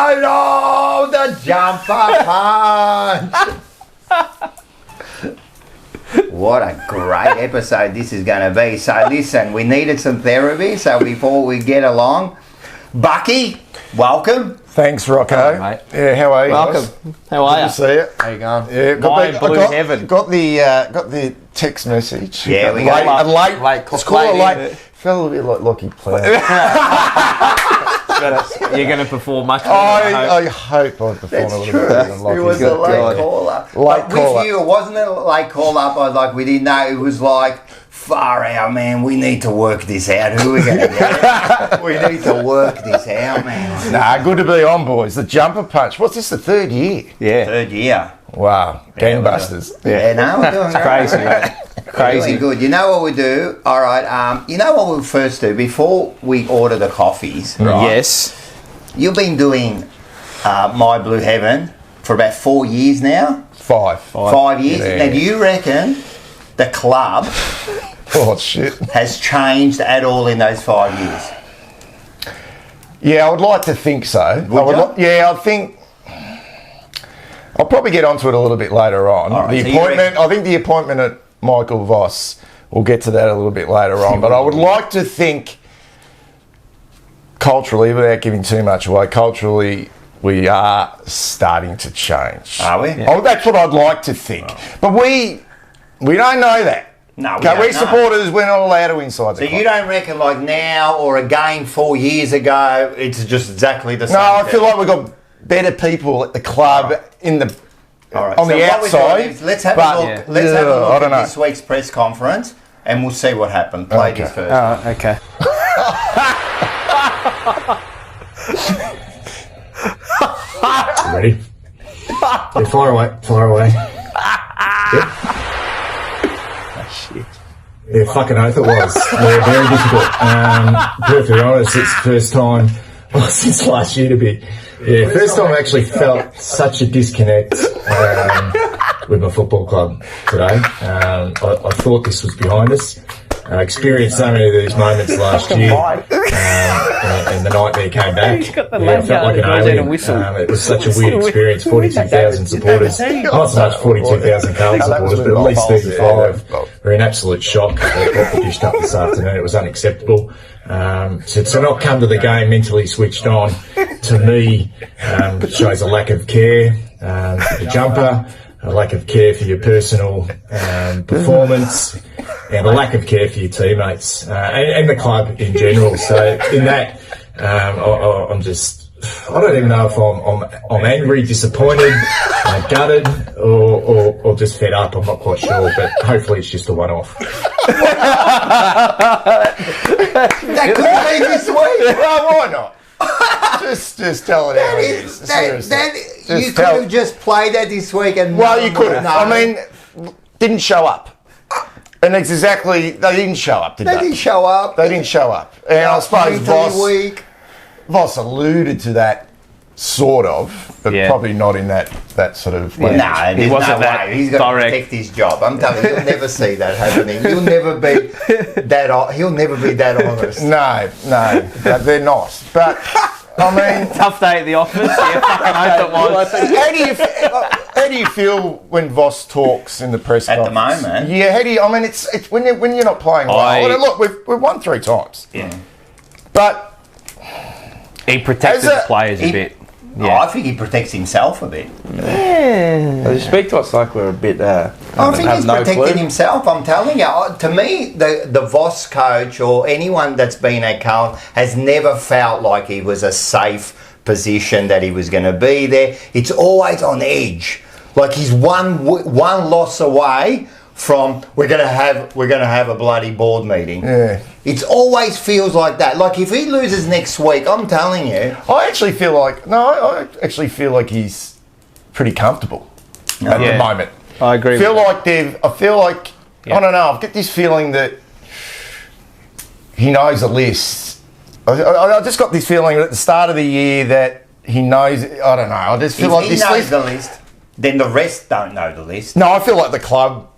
episode of the Jumper Punch. What a great episode this is going to be. So listen, we needed some therapy, so before we get along, Bucky, welcome. Thanks, Rocco. Hello, mate. Yeah, how are you? Welcome. Guys? How are you? Good to see you. How you going? Yeah, Heaven. got the text message. Yeah, we late, got a late. Late Let's call it late. late. Felt a bit like Lockie Plough. You're going to perform much better. I hope I perform That's a little true. better than Lockie. It was a late caller. Late caller. With you, it wasn't a late call up. I was like, we didn't know. It was like, far out, man. We need to work this out. Who are we going to get? We need to work this out, man. Nah, good to be on, boys. The Jumper Punch. What's this, the third year? Yeah. Third year. Wow. Gangbusters. Yeah, no, we're doing It's crazy, mate. Crazy. Doing good. You know what we do? All right. You know what we'll first do before we order the coffees. Right? Yes. You've been doing My Blue Heaven for about 4 years now. 5. 5 years. Yeah. Now, do you reckon the club Oh, shit. has changed at all in those 5 years? Yeah, I would like to think so. Would you? I think... I'll probably get onto it a little bit later on. All right, The so you appointment, I think the appointment at Michael Voss, we'll get to that a little bit later on. But I would like to think culturally, without giving too much away, culturally we are starting to change. Are we? Yeah. Oh, that's what I'd like to think. But we don't know that. No, we Okay, don't we know. supporters, we're not allowed to inside the So club. you don't reckon like now or again 4 years ago, it's just exactly the same? No, I thing? feel like we've got better people at the club in the All right. on So the what we're doing outside. is let's have but- a look. Yeah. Let's have a Yeah, I look don't at know. this week's press conference, and we'll see what happened. Play Okay. this first. Oh, okay. Ready? Yeah, fire away. Yep. Yeah, fucking oath it was. Yeah, very difficult. Perfectly honest, it's the first time, well, since last year to be. Yeah, first time I actually felt such a disconnect with my football club today. I thought this was behind us. I experienced so many of these moments last year, and the nightmare came back. I felt like an alien. It was such a weird experience. 42,000 supporters, not so much 42,000 Carlton supporters, but at least 35 were in absolute shock at what we dished up this afternoon. It was unacceptable. So to not come to the game mentally switched on, to me, shows a lack of care for the jumper, a lack of care for your personal performance, and a lack of care for your teammates and the club in general. So in that, I'm just, I don't even know if I'm angry, disappointed, gutted, or just fed up. I'm not quite sure, but hopefully it's just a one-off. That could be this week. Well, why not? just tell it how it is. You could have just played that this week and Well, you could have. No. I mean, didn't show up. And it's exactly, they didn't show up, did they? They didn't show up. They didn't show up. And I suppose Mentally weak. Voss alluded to that, sort of, but Yeah. probably not in that sort of way. No, there's wasn't no that way. He's going to direct. protect his job. I'm telling you, you'll never see that happening. He'll never be that. He'll never be that honest. No, they're not. But, I mean... Tough day at the office. Yeah, fucking oath it was. How do you feel when Voss talks in the press At the conference? moment? Yeah, how do you... I mean, it's when you're not playing well. Well, look, we've won 3 times. Yeah. But... He protected the players a bit. Oh, I think he protects himself a bit. They speak to us like we're a bit. I think he's protecting himself. I'm telling you. To me, the Voss coach or anyone that's been at Carlton has never felt like he was a safe position, that he was going to be there. It's always on edge. Like he's one loss away from we're going to have a bloody board meeting. Yeah. It always feels like that. Like if he loses next week, I'm telling you. I actually feel like he's pretty comfortable at the moment. I agree. I feel like I don't know. I've got this feeling that he knows the list. I just got this feeling at the start of the year that he knows. I don't know. I just feel like If he this knows list. the list, then the rest don't know the list. No, I feel like the club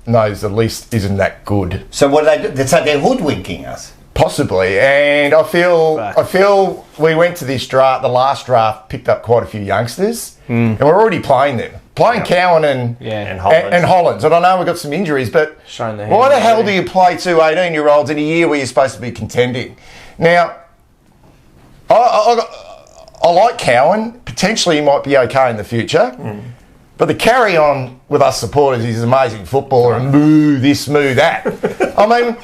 knows the list isn't that good. So what do they do? So they're hoodwinking us. Possibly, and I feel we went to this draft, the last draft, picked up quite a few youngsters, and we're already playing them. Playing Cowan and Hollands. And I know we've got some injuries, but why the hell do you play two 18-year-olds in a year where you're supposed to be contending? Now, I like Cowan. Potentially he might be okay in the future. But the carry on with us supporters is amazing footballer and moo this, moo that. I mean,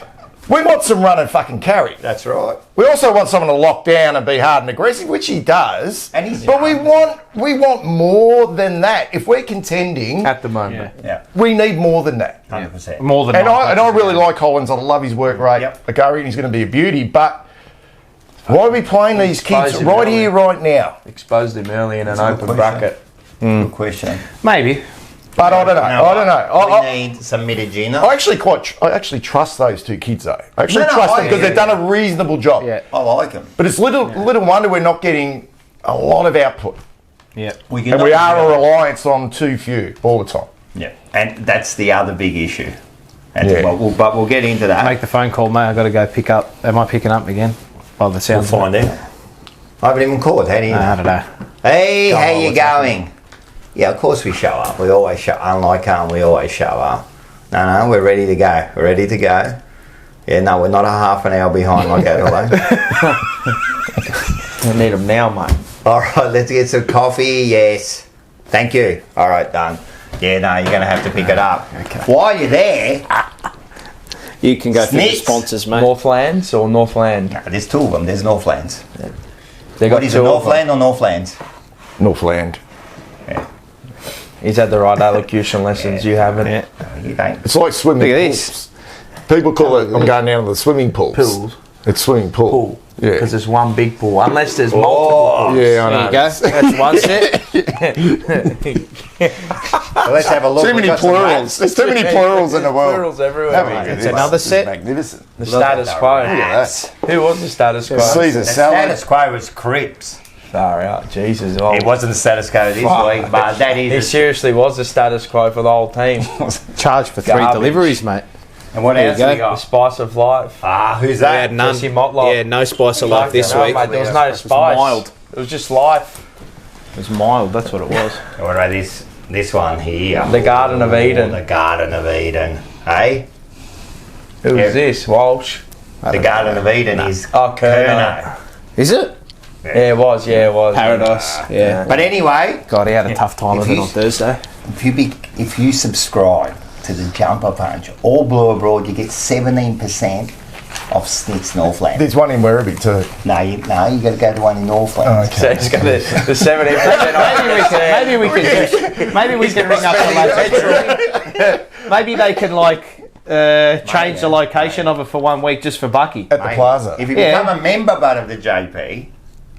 we want some run and fucking carry. That's right. We also want someone to lock down and be hard and aggressive, which he does. And he's but young. we want more than that. If we're contending At the moment. we need more than that. 100%. More than And I really like Hollands. I love his work rate. Yep. Agarian, he's going to be a beauty. But why are we playing these kids Exposed him right early. here, right now? Exposed him early in an open question. bracket. Good question. Maybe. But I don't know. I don't know. We need some Mitagina. I actually trust those two kids though. I actually No, trust them I- because they've done a reasonable job. Yeah. I like them. But it's little wonder we're not getting a lot of output, Yeah. and we are a reliance on too few all the time. Yeah, and that's the other big issue. And Yeah. but we'll get into that. Make the phone call, mate. I've got to go pick up. Am I picking up again? By the We'll sound. find out. I haven't even called. How do you know? I don't know. Hey, Go how on, you what's going? Yeah, of course we show up. We always show up. Unlike we always show up. No, we're ready to go. We're ready to go. Yeah, no, we're not a half an hour behind like Adelaide. I need them now, mate. All right, let's get some coffee. Yes. Thank you. All right, done. Yeah, no, you're going to have to pick it up. Okay. While you're there, You can go through the Snitch. sponsors, mate. Northlands or Northland? there's two of them. There's Northlands. They got What is it, two of them. Northland or Northlands? Northland. He's had the right elocution lessons. You haven't. Yeah. You don't. It's like swimming Look at pools. this. People call it, I'm going down to the swimming pools. Pools. It's swimming pool. Pool. Yeah. Because there's one big pool. Unless there's multiple pools. Yeah, I There know. you go. That's one set. Well, let's have a look. Too many We've got some plurals. lads. There's too many plurals in the world. Plurals everywhere. Have a look mate. at It's this. another This is set. magnificent. The status quo. Look at that. Who was the status quo? Caesar The salad. status quo was Crips. Far out. Jesus. Oh. It wasn't the status quo this Fuck. week, but that He is. seriously was the status quo for the whole team. Charged for 3 Garbage. deliveries, mate. And what There else you we go. The got? spice of life. Ah, who's We had that? none. Jesse Motlop. Yeah, no spice of life this No, week. mate, there was no It was spice. mild. It was just life. It was mild, that's what it was. What about this one here? The Garden of Eden. The Garden of Eden. Hey? Who Yeah. was this? Walsh. The Garden of Eden is Oh, Kerno. Kerno. Is it? Yeah, it was. Yeah, it was. Paradise. Yeah. But anyway, God, he had a tough time If of it you- on Thursday. if you subscribe to the Jumper Punch or Blue Abroad, you get 17% off Snitz Northland. There's one in Werribee too. No, you got to go to one in Northland. So it's got the 70% off. Maybe we can ring up the lads. Maybe they can change the location of it for 1 week just for Bucky. At the plaza. If you Yeah. become a member but of the JP,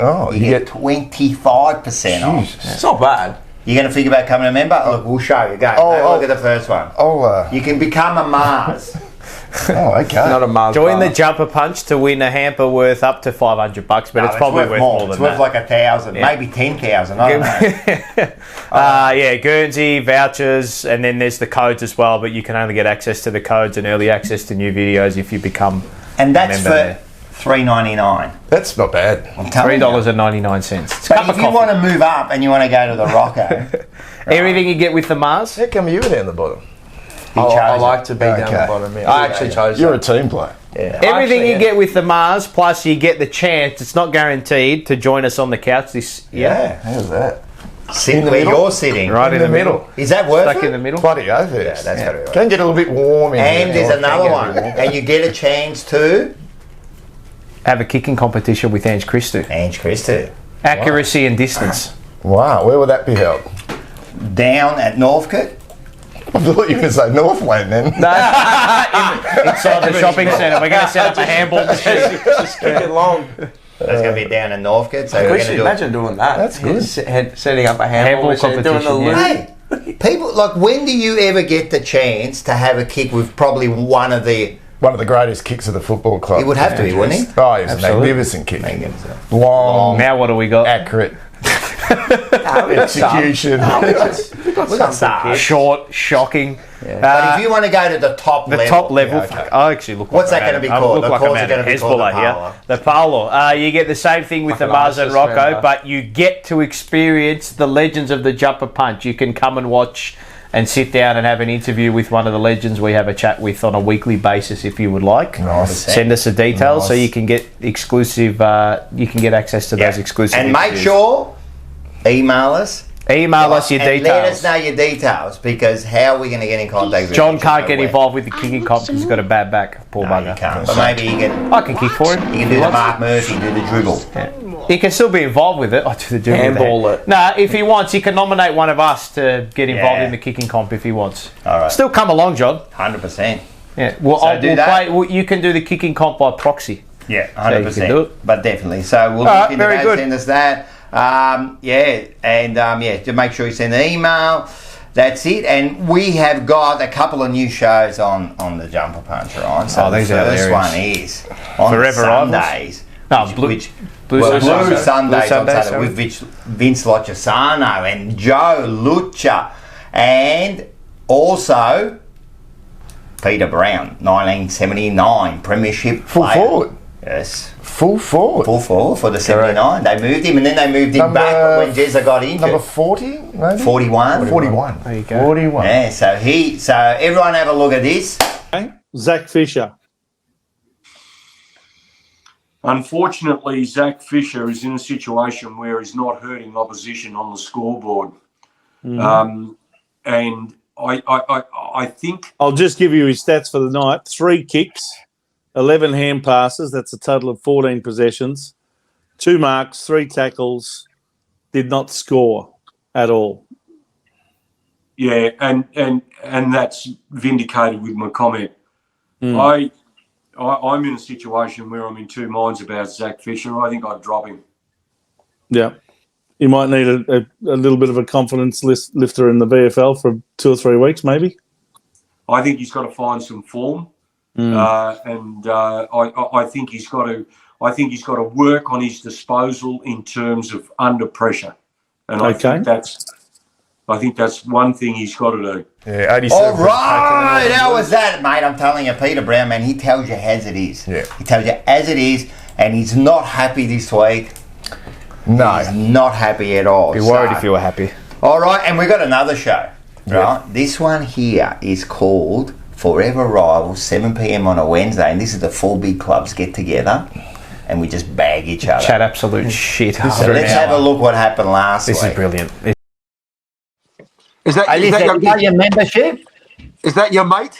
Oh, you get 25% off. It's not bad. You're going to think about becoming a member? Look, we'll show you. Go. Look at the first one. You can become a Mars. okay. Not a Mars Join bar. the Jumper Punch to win a hamper worth up to $500, but No, it's probably worth more than It's worth that. like 1,000, Yeah. maybe 10,000. I don't know. Yeah, Guernsey, vouchers, and then there's the codes as well, but you can only get access to the codes and early access to new videos if you become And that's member for there. $3.99. That's not bad. I'm telling you. $3.99. It's a But cup if of you coffee. want to move up and you want to go to the Rocco, Everything you get with the Mars. How come you were down the bottom? I like to be down Okay. the bottom. Yeah. I actually chose You're a that. team player. Yeah. Everything Actually, you get with the Mars, plus you get the chance, it's not guaranteed, to join us on the couch this year. Yeah, how's that? sit In the where middle? you're sitting. Right in the middle. Is that worth Stuck it? in the middle. Bloody oath it Yeah, is. that's gotta be right. Can get a little bit warm in And here. there's another one. And you get a chance to Have a kicking competition with Ange Christou. Ange Christou. Accuracy and distance. Wow, where would that be held? Down at Northcote. I thought you were going to say Northland then. Inside the shopping centre. We're going to set up a handball machine. Just kick it long. That's going to be down in Northcote. So We we're should going to do imagine doing that. That's good. Setting up a handball machine, doing the competition, loop. yeah. Hey, people, like, when do you ever get the chance to have a kick with probably one of the... One of the greatest kicks of the football club. He would have to be, wouldn't he? Oh, he was a Absolutely. magnificent kick. Long, Now what do we got? accurate execution. we've got We've got some stars. Short, shocking. But if you want to go to the top The level, top level, yeah, okay. I actually look. What's like that I'm gonna be at- I called? look The like calls I'm are at gonna be called the Hezbollah here. Polo. The Polo. You get the same thing with Like the an Mars and ISIS Rocco, member. but you get to experience the legends of the jumper punch. You can come and watch and sit down and have an interview with one of the legends we have a chat with on a weekly basis if you would like. Nice. Send us the details so Nice. you can get exclusive. You can get access to those exclusive. And make interviews. sure email us. Email us your and details. let us know your details, because how are we going to get in contact with John you? can't get Where? involved with the kicking comp because he's got a bad back. Poor No, you bugger. can't. But maybe you can. I can kick for him. You can do the Mark Murphy, do the dribble. He can still be involved with it. I do the dribble. Handball it. No, if he wants, he can nominate one of us to get involved Yeah. in the kicking comp if he wants. All right. Still come along, John. 100%. Yeah. Well, So do we'll that. play. You can do the kicking comp by proxy. Yeah, So you 100%. can do it. But definitely. So we'll All look right, into very that, good. send us that. To make sure you send an email. That's it. And we have got a couple of new shows on the Jumper Punch, right? So Oh, these the are first hilarious. one is on Forever Rivals? Sundays. No, Blue Blue Sundays Sundays. on Blue Sundays, Saturday with Vince Lochisano and Joe Lucha, and also Peter Brown, 1979 Premiership Full player. forward. Yes. Full forward. Full forward for the 79. They moved him, and then they moved him Number- back when Jezza got injured. Number 40, maybe? 41. 41. There you go. 41. Yeah, so everyone have a look at this. Zach Fisher. Unfortunately, Zach Fisher is in a situation where he's not hurting opposition on the scoreboard. And I think I'll just give you his stats for the night. 3 kicks, 11 hand passes. That's a total of 14 possessions. 2 marks, 3 tackles. Did not score at all. yeah, and that's vindicated with my comment. I'm in a situation where I'm in two minds about Zach Fisher. I think I'd drop him. Yeah. You might need a little bit of a confidence lifter in the VFL for 2 or 3 weeks, maybe. I think he's got to find some form, I think he's got to. I think he's got to work on his disposal in terms of under pressure, and I think that's one thing he's got to do. Yeah, 87. All right, how was that, mate? I'm telling you, Peter Brown, man, he tells you as it is. Yeah. He tells you as it is, and he's not happy this week. No. He's not happy at all. Be worried So- if you were happy. All right, and we've got another show, right? This one here is called Forever Rivals, 7 p.m. on a Wednesday, and this is the 4 big clubs get together, and we just bag each other. Chat absolute shit. So let's have a look what happened last This week. is brilliant. Is that, Have you got your membership? is that your mate?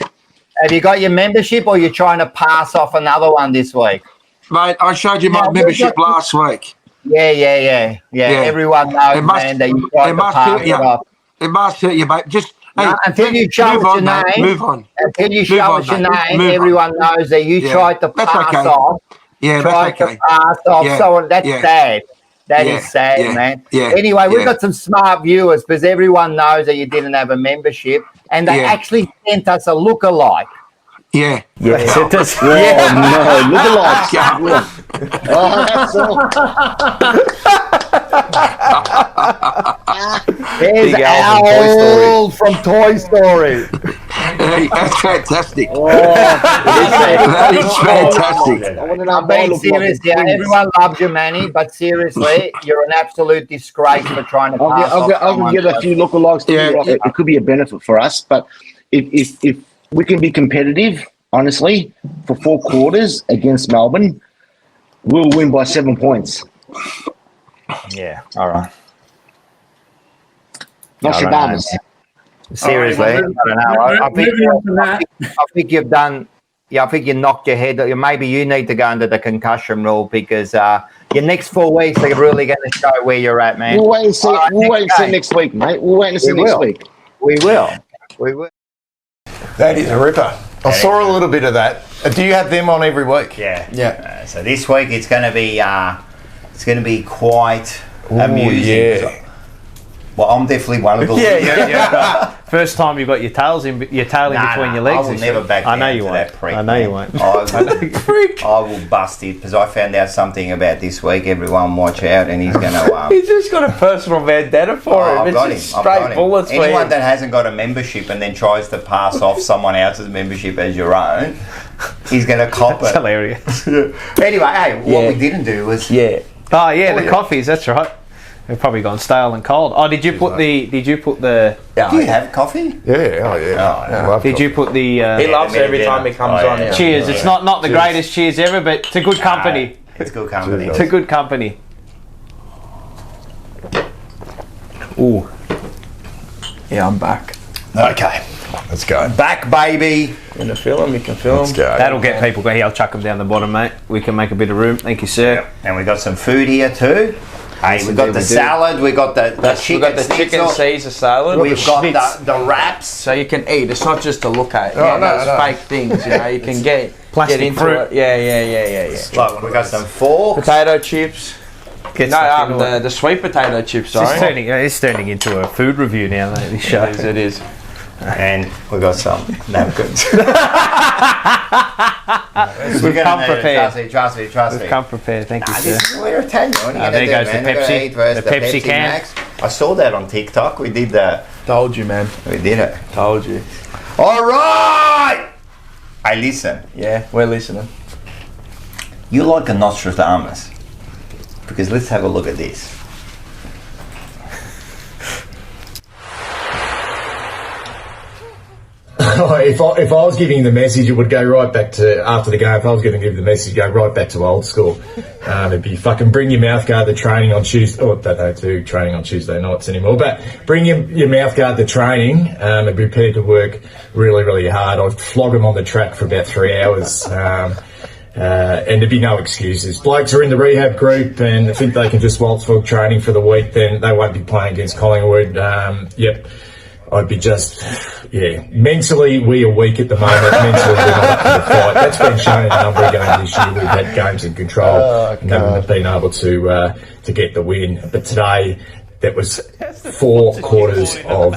Have you got your membership, or you're trying to pass off another one this week? Mate, I showed you my No, we've membership got- last week. Yeah. Everyone knows, It must- man, that you tried it to must pass hurt it you. off. It must hurt you, mate. Just No, until you show move us on, your mate. name. Move on. Until you Move show on, us your mate. name, Move on. everyone knows that you Yeah. tried to That's pass okay. off. Yeah, Tried that's okay. to pass off Yeah. someone. That's Yeah. sad. That is Yeah. sad, Yeah. man. Yeah. Anyway, we've Yeah. got some smart viewers because everyone knows that you didn't have a membership, and they Yeah. actually sent us a lookalike. Yeah. Yes, it does. Yeah. No, look alike. Yeah. Oh, that's all. There's Big Al from Toy Story. Al from Toy Story. Hey, that's fantastic. Oh, That is fantastic. I want to know I'm if I being look serious like here. a Everyone loves you, Manny, but seriously, you're an absolute disgrace for trying to pass off I'll someone. get a few lookalikes. Yeah. It could be a benefit for us, but if we can be competitive, honestly, for 4 quarters against Melbourne, we'll win by 7 points. Yeah, all right. Nostradamus. Seriously, I don't know. I think you've done. Yeah, I think you knocked your head. Maybe you need to go under the concussion rule because your next 4 weeks are really going to show where you're at, man. We'll wait and see. All right, We'll wait and next see game. next week, mate. We'll wait and see We next will. week. We will. That is a ripper. I saw a little bit of that. Do you have them on every week? Yeah. Yeah. So this week it's going to be quite amusing. yeah. Well, I'm definitely one of the Yeah. First time you've got your tail in between your legs. I will never back down I know you to won't. that prick. I know you won't. I will bust it because I found out something about this week. Everyone watch out, and he's going to... He's just got a personal vendetta for him. I've It's got just him. I've got straight him. bullets for Anyone him. that hasn't got a membership and then tries to pass off someone else's membership as your own, he's going to cop It's it. hilarious. Anyway, hey, what we didn't do was... Oh yeah, the coffees. That's right. They've probably gone stale and cold. Oh, did you put the? Do you have coffee? Yeah. Did you put the? He loves it every time he comes on. Yeah. Cheers. It's not the greatest cheers ever, but it's a good company. It's good company. It's a good company. Ooh. Yeah, I'm back. Okay, let's go. Back, baby. You can feel him. You can feel Let's him. go. That'll get people. Here, I'll chuck them down the bottom, mate. We can make a bit of room. Thank you, sir. And we got some food here too. Hey, we got the salad. We got the We got the chicken schnitzel. Caesar salad. We've got the wraps. So you can eat. It's not just to look at. No, Those no. fake things. You know, you can get Plastic into fruit. it. Yeah. Look, we got some forks. Potato chips. Get stuck into it. The sweet potato chips. Sorry. It's turning into a food review now, mate. This show. It is. And we got some napkins. We've come prepared. Trust me. We've come prepared. Thank you, sir. We're Italian. What are you gonna There do, goes the man? We're gonna Pepsi. eat first The Pepsi can. Max. I saw that on TikTok. We did that. Told you, man. We did it. Told you. All right. Hey, listen. Yeah, we're listening. You like a Nostradamus? Because let's have a look at this. If I was giving the message, it would go right back to after the game. If I was going to give the message, go right back to old school. It'd be fucking bring your mouthguard to training on Tuesday. Oh, they don't do training on Tuesday nights anymore. But bring your mouthguard to training and be prepared to work really, really hard. I'd flog them on the track for about 3 hours. And there'd be no excuses. Blokes are in the rehab group and think they can just waltz for training for the week, then they won't be playing against Collingwood. Yep. I'd be mentally we are weak at the moment. Mentally we're not up to the fight. That's been shown in a number of games this year. We've had games in control and haven't been able to get the win. But today, that was 4 quarters of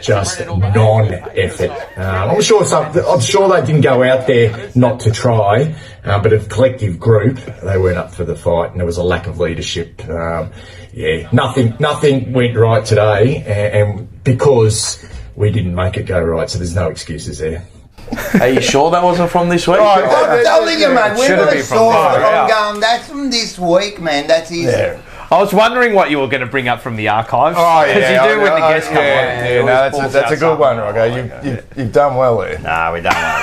just non-effort. I'm sure they didn't go out there not to try, but as a collective group, they weren't up for the fight, and there was a lack of leadership. Nothing went right today, and because we didn't make it go right, so there's no excuses there. Are you sure that wasn't from this week? I'm telling you, man. We're should've not been from sure. there, I'm going. That's from this week, man. That's easy. Yeah. I was wondering what you were going to bring up from the archives. Oh, yeah. Because you do when the guests come on. Yeah, no, that's a good one, Rocco. You've done well there. No, we don't know.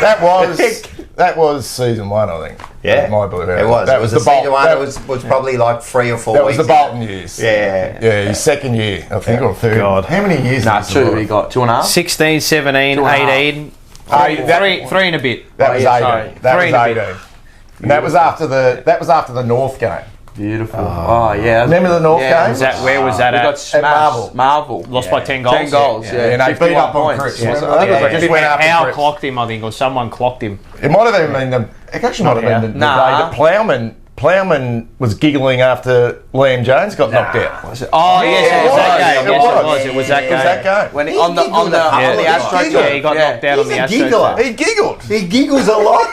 That was season 1, I think. Yeah, My belief. it was. That was the the season one. That It was probably like 3 or 4 That weeks. was the Bolton years. Yeah. Yeah, his second year, I think, or third. God. How many years? Nah, is 2. We got 2.5. 16, 17, 18. Three and a bit. That was 18. sorry. That 3 was and a bit. 18. And that was after the North game. Beautiful. Oh, yeah. Remember the North game? Where was that We at? got smashed. Marvel. Lost by 10 goals. 10 goals, yeah. And they beat up on 51 Chris. points. Yeah. Remember that? They just went after Howe Chris. clocked him, I think, or someone clocked him. It might have been it actually might have been the day that Plowman was giggling after Liam Jones got knocked out. Oh, yes, it was that game. Yes, it was that game. It was that game. When on the Astros, Yeah, he got knocked out on the He's a giggler. Astros. He giggled. He giggles a lot.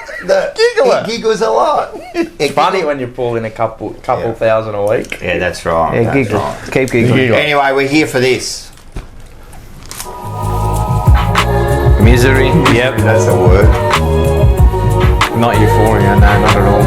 Giggler. He giggles a lot. It's funny when you pull in a couple thousand a week. Yeah, that's right. Yeah, That's giggle. right. Keep giggling. Giggle. Anyway, we're here for this. Misery. Yep. That's a word. Not euphoria, no, not at all.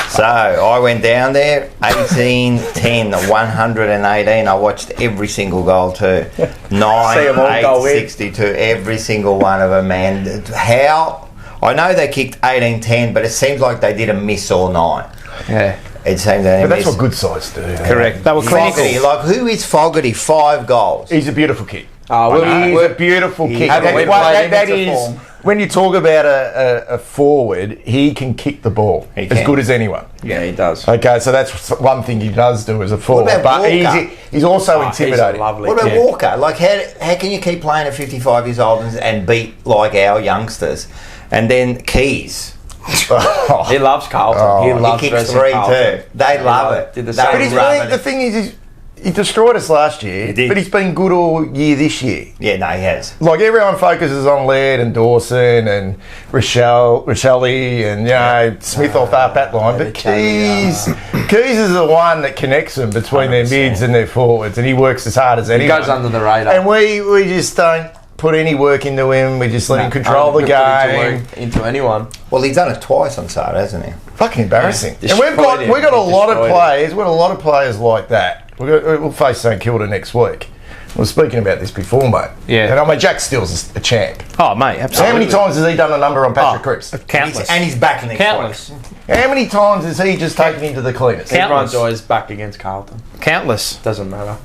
So I went down there, 18-10, 118. I watched every single goal too. 9, See 'em all go 8, in. 62, every single one of them, man. How? I know they kicked 18-10, but it seems like they did a miss all night. Yeah. It seems they But that's missed. what good sides do. Correct. They were Fogarty, clinical. like who is Fogarty? 5 goals. He's a beautiful kid. Well, He's a beautiful kid. Haven't we played him into form? When you talk about a forward, he can kick the ball He as can. good as anyone. Yeah, he does. Okay, so that's one thing he does do as a forward. about But Walker? he's also He's intimidating. lovely. What about Yeah. Walker? Like, how can you keep playing at 55 years old and beat like our youngsters? And then Keys. He loves Carlton. He loves He kicks dressing 3 Carlton. too. They love it. Did the They same. love The thing is, he destroyed us last year, did. but he's been good all year this year. Yeah, no, he has. Like, everyone focuses on Laird and Dawson and Rochelle and, Smith off our back line, but Keys is the one that connects them between their mids and their forwards, and he works as hard as anyone. He goes under the radar. And we just don't put any work into him. We just let him control the game. Into anyone. Well, he's done it twice on Saturday, hasn't he? Fucking embarrassing. Yeah, And we've got a lot of Destroyed him. players. We've got a lot of players like that. We'll face St Kilda next week. We were speaking about this before, mate. Yeah. And I mean, Jack Steele's a champ. Oh, mate, absolutely. How many times has he done a number on Patrick Cripps? Countless. And he's back next Countless. week. How many times has he just taken him to the cleaners? Everyone's always back against Carlton. Countless. Doesn't matter.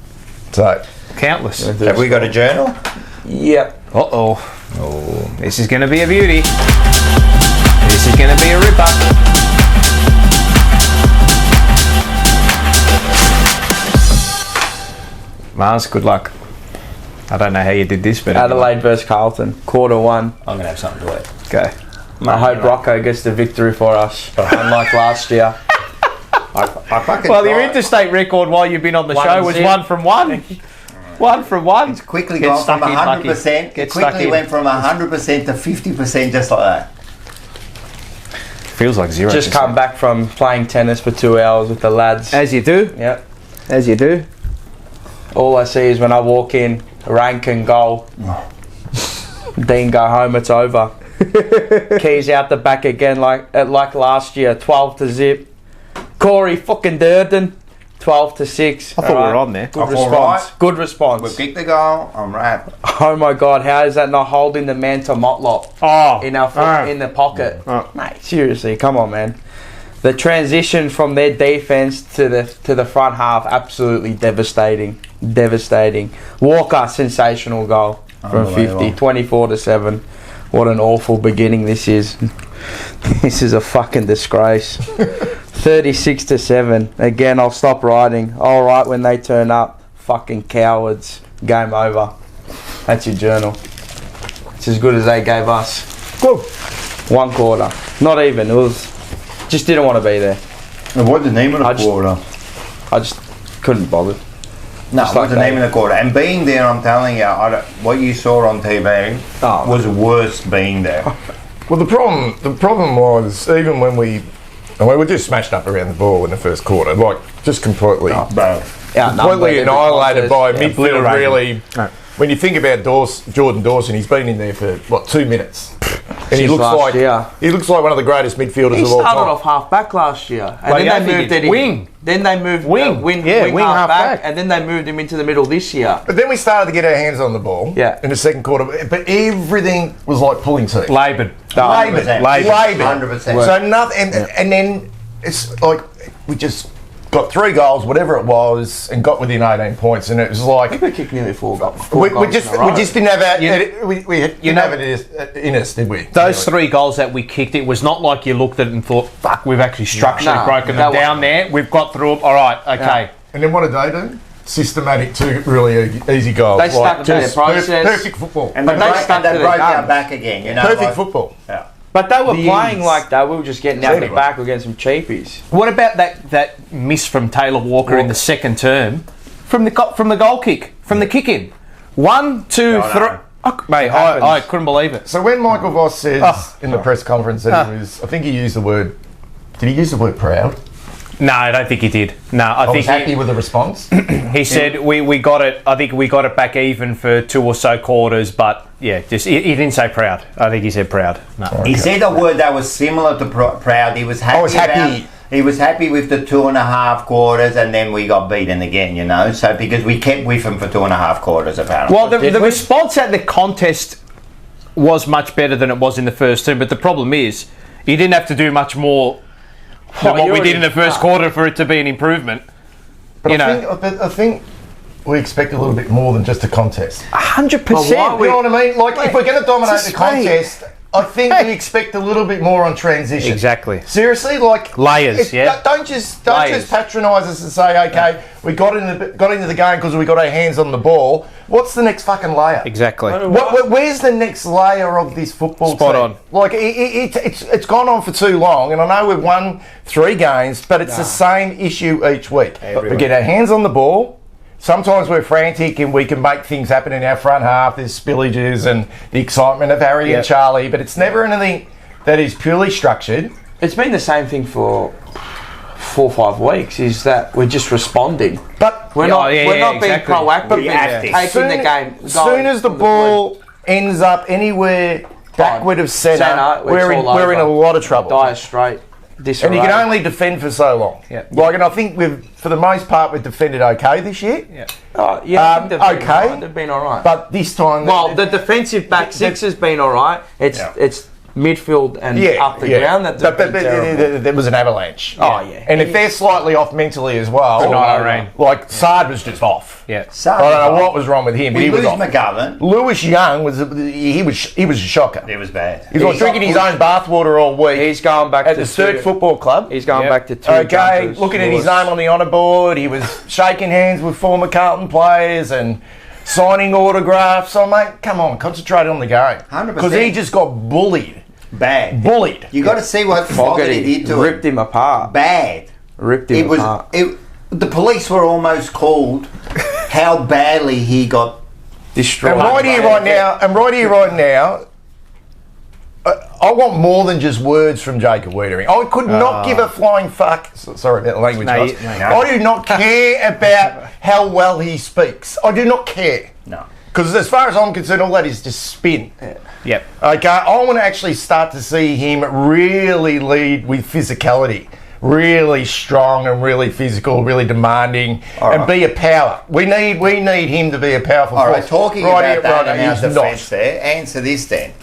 So, Countless. Have we got a journal? Yep. Uh-oh. Oh, this is going to be a beauty. This is going to be a ripper. Mars, good luck. I don't know how you did this, but Adelaide versus Carlton, quarter 1. I'm going to have something to eat. Okay. I hope Rocco gets the victory for us, unlike last year. I fucking Well, your tried. interstate record while you've been on the 1 show and was 0. 1 from 1. 1 from 1. Quickly Get gone from stuck in, Bucky. 100%. Get It stuck quickly in. went from 100% to 50% just like that. Feels like 0%. Just come back from playing tennis for 2 hours with the lads. As you do. Yep. As you do. All I see is when I walk in, rank and goal. Dean go home, it's over. Keys out the back again like last year, 12-0. Corey fucking Durden, 12-6. I thought we were on there. Good I thought, response. right. Good response. We've kicked the goal. I'm right. Oh my God, how is that not holding the man to Motlop Oh. in our foot, in the pocket? Mate, seriously, come on, man. The transition from their defense to the front half, absolutely devastating. Devastating. Walker, sensational goal from 50, 24-7. What an awful beginning this is. This is a fucking disgrace. 36-7. Again, I'll stop writing. I'll write when they turn up. Fucking cowards. Game over. That's your journal. It's as good as they gave us. Whoa. 1 quarter. Not even. It was... Just didn't want to be there. And what's the name of the I just- quarter? I just couldn't bother. No, Just what's the like name of the quarter? And being there, I'm telling you, what you saw on TV was worse being there. well, the problem was, even when we were just smashed up around the ball in the first quarter, like, just completely completely annihilated by midfield, really. When you think about Jordan Dawson, he's been in there for, 2 minutes. And he Since looks last year. like one of the greatest midfielders He of all time. started off half back last year, and Well, yeah, then they moved it in. wing. Then they moved Wing. Yeah, wing wing half half back, back. and then they moved him into the middle this year. But then we started to get our hands on the ball in the second quarter. But everything was like pulling teeth. Laboured. 100%. So nothing, and then it's like we just got 3 goals, whatever it was, and got within 18 points, and it was like We kicked nearly 4 goals. we just didn't have it. We didn't have it in us, did we? Those 3 goals that we kicked, it was not like you looked at it and thought, fuck, we've actually structurally No, broken them down there. We've got through them. All right, okay. And then what did they do? Systematic 2 really easy goals. They stuck to their process. Perfect football. And But they they stuck to their broke our guns. back again, you know. Perfect like- football. Yeah. But they were The playing ease. like that. We were just getting out the Anyway. back against some cheapies. What about that miss from Taylor Walker in the second term from the goal kick, from the kick in? 1, 2, 3. Oh, mate, happens. I couldn't believe it. So when Michael Voss says in the press conference that he was, I think he used the word. Did he use the word proud? No, I don't think he did. No, I I was think happy with the response. he said we got it. I think we got it back even for 2 or so quarters, but yeah, just he didn't say proud. I think he said proud. No. He said a word that was similar to proud. He was happy. He was happy with the 2.5 quarters, and then we got beaten again. You know, so because we kept with him for 2.5 quarters, apparently. Well, the response at the contest was much better than it was in the first term, but the problem is you didn't have to do much more than what we did in the first quarter for it to be an improvement. But I think we expect a little bit more than just a contest. 100%. You know what I mean? Like, if we're going to dominate the contest, I think we expect a little bit more on transition. Exactly. Seriously, like Layers, yeah. Don't just patronise us and say, okay, we got into the game because we got our hands on the ball. What's the next fucking layer? Exactly. Where's the next layer of this football Spot team? on. Like it's gone on for too long, and I know we've won 3 games, but it's the same issue each week. We get our hands on the ball. Sometimes we're frantic and we can make things happen in our front half. There's spillages and the excitement of Harry and Charlie, but it's never anything that is purely structured. It's been the same thing for 4 or 5 weeks, is that we're just responding. But we're not being proactive, taking the game. As soon as the ball ends up anywhere backward of centre, we're in a lot of trouble. Dire straight. Disarray. And you can only defend for so long. Yeah. Like, and I think for the most part, we've defended okay this year. Yeah. I think they've been all right. But this time, the defensive back six has been all right. It's midfield and up the ground. But there was an avalanche. Oh yeah. And if they're slightly off mentally as well, like Sard was just off. Yeah. I don't know what was wrong with him. We he was lose off. McGovern. Lewis Young was a shocker. It was bad. He was drinking his own bathwater all week. He's going back at the Sturt Football Club. He's going back to 2 Okay, jumpers. looking at his name on the honour board. He was shaking hands with former Carlton players and signing autographs. So, mate, come on, concentrate on the game. 100%. Because he just got bullied. Bad. Bullied. You got to see what Fogarty did to him. Ripped him apart. Bad. Ripped him apart. The police were almost called how badly he got destroyed. And right here, right now, I want more than just words from Jacob Wiedering. I could not give a flying fuck. Sorry about the language, guys. I do not care about how well he speaks. I do not care. No. Because as far as I'm concerned, all that is just spin. Yep. Okay, I want to actually start to see him really lead with physicality. Really strong and really physical, really demanding, and be a power. We need him to be a powerful force. All right, talking about that in our defence there, answer this then.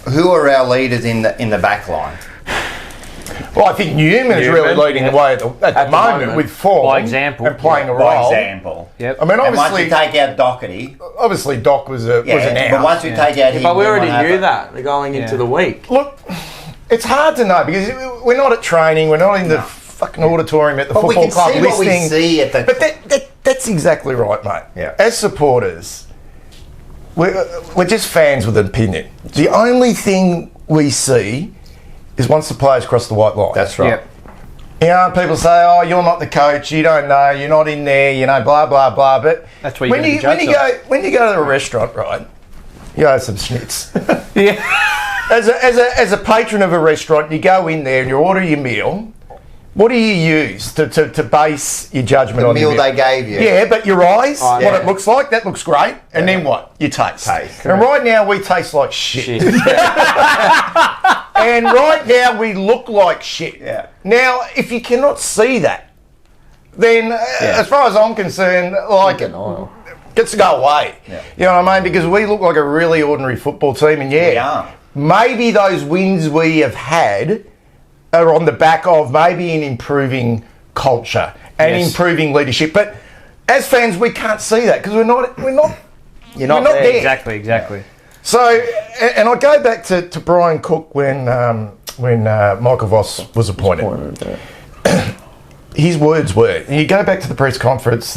Who are our leaders in the back line? Well, I think Newman is really leading the way at the moment with form. By example. And playing a role. By example. Yep. I mean, obviously, and once you take out Doherty. Obviously, Doc was an out. But once you take out him. But we already knew that going into the week. Look, it's hard to know because we're not at training, we're not in the fucking auditorium at the football club listening. What we see at the... But that's exactly right, mate. Yeah. As supporters, we're just fans with an opinion. The only thing we see is once the players cross the white line. That's right. Yep. You know, people say, "Oh, you're not the coach. You don't know. You're not in there. You know, blah blah blah." But that's where when you go to a restaurant, right? You have some schnitz. Yeah. As a patron of a restaurant, you go in there and you order your meal. What do you use to base your judgment on? The meal they gave you. Yeah, but your eyes, what it looks like, that looks great. And then what? You taste. And right now we taste like shit. And right now we look like shit. Yeah. Now, if you cannot see that, then as far as I'm concerned, like, gets to go away. Yeah. You know what I mean? Because we look like a really ordinary football team, and we are. Maybe those wins we have had are on the back of maybe an improving culture and improving leadership. But as fans, we can't see that because we're not there. Exactly. So, and I go back to Brian Cook when Michael Voss was appointed. His words were, and you go back to the press conference,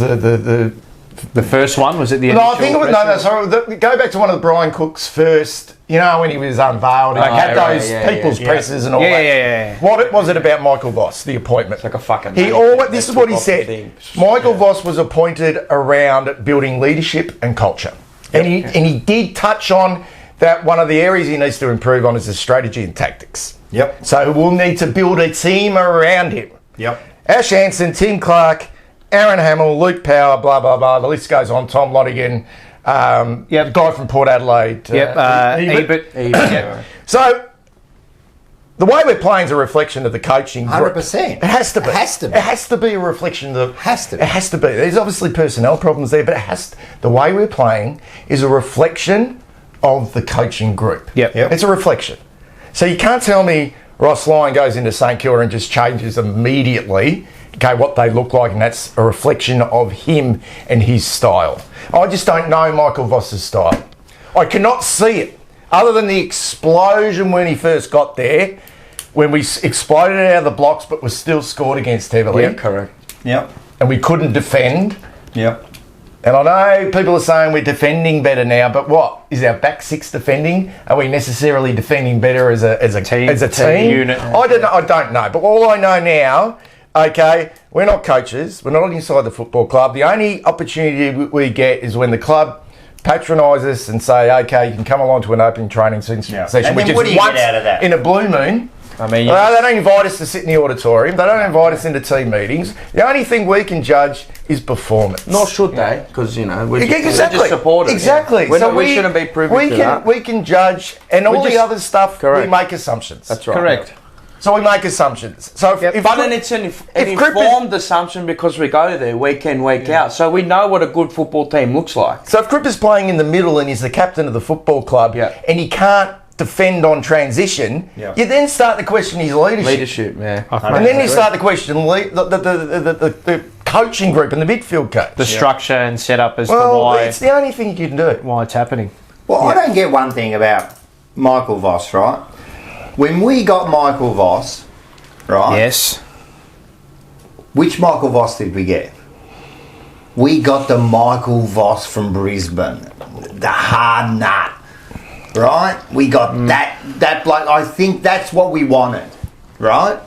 the first one, was it the I think it was, sorry, go back to one of the Brian Cook's first, you know, when he was unveiled, and had those people's presses and all that. Yeah. What was it about Michael Voss, the appointment? It's like a fucking... This is what he said. Michael Voss was appointed around building leadership and culture. And he did touch on that one of the areas he needs to improve on is the strategy and tactics. Yep. So we'll need to build a team around him. Yep. Ash Hansen, Tim Clark, Aaron Hamill, Luke Power, blah, blah, blah. The list goes on. Tom Lottigan, the guy from Port Adelaide. Ebert. So the way we're playing is a reflection of the coaching group. 100%. It has to be. It has to be. It has to be a reflection of... Has to be. It has to be. There's obviously personnel problems there, but the way we're playing is a reflection of the coaching group. Yep. It's a reflection. So you can't tell me Ross Lyon goes into St Kilda and just changes immediately, okay, what they look like, and that's a reflection of him and his style. I just don't know Michael Voss's style. I cannot see it other than the explosion when he first got there, when we exploded out of the blocks but was still scored against heavily. Yeah, correct. Yep. And we couldn't defend. Yep. And I know people are saying we're defending better now, but what? Is our back six defending? Are we necessarily defending better as a team unit? I don't know. But all I know now, okay, we're not coaches. We're not inside the football club. The only opportunity we get is when the club patronise us and say, okay, you can come along to an opening training session. And then which is what do you once get out of that? in a blue moon. I mean, They don't invite us to sit in the auditorium. They don't invite us into team meetings. The only thing we can judge is performance. nor should they, because we're Exactly. just supporters. Exactly. We shouldn't be privy to that. We can judge, and all the other stuff, Correct. we make assumptions. That's right. Correct. So we make assumptions. So if But then it's an informed assumption because we go there week in, week out. So we know what a good football team looks like. So if Cripper's playing in the middle and he's the captain of the football club, and he can't defend on transition, you then start to question his leadership. Yeah. And then you start to question the coaching group and the midfield coach. The structure and setup as to Well, why it's the only thing you can do. it's happening. Well, I don't get one thing about Michael Voss, right? When we got Michael Voss, right? Yes. Which Michael Voss did we get? We got the Michael Voss from Brisbane, the hard nut, right? We got that bloke. I think that's what we wanted, right?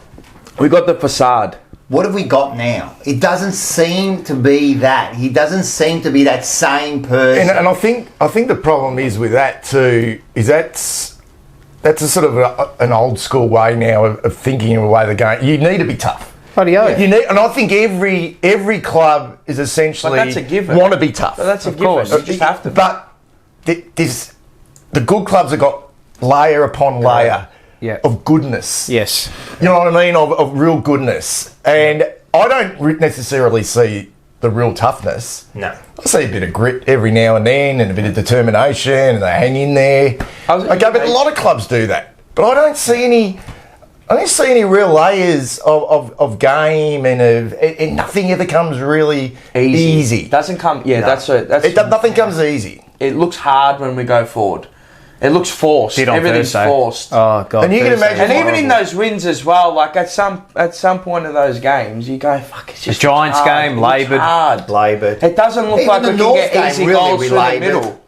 We got the facade. What have we got now? It doesn't seem to be that. He doesn't seem to be that same person. And I think the problem is with that too is that's a sort of an old school way now of thinking of the way they're going. You need to be tough. You need, and I think every club is essentially But that's a given. want to be tough. But that's a given. course. You just have to. But there's the good clubs have got layer upon layer of goodness. Yes. You know what I mean? Of real goodness. And I don't necessarily see the real toughness. No. I see a bit of grit every now and then and a bit of determination and they hang in there. Okay, but a lot of clubs do that. But I don't see any real layers of game and nothing ever comes really easy. It doesn't come. Yeah, No. Nothing comes easy. It looks hard when we go forward. It looks forced. Did on Everything's Thursday. forced. Oh god. And you can imagine, And even in those wins as well, like at some point of those games, you go, "Fuck!" It's just The Giants hard. game, It looks laboured. hard. Laboured. It doesn't look Even like the we can North get game, easy really, goals we through the laboured. middle.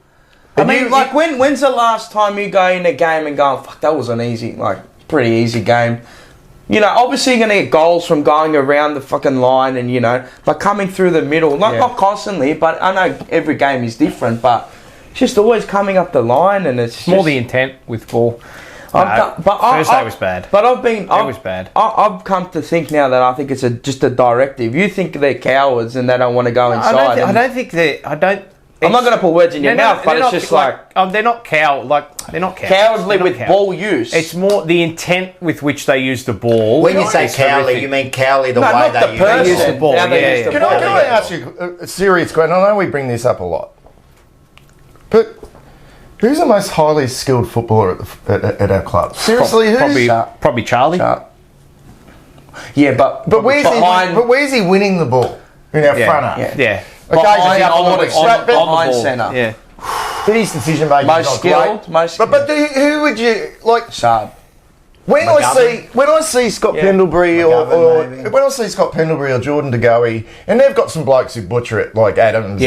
I mean, like when's the last time you go in a game and go, "Fuck, that was an easy, pretty easy game." You know, obviously you're going to get goals from going around the fucking line and, coming through the middle. Not constantly, but I know every game is different, but it's just always coming up the line and it's more the intent with ball. Thursday was bad. But It was bad. I've come to think now that I think it's just a directive. You think they're cowards and they don't want to go inside. I don't think they. I'm not going to put words in your mouth, but it's just they're not they're not cowardly with ball use. It's more the intent with which they use the ball. When you say is cowardly, horrific. you mean cowardly the No, way not the they person. use use the ball, How they yeah, use the yeah. ball. Can I ask you a serious question? I know we bring this up a lot, but who's the most highly skilled footballer at our club? Seriously, who's? Probably Charlie. Yeah, but where's he winning the ball in our front half? Yeah. Occasionally up on the behind ball. centre. Yeah. But his decision making Most is not skilled, great. most But who would you like? Sharp. When I see Scott Pendlebury McGovern, when I see Scott Pendlebury or Jordan De Goey, and they've got some blokes who butcher it like Adams.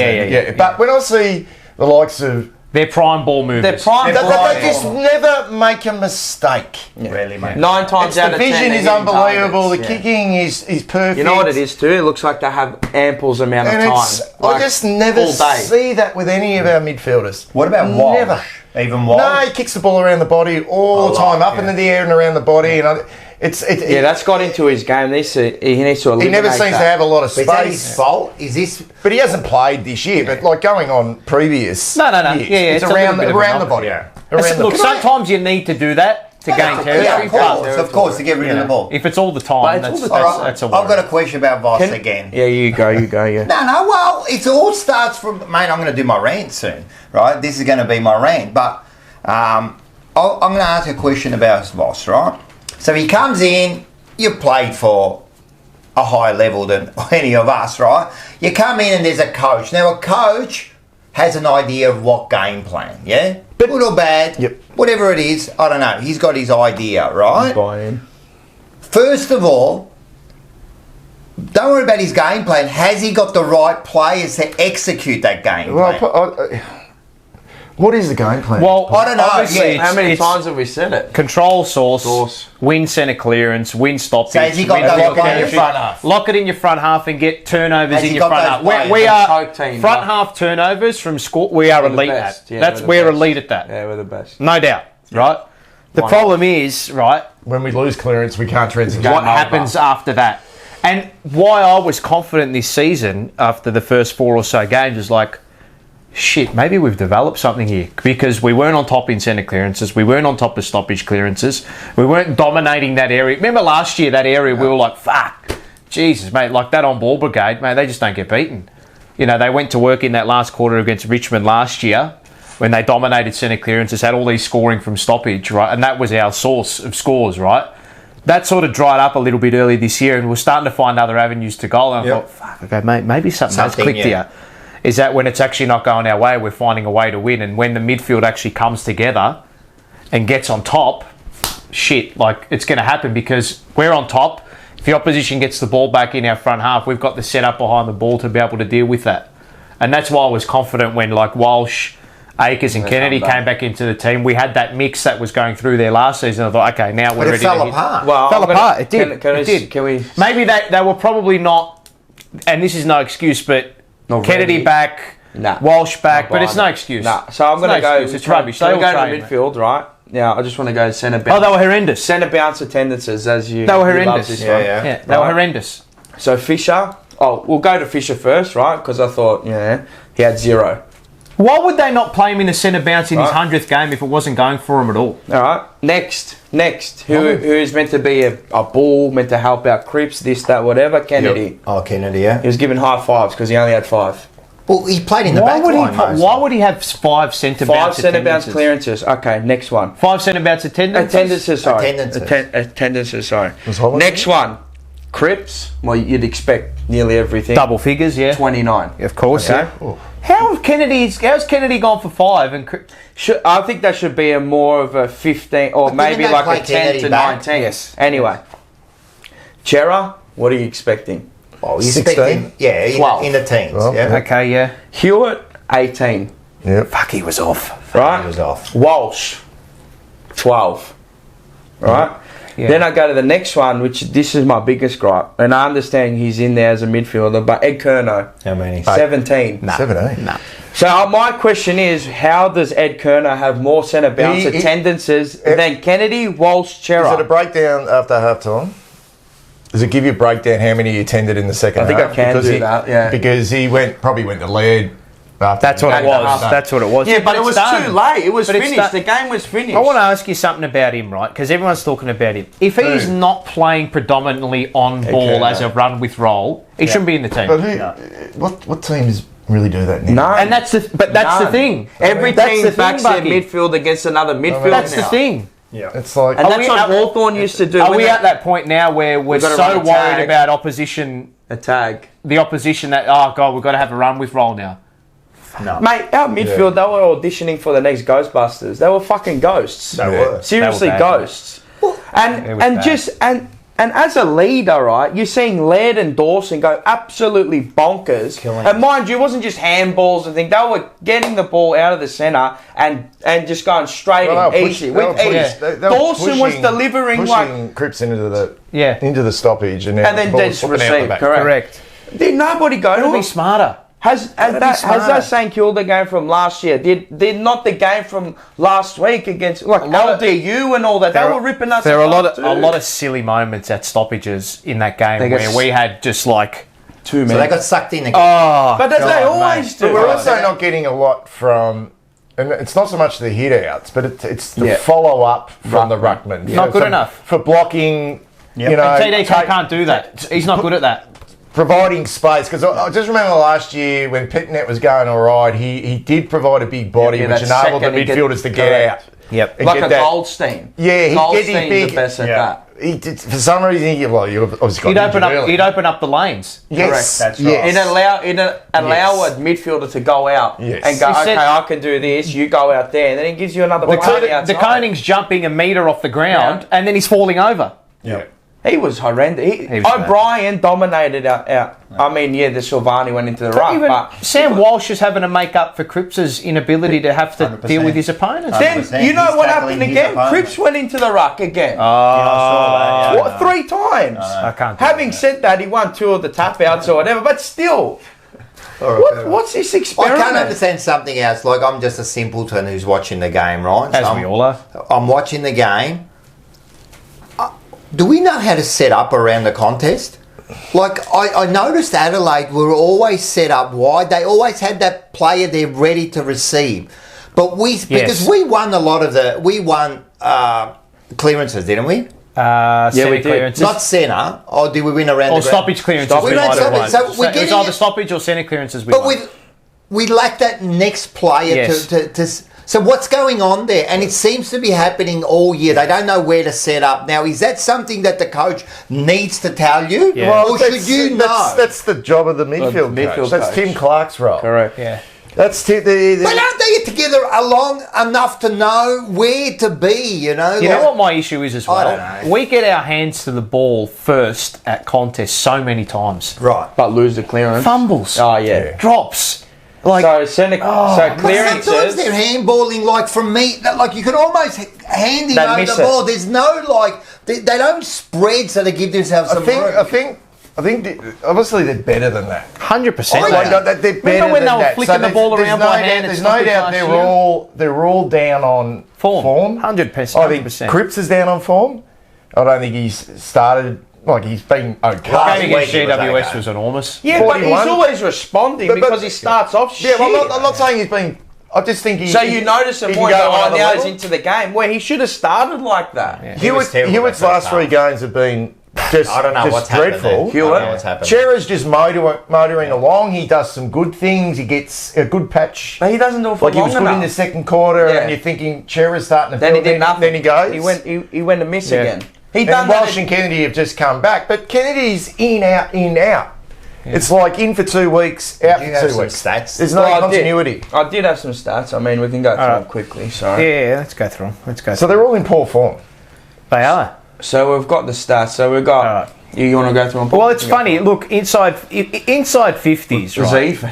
But when I see the likes of They're prime ball movers. They're prime they just never make a mistake. Really, mate. 9 times The out of 10. vision they're is getting unbelievable. targets. The kicking is perfect. You know what it is too? It looks like they have ample amount of And time. I just never all day. see that with any of our midfielders. What about Walsh? Never. Even Walsh? No, he kicks the ball around the body all the time, up into the air and around the body. And That's got into his game. He needs to he eliminate never seems to have a lot of Is that his space. fault? Is this... But he hasn't played this year. But like going on previous No. years, Yeah, it's it's a around little bit of a the body. Yeah. Around the Look, body. sometimes you need to do that to gain territory. Yeah, of course, to get rid of the ball. If it's all the time, But that's it's all the All right, that's a I've worry. got a question about Voss again. Yeah, you go, yeah. No, well, it all starts from... Mate, I'm going to do my rant soon, right? This is going to be my rant. But I'm going to ask a question about Voss, right? So he comes in, you've played for a higher level than any of us, right? You come in and there's a coach. Now, a coach has an idea of what game plan, yeah? Good or bad, whatever it is, I don't know. He's got his idea, right? Buy-in. First of all, don't worry about his game plan. Has he got the right players to execute that game plan? What is the game plan? Well, I don't know. obviously Yeah. How many it's times have we said it? control source, win centre clearance, win stoppage. So has he got win those lock it in players? your front half. Lock it in your front half and get turnovers Has in he your got front those half. players? We The are choke team, front right? half turnovers from score. We are We're the elite best. at. Yeah, That's we're the we're best. elite at that. Yeah, we're the best. No doubt, right? The Why problem is, right, When we lose clearance, we can't transition. what over. happens after that. And why I was confident this season after the first 4 or so games is like, shit, maybe we've developed something here because we weren't on top in centre clearances, we weren't on top of stoppage clearances, we weren't dominating that area. Remember last year, that area we were like, fuck, Jesus, mate, like that on ball brigade, mate, they just don't get beaten. You know, they went to work in that last quarter against Richmond last year when they dominated centre clearances, had all these scoring from stoppage, right? And that was our source of scores, right? That sort of dried up a little bit early this year and we're starting to find other avenues to goal. And I thought, fuck, okay, mate, maybe something has clicked here. Is that when it's actually not going our way, we're finding a way to win. And when the midfield actually comes together and gets on top, shit, like it's going to happen because we're on top. If the opposition gets the ball back in our front half, we've got the setup behind the ball to be able to deal with that. And that's why I was confident when like Walsh, Akers and Kennedy came back into the team. We had that mix that was going through there last season. I thought, okay, now we're But it ready fell to hit. apart. Well, Fell apart. It did. It did. Can we? Maybe they were probably not, and this is no excuse, but Not Kennedy ready. back, Nah. Walsh back, Not but it's no buying it. excuse. Nah. So I'm going to It's no go. excuse. It's rubbish. Can They we all go train, to mate. midfield, right? Yeah, I just want to go centre bounce. Oh, they were horrendous. Centre bounce attendances, as you. They were you love horrendous. this Yeah, one. yeah. Yeah, they were horrendous. So Fisher. Oh, we'll go to Fisher first, right? Because I thought, yeah, he had 0. Why would they not play him in the centre bounce in his Right. 100th game if it wasn't going for him at all? All right. Next. Who is meant to be a bull, meant to help out Cripps, this, that, whatever. Kennedy. Oh, Kennedy, yeah. He was given high fives because he only had 5. Well, he played in the Why back would, line why would he have 5 centre 5 bounce centre bounce attendances? clearances. Okay, next one. 5 centre bounce attendances? Attendances, sorry. Attendances. Attendances, sorry. Was Holland Next one. Cripps. Well, you'd expect nearly everything. Double figures, yeah. 29. Of course, Okay. yeah. How's Kennedy gone for 5? And I think that should be a more of a 15 or But maybe didn't they like play a 10 Kennedy to back? 19. Yes. Anyway. Chera, what are you expecting? Oh, you 16? expect him, yeah, 12. in the teens. Well, yeah. okay, yeah. Hewitt, 18. Yep. Fuck, he was off. Right? He was off. Walsh, 12. Right? Yeah. Then I go to the next one, which this is my biggest gripe. And I understand he's in there as a midfielder, but Ed Kerno, How many? 17. 17. Nah. So my question is, how does Ed Kerno have more centre bounce attendances than Kennedy, Walsh, Is it a Chera? breakdown after half time? Does it give you a breakdown how many he attended in the second I think half? I can do that, yeah. Because he probably went to lead. That's what it was. That's what it was. Yeah, but it was done. too late. It was But it's finished. done. The game was finished. I want to ask you something about him, right? Because everyone's talking about him. If he's not playing predominantly on ball Kerno. as a run with roll, he shouldn't be in the team. But what teams really do that now? No. And that's the None. thing. Every That's team the thing, backs their Bucky. midfield against another midfield That's the now. thing. It's like And Are that's we- what are- Hawthorn used to do. Are when we they- at that point now where we're gotta so run a worried tag. about opposition, a tag? the opposition that, oh, God, we've got to have a run with roll now? Mate, our midfield, they were auditioning for the next Ghostbusters. They were fucking ghosts. They were. Seriously, They were bad, ghosts. And It was and bad. just and as a leader, right, you're seeing Laird and Dawson go absolutely bonkers. Killing And mind you, it wasn't just handballs and things. They were getting the ball out of the centre and just going straight in easy with ease. Dawson was delivering like Cripps into the Yeah. into the stoppage and and then the ball just flipping out the received. back. Correct. Did nobody go Gotta to be him? smarter. Has that St Kilda game from last year? Did not the game from last week against like LDU and all that? They were ripping us. There are apart a lot of silly moments at stoppages in that game They got where we had just like too So many. they got sucked in again. oh, but as they God, always mate. do. But we're also not getting a lot from, and it's not so much the hit outs, but it's the Yeah. follow up from the ruckman. You Not know, good enough. for blocking. You know, And TDK can't do that. He's not good at that. providing space, because I just remember last year when Pitnet was going all right, he did provide a big body Yeah, which that enabled the second he midfielders to get out. Yep. and Like get a that- Goldstein. Yeah, he'd get his Goldstein's big. the best at that. He did, for some reason, you obviously He'd got open injured up. early. He'd open up the lanes. Yes, That's right. It allow a midfielder to go out Yes. and go, He okay, said- I can do this, you go out there, and then he gives you another The, play the outside. Koning's jumping a metre off the ground, and then he's falling over. Yeah. He was horrendous. He was bad. O'Brien dominated out. I mean, yeah, the Silvani went into the ruck, Even but Sam Walsh is having to make up for Cripps's inability to have to 100%. deal with his opponents. then 100%. you know He's what tackling happened his again? opponent. Cripps went into the ruck again. I saw that, What, 3 times? I can't. Having said that, he won 2 of the tap outs or whatever, but still, what's this I experiment? can't understand something else. Like, I'm just a simpleton who's watching the game, right? As So we all are. I'm watching the game. Do we know how to set up around the contest? Like, I noticed Adelaide were always set up wide. They always had that player there ready to receive. But because we won a lot of clearances, didn't we? Centre we did. clearances. Not centre. Or did we win around or the ground? stoppage clearances. We we ran might have won. stoppage, so we're It was getting either it- stoppage or centre clearances. But we lack that next player Yes. to. So what's going on there? And it seems to be happening all year. They don't know where to set up. Now, is that something that the coach needs to tell you? Yeah. Or should you know? That's the job of the midfield coach. midfield That's coach. Tim Clark's role. Correct. Yeah. That's But aren't they together long enough to know where to be, you know? You know what my issue is as well? I don't know. We get our hands to the ball first at contests so many times. Right. But lose the clearance. Fumbles. Oh, yeah. Drops. Like, So But clearances. sometimes they're handballing, like, from me, like, you can almost hand him They over miss the it. ball. There's no, like, they don't spread so they give themselves some room. I think obviously they're better than that. 100%. Oh, yeah. Like, they're better Remember when than they were that. flicking the there's- ball there's around no by doubt- hand at There's no stoppage doubt last they're year? all down on form. 100%. I think 100%. Cripps is down on form. I don't think he's started. Like, he's been okay. Last Game week against he was GWS okay. was enormous. Yeah, but 41. he's always responding But- because he starts off Yeah, shit. well, I'm not saying he's been. I just think he. So you notice he him can more go go, another now he's level. into the game where he should have started like that. Yeah. He was terrible Hewitt's that last first 3 half. games have been just, I don't know just what's happened dreadful. there. I don't know what's happened. Chera's just motoring along. He does some good things. He gets a good patch. But he doesn't do it for Like, he long was good in the enough. second quarter, Yeah. and you're thinking Chera's starting to Then he build. did nothing. Then he goes. He went to miss Yeah. again. He And done Walsh that. and Kennedy have just come back, but Kennedy's in, out. It's like in for 2 weeks, out Do you for have 2 some weeks. stats? There's no Well, continuity. I did have some stats. I mean, we can go through them quickly. Sorry. Yeah, let's go through them. Let's go So through they're all in poor form. They are. So we've got the stats. So we've got. Alright. You want to go through them? Well, it's funny. Look, inside 50s, It was right? even.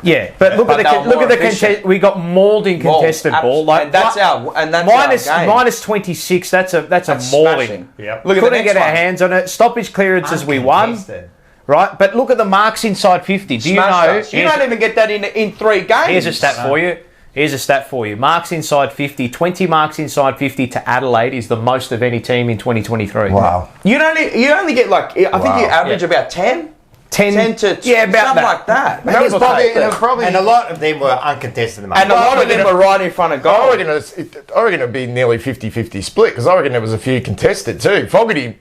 Yeah, but look But at they were the look at more the efficient. we got mauled in contested ball. Like and that's our minus game. minus 26. That's a That's mauling. smashing. Yep. Look at the Couldn't next get our one. hands on it. Stoppage clearances we won. Uncontested. Right, but look at the marks inside 50. Do you Smashed know? us. You don't even get that in 3 games. Here's a stat for you. Here's a stat for you. Marks inside 50. 20 marks inside 50 to Adelaide is the most of any team in 2023. Wow. You only get like I think you average Yeah. about 10. 10 to yeah, about something that. like that. That was Give or take. probably. And a lot of them were uncontested. And a lot of them were right in front of goal. I reckon it'd be nearly 50-50 split, because I reckon there was a few contested too. Fogarty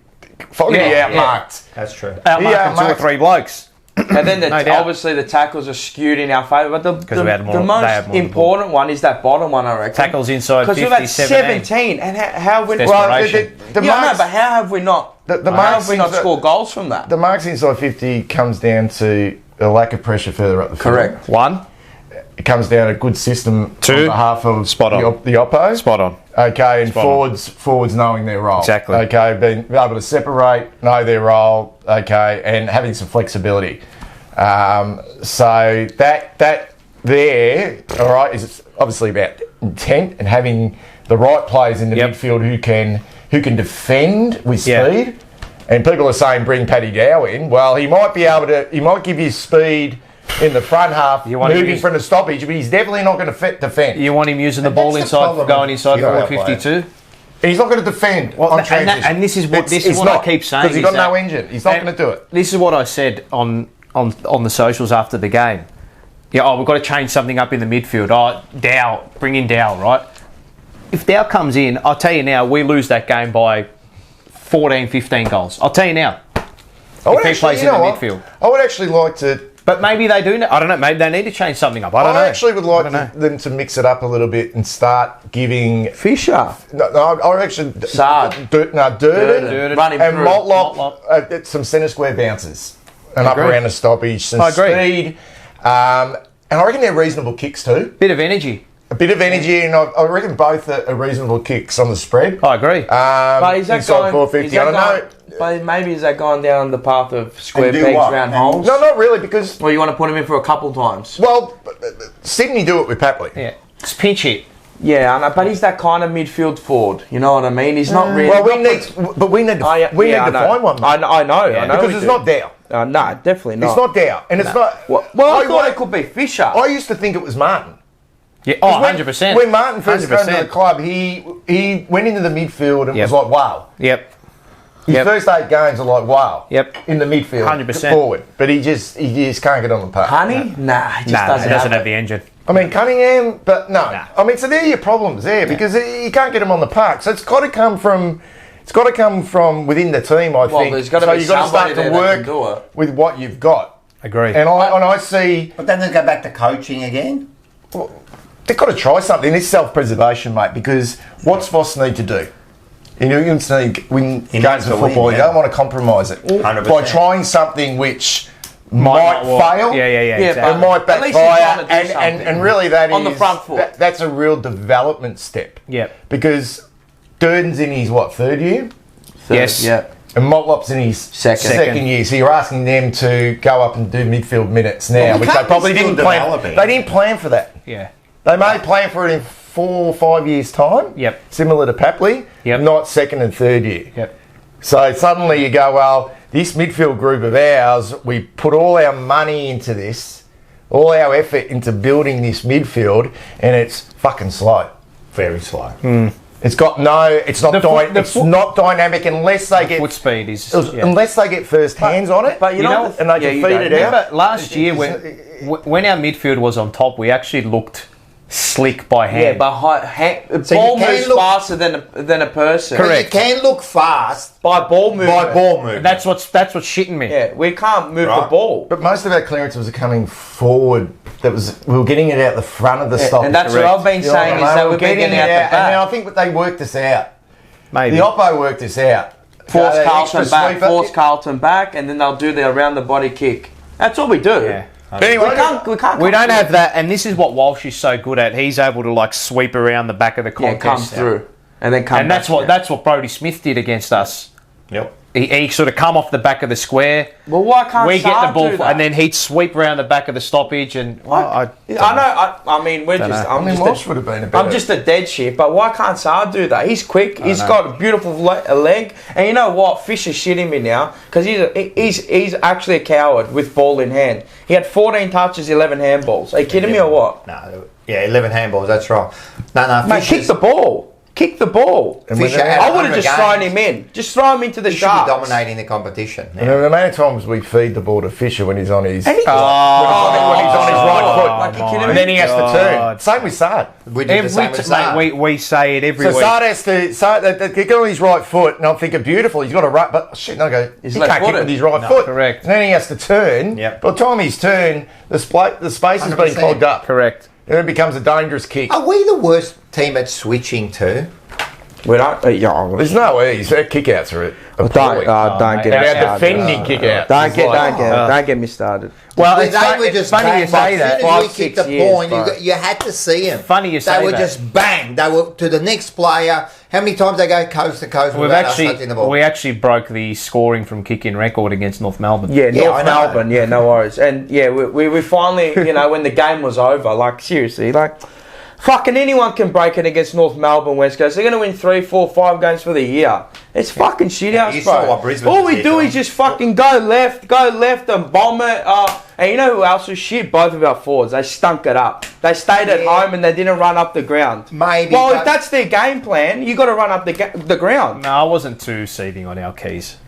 Yeah, outmarked. That's true. Outmarking 2 or 3 blokes. And then No doubt. obviously the tackles are skewed in our favour. But the we had more- most they had more important one is that bottom one, I reckon. Tackles inside Because 50, we've had 17. 17. And how have we... Desperation. The yeah, marks, no, but how have we not... the how marks have we not inside- scored goals from that? the marks inside 50 comes down to a lack of pressure further up the field. Correct. 1. It comes down to good system 2. on behalf of Spot on. the oppo. Spot on. Okay, and Spot on. forwards knowing their role. Exactly. Okay, being able to separate, know their role. Okay, and having some flexibility. So that there, all right, is obviously about intent and having the right players in the Yep. midfield who can defend with Yeah. speed. And people are saying bring Paddy Dow in. Well, he might be able to. He might give you speed in the front half, You want him moving to- from the stoppage, but he's definitely not going to defend. You want him using the And ball that's the inside, problem going with inside Euro forward 52. He's not going to defend Well, on and transition. and this is what It's I not, keep saying. because he's is got no that- engine. He's not and going to do it. This is what I said on the socials after the game. Yeah, we've got to change something up in the midfield. Dow, bring in Dow, right? If Dow comes in, I'll tell you now, we lose that game by 14, 15 goals. I'll tell you now. I would he plays in the midfield. I would actually like to But maybe they do. I don't know. Maybe they need to change something up. I don't know. I actually would like I don't know. them to mix it up a little bit and start giving Fisher. No, I actually Sard. Durden Run him and through. Motlop, some centre square bounces and up agree. around the stoppage, some I agree. speed, and I reckon they're reasonable kicks too. Bit of energy. A bit of energy, and I reckon both are reasonable kicks on the spread. I agree. But is that inside going? 450. Is that I don't know. But maybe is that going down the path of square And do pegs what? round And- holes? No, not really, because Or you want to put him in for a couple times? well, Sydney do it with Papley. Yeah. It's pinch hit. Yeah, I know, but he's that kind of midfield forward. You know what I mean? He's not really. Well, we need to I find one, mate. I know, because we it's do. not Dow. No, definitely not. It's not Dow, and it's not. Well, I thought it could be Fisher. I used to think it was Martin. Yeah. Oh, When- 100%. When Martin first came to the 100%. club, he went into the midfield and Yep. was like, wow. Yep. His Yep. first 8 games are like, wow. Yep. In the midfield. 100%. Forward. But he just can't get on the park. Honey? Nah, he just Nah, doesn't, it doesn't have have the engine. I mean, Cunningham, but no. Nah. I mean, so there are your problems there because you can't get him on the park. So it's got to come from within the team, I think. there's gotta so be you've got to somebody start there to that work can do it. with what you've got. Agree. And I see But then they go back to coaching again. they've got to try something. This self-preservation, mate, because what's Voss need to do? You know, you need to win He games needs of to win, football. You yeah. don't want to compromise it 100%. by trying something which might not work. fail. Yeah, It exactly. might At least he's backfire, trying to do something. and really that On the is- front foot. that's a real development step. Yep. Because Durden's in his third year, Yes. Yeah. and Motlop's in his second year. So you're asking them to go up and do midfield minutes now, Well, which they Carlton's probably still didn't plan. developing. They didn't plan for that. Yeah. They may plan for it in 4 or 5 years' time. Yep. Similar to Papley. Yep. Not second and third year. Yep. So suddenly you go, well, this midfield group of ours, we put all our money into this, all our effort into building this midfield, and it's fucking slow. Very slow. It's got it's not The foot- not dynamic unless they get Foot speed is. yeah. unless they get first hands on it. But you know, and they can you feed don't. it out. Remember last year when our midfield was on top, we actually looked slick by hand. Yeah, but So ball you can moves look- faster than a person. But you can look fast By ball movement. by ball movement. That's what's shitting me. Yeah, we can't move the Right. ball. But most of our clearances are coming forward. We were getting it out the front of the stop. and that's what I've been saying is that we're getting it out the And then I back. think they worked this out. Maybe. The Oppo worked this out. Force That Carlton extra back, sweeper- force Carlton back, and then they'll do the around the body kick. That's all we do. Yeah. But anyway, We can't. We don't have that, and this is what Walsh is so good at. He's able to like sweep around the back of the Yeah, contest, come through, and then come. and that's back. what Brodie Smith did against us. Yep. He sort of come off the back of the square. Well, why can't we get the Saad ball, do that? and then he'd sweep around the back of the stoppage. And I know. I mean, we're just. I mean, Walsh would have been a better. I'm just a dead shit, but why can't Saad do that? He's quick. He's got a beautiful leg, and you know what? Fish is shitting me now because he's actually a coward with ball in hand. He had 14 touches, 11 handballs. Are you kidding me or what? No. Yeah, 11 handballs. That's right. No. Mate, kick the ball. Kick the ball. Fisher had I would have 100 just thrown games. him in. Just throw him into the He should be Sharks. dominating the competition. And the amount of times we feed the ball to Fisher when he's on his And he- when he's on his right foot, Like, you kidding and me? then he has to turn. God. Same with Saad. We did the same with Saad. we say it every So week. Saad has to they get on his right foot, and I'm thinking beautiful. He's got a right, but shit, no go. He's He can't kick left-footed. with his right foot. correct. And then he has to turn. Yep. By the time he's turned, the space has been 100%. clogged up. Correct. And it becomes a dangerous kick. Are we the worst team at switching too? We don't. There's no ease. Our kickouts are appalling. Don't mate. get me And our started. defending kickouts. Don't get me started. Well, They it's were just funny bang. you say As that. soon as we 5-6 kicked the years, point, bro. you had to see them. Funny you say They were that. just bang. They were to the next player. How many times they go coast to coast without us touching the ball? We actually broke the scoring from kick-in record against North Melbourne. Yeah, Yeah, I North know. Melbourne. Yeah, no worries. And yeah, we finally, when the game was over, like seriously, like fucking anyone can break it against North Melbourne West Coast. They're going to win 3, 4, 5 games for the year. It's fucking shit house, you bro. saw what Brisbane All we did, do though. is just fucking go left and bomb it. And you know who else was shit? Both of our forwards. They stunk it up. They stayed at home and they didn't run up the ground. Maybe, Well, but- if that's their game plan, you got to run up the ground. No, I wasn't too seething on our keys.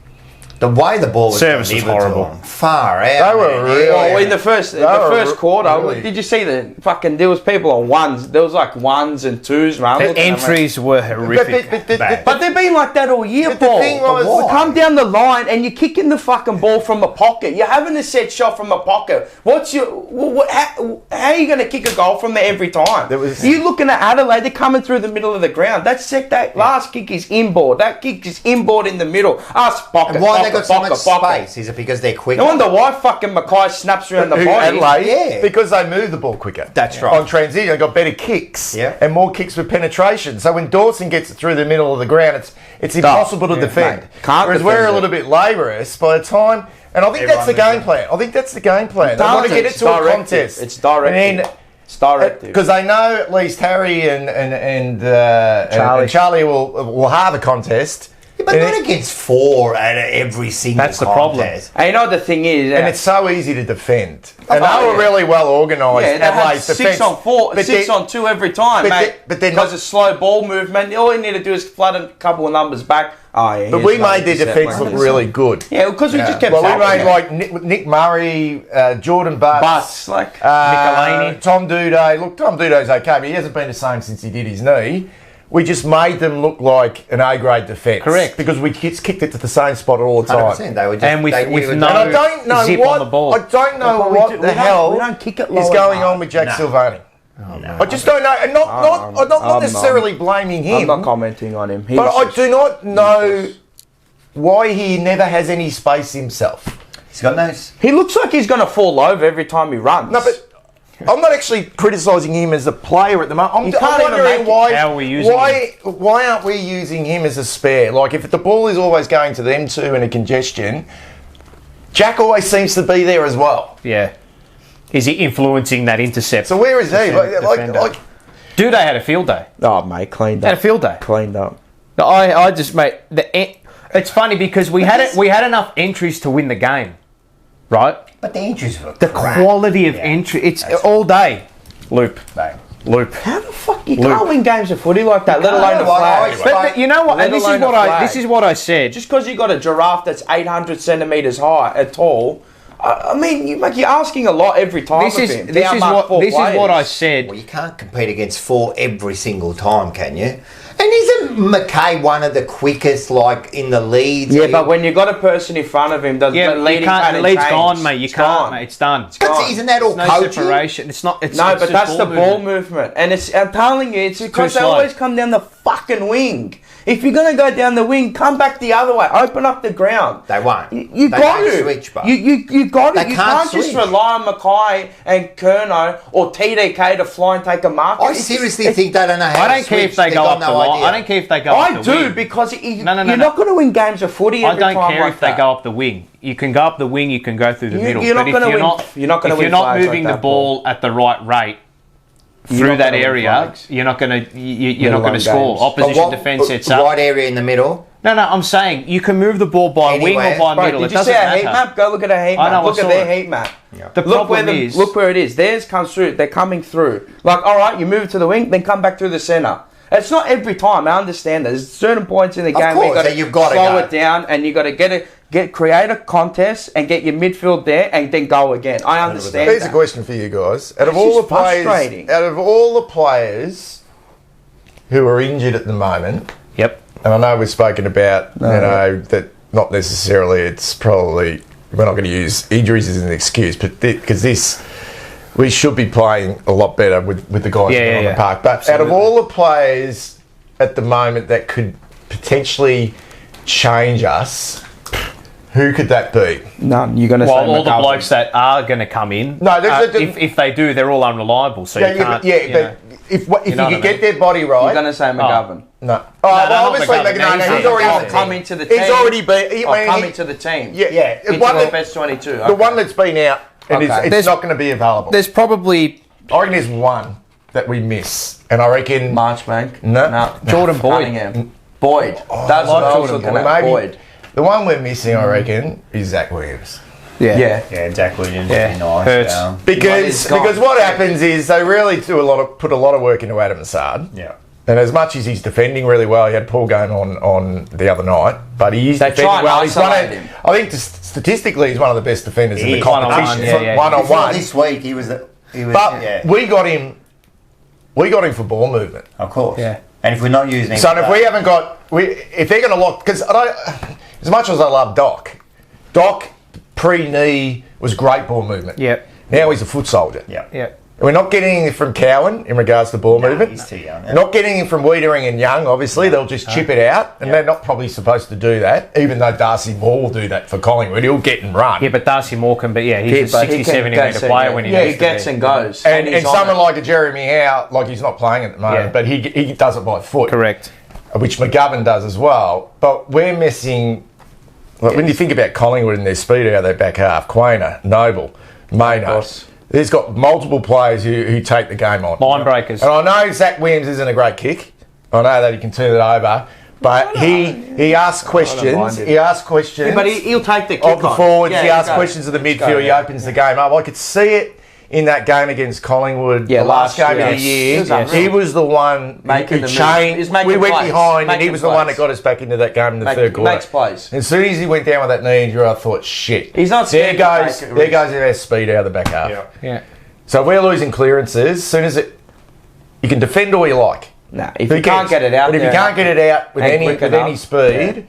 The way the ball was Service was delivered to horrible. them, far out. They were man. really- Well, in the first quarter, really- did you see the fucking? There was people on ones. There was like ones and twos, man. The entries were horrific. But they've been like that all year, But the Paul. thing was- We come down the line and you're kicking the fucking ball from the pocket. You're having a set shot from the pocket. What's your? How are you going to kick a goal from there every time? You're looking at Adelaide. They're coming through the middle of the ground. That last kick is inboard. That kick is inboard in the middle. Pocket. And why they got so much pocket. space? Is it because they're quick? No wonder why fucking Mackay snaps around the body. Adelaide, Yeah. because they move the ball quicker. That's right. On transition, they got better kicks Yeah. and more kicks with penetration. So when Dawson gets it through the middle of the ground, it's impossible to defend. mate. Can't Whereas defend we're a it. little bit laborious by the time. And I think that's the game plan. I think that's the game plan. They want to get it to a contest. It's directive. It's directive. Because they know at least Harry and Charlie will have a contest. Yeah, but not against 4 out of every single That's the problem. contest. And you know what the thing is, And it's so easy to defend. And Oh, they were yeah. really well organised. yeah, they had Adelaide's 6 defence. on 4, But 6 they- on 2 every time, but mate. but they're because not. of slow ball movement. All you need to do is flood a couple of numbers back. Oh, yeah, But here's we another made their set, defence mate. look really good. Yeah, because we just kept. Well, we sacking made it. like Nick Murray, Jordan Butts, like Michelini. Tom Duday. Look, Tom Duday's okay, but he hasn't been the same since he did his knee. We just made them look like an A-grade defence. Correct. Because we kicked it to the same spot all the time. 100%. They were just, And with they knew with it. no And I don't know zip what on the ball. I don't know But we what do- the we don't- hell we don't kick it is low going enough. on with Jack No. Silvani. No. I just don't know, and not I'm necessarily blaming him. I'm not commenting on him. He But was I just- do not know why he never has any space himself. He's got no... He looks like he's going to fall over every time he runs. No, but I'm not actually criticising him as a player at the moment. You can't I'm even wondering make it. why. How are we using why aren't we using him as a spare? Like if the ball is always going to them two in a congestion, Jack always seems to be there as well. Yeah. Is he influencing that intercept? So where is he? Defender. Like Dude, they had a field day. Oh, mate, cleaned Had a up. field day. Cleaned up. I just mate it's funny because we had enough entries to win the game, right? But the injuries were The crap. quality of entry, it's all day. Loop. Loop. How the fuck you can't win games of footy like that, let can't. alone a Well, flag? But you know what? Let And this alone is a what flag. this is what I said. Just because you got a giraffe that's 800 centimeters high, tall. I mean, you're asking a lot every time. This of is him. this is what this is what I said. Well, you can't compete against 4 every single time, can you? And isn't McKay one of the quickest, like, in the leads? Yeah, but when you got a person in front of him, the Yeah, you leading can't. The pattern lead's change. gone, mate. You It's can't, gone. mate. It's done. But isn't that all There's no coaching? separation. It's not. It's No, it's but just that's the ball movement, and I'm telling you, it's because they slow. always come down the fucking wing. If you're gonna go down the wing, come back the other way. Open up the ground. They won't. You They got don't to switch, bro. You got They to. You can't can't just switch. rely on Mackay and Kerno or TDK to fly and take a mark. I seriously think they don't know how I to don't care if switch. they They've go got up the no line. idea. I don't care if they go up I the do wing. because No. you're No. not going to win games of footy I every don't time care like if they that. go up the wing. You can go up the wing. You can go through the middle. You're not But if gonna you're win- not, you're not gonna if win you're not flags like moving the that, ball at the right rate You're through not that gonna win area, flags. you're not going to you're Let not going alone to score. games. But Opposition what- defence sets up. Right area in the middle. No, I'm saying you can move the ball by wing Anywhere. or by Bro, middle. did It you see doesn't our heat matter. map? Go look at our heat I know, map. I Look at saw their it. heat map. The problem is look where it is. Theirs comes through. They're coming through. Like, all right, you move it to the wing, then come back through the centre. It's not every time. I understand that. There's certain points in the game course, where that you've gotta slow go. it down and you got to create a contest and get your midfield there and then go again. I understand. Here's a that. question for you guys. Out of It's all the just frustrating. players who are injured at the moment, Yep. and I know we've spoken about that not necessarily it's probably we're not going to use injuries as an excuse, but because we should be playing a lot better with the guys on the park. But out of all the players at the moment that could potentially change us, who could that be? None. You're going to say Well, all the McGovern. blokes that are going to come in, No, there's- if they do, they're all unreliable. So you can't. but you know. if know you what I could get mean? their body right, You're going to say McGovern. no. No, well, not obviously, McGovern. no, He's he's already I'll come into the team. He's already been. I'll come into the team. Yeah. Into One the that- best 22. The one that's been out, and Okay. it's not going to be available. There's probably I reckon there's one that we miss, and I reckon Marchbank. No. Jordan Boyd. Cunningham. Boyd. That's what I was looking at. Maybe Boyd. the one we're missing, I reckon, is Zach Williams. Yeah. Yeah, Jack Williams Yeah. would be nice. Hurts. Because he's gone. what happens is they really put a lot of work into Adam Assad. Yeah. And as much as he's defending really well, he had a poor game on the other night, but he is defending well. He's him. I think statistically, he's one of the best defenders in the competition. One-on-one. This week, he was. We got him. We got him for ball movement, of course. Yeah. And if we're not using him, so if we haven't got, if they're going to lock, because as much as I love Doc pre-knee was great ball movement. Yeah. Now he's a foot soldier. Yeah. Yeah. We're not getting anything from Cowan in regards to ball movement. He's too young. Not getting anything from Wiedering and Young, obviously. They'll just chip it out, and they're not probably supposed to do that, even though Darcy Moore will do that for Collingwood. He'll get and run. Yeah, but Darcy Moore can be, he's a 60, 70 metre player when he needs he gets to be. and goes. And someone like a Jeremy Howe, like he's not playing at the moment, but he does it by foot. Correct. Which McGovern does as well. But we're missing, when you think about Collingwood and their speed out of their back half, Quainer, Noble, Maynard. There's got multiple players who take the game on. Line breakers. And I know Zach Williams isn't a great kick. I know that he can turn it over. But he asks questions. He asks questions. Yeah, but he'll take the kick of the forwards. Yeah, he asks questions of the midfield. He opens the game up. I could see it in that game against Collingwood. The last game of the year. He was the one who changed. We went behind and he was the one that got us back into that game in the third quarter. Makes plays. And as soon as he went down with that knee injury, I thought, shit. He's not scared. There goes our speed out of the back half. Yeah. So we're losing clearances. As soon as you can defend all you like. Nah, if you can't get it out, but if you can't get it out with any speed,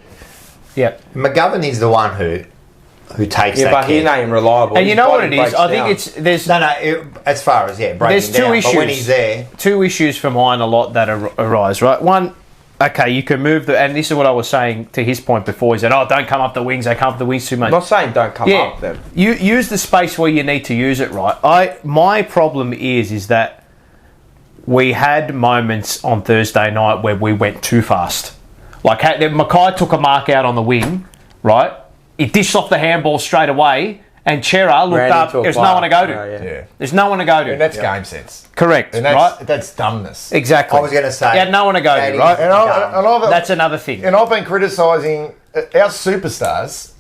McGovern is the one who takes that. Yeah, but he ain't reliable. And you know what it is? I think there's as far as there's two issues. But when he's there, two issues for mine a lot that arise. Right, one. Okay, you can move and this is what I was saying to his point before. He said, don't come up the wings. They come up the wings too much. I'm not saying don't come up them. You use the space where you need to use it, right? My problem is that we had moments on Thursday night where we went too fast. Like, Mackay took a mark out on the wing, right? He dished off the handball straight away, and Chera looked up. There's no one to go to. There's no one to go to. And that's game sense. Correct, and right? That's dumbness. Exactly. I was going to say. He had no one to go to, right? That's another thing. And I've been criticising our superstars,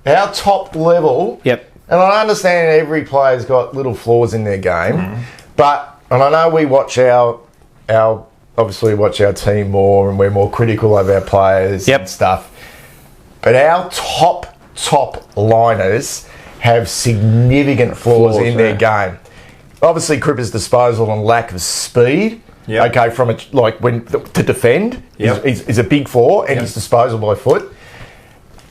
our top level. Yep. And I understand every player's got little flaws in their game, and I know we watch obviously watch our team more, and we're more critical of our players and stuff. But our top liners have significant flaws in their game. Obviously, Cripper's disposal and lack of speed. Okay, from to defend is a big flaw, and his disposal by foot.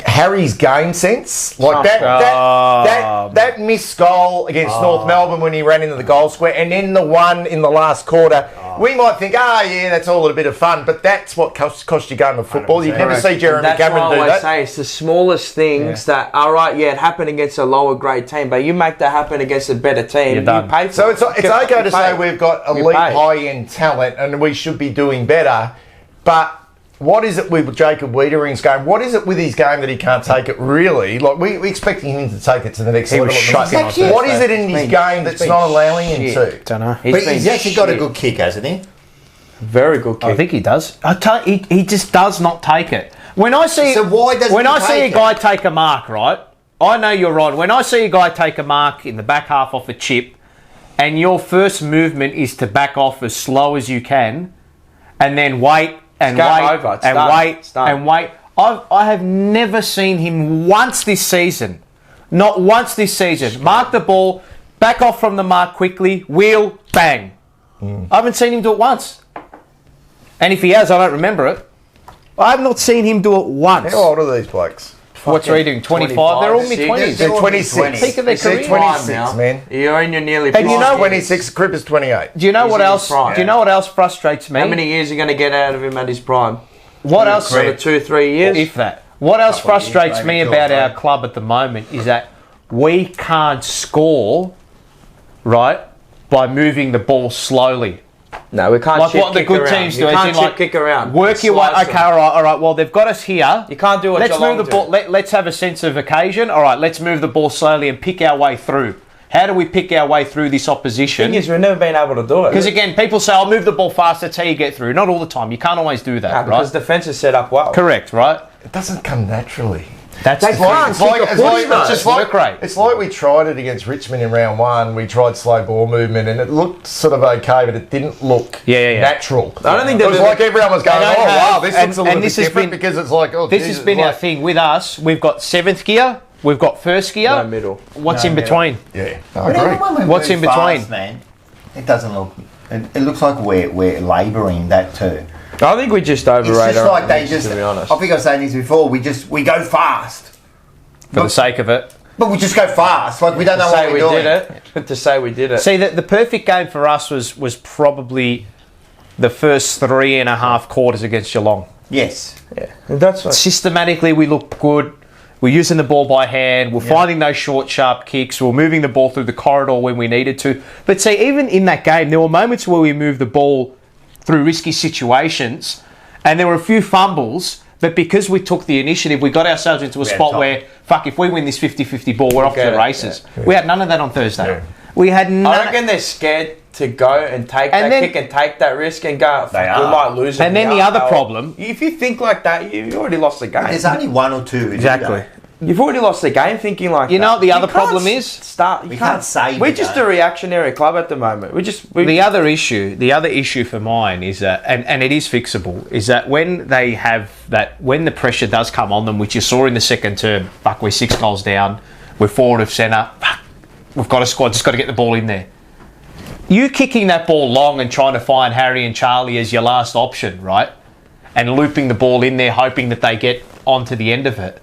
Harry's game sense, that missed goal against North Melbourne when he ran into the goal square, and then the one in the last quarter. We might think, that's all a bit of fun, but that's what cost you game of football. You never see Jeremy Cameron do that. That's why I say it's the smallest things that, it happened against a lower grade team, but you make that happen against a better team, you pay for so it. So it's okay to say we've got elite high-end talent and we should be doing better, but what is it with Jacob Wiedering's game? What is it with his game that he can't take it really? Like, we're expecting him to take it to the next level. What is it in his game that's not allowing him to? Don't know. But he's actually got a good kick, hasn't he? Very good kick. I think he does. He just does not take it. When I see a guy take a mark, right? I know you're right. When I see a guy take a mark in the back half off a chip, and your first movement is to back off as slow as you can, and then wait. And wait. I have never seen him once this season. Not once this season. Mark the ball, back off from the mark quickly, wheel, bang. I haven't seen him do it once. And if he has, I don't remember it. I have not seen him do it once. How old are these blokes? What's he doing? 25? They're all mid-20s. They're 26. Peak of their career. 26, man. You're in your nearly. And you know, 26. Cripper's 28. Do you know what else? Do you know what else frustrates me? How many years are you going to get out of him at his prime? What else? 2-3 years, if that. What else frustrates me about our club at the moment is that we can't score, right, by moving the ball slowly. No, we can't. Like what the good teams do. You can't kick around. Work your way. Okay, all right. Well, they've got us here. You can't do it. Let's move the ball. Let's have a sense of occasion. All right, let's move the ball slowly and pick our way through. How do we pick our way through this opposition? The thing is, we've never been able to do it. Because again, people say, "I'll move the ball fast." That's how you get through. Not all the time. You can't always do that, right? Because defence is set up well. Correct, right? It doesn't come naturally. That's They the can't thing. kick a footy, though. It's just work rate. It's like we tried it against Richmond in round one. We tried slow ball movement, and it looked sort of okay, but it didn't look natural. I don't think it was like everyone was going, They "Oh don't have- wow, this looks a little bit different," because it's like, "Oh, this geez, has been it's our thing with us. We've got 7th gear, we've got 1st gear. No middle. What's No in middle. between? Yeah, I But agree. even when we What's move in between? fast, man, it doesn't look. It looks like we're labouring that too. I think we just overrate It's just our like they opponents, just. to be honest. I think I was saying this before. We go fast, For the sake of it. but we just go fast. Like we don't know To what say we're we doing. did it. To say we did it. See, the perfect game for us was probably the first 3.5 quarters against Geelong. Yes. Yeah. That's what. Systematically, we look good. We're using the ball by hand. We're finding those short, sharp kicks. We're moving the ball through the corridor when we needed to. But see, even in that game, there were moments where we moved the ball through risky situations, and there were a few fumbles. But because we took the initiative, we got ourselves into a spot where, fuck, if we win this 50-50 ball, we're off to the races. Yeah. We had none of that on Thursday. Yeah. We had none. I reckon they're scared to go and take And that then- kick and take that risk and go, fuck, we are. might lose it. And then We the are. other problem- If you think like that, you already lost the game. There's only one or two. Exactly. You've already lost the game thinking like You that. know what the other can't problem is? You We can't save We're the just game. a reactionary club at the moment. The other issue for mine is that, and it is fixable, is that when they have that, when the pressure does come on them, which you saw in the second term, fuck, we're 6 goals down, we're forward of centre, fuck, we've got a squad, just got to get the ball in there. You kicking that ball long and trying to find Harry and Charlie as your last option, right? And looping the ball in there, hoping that they get onto the end of it.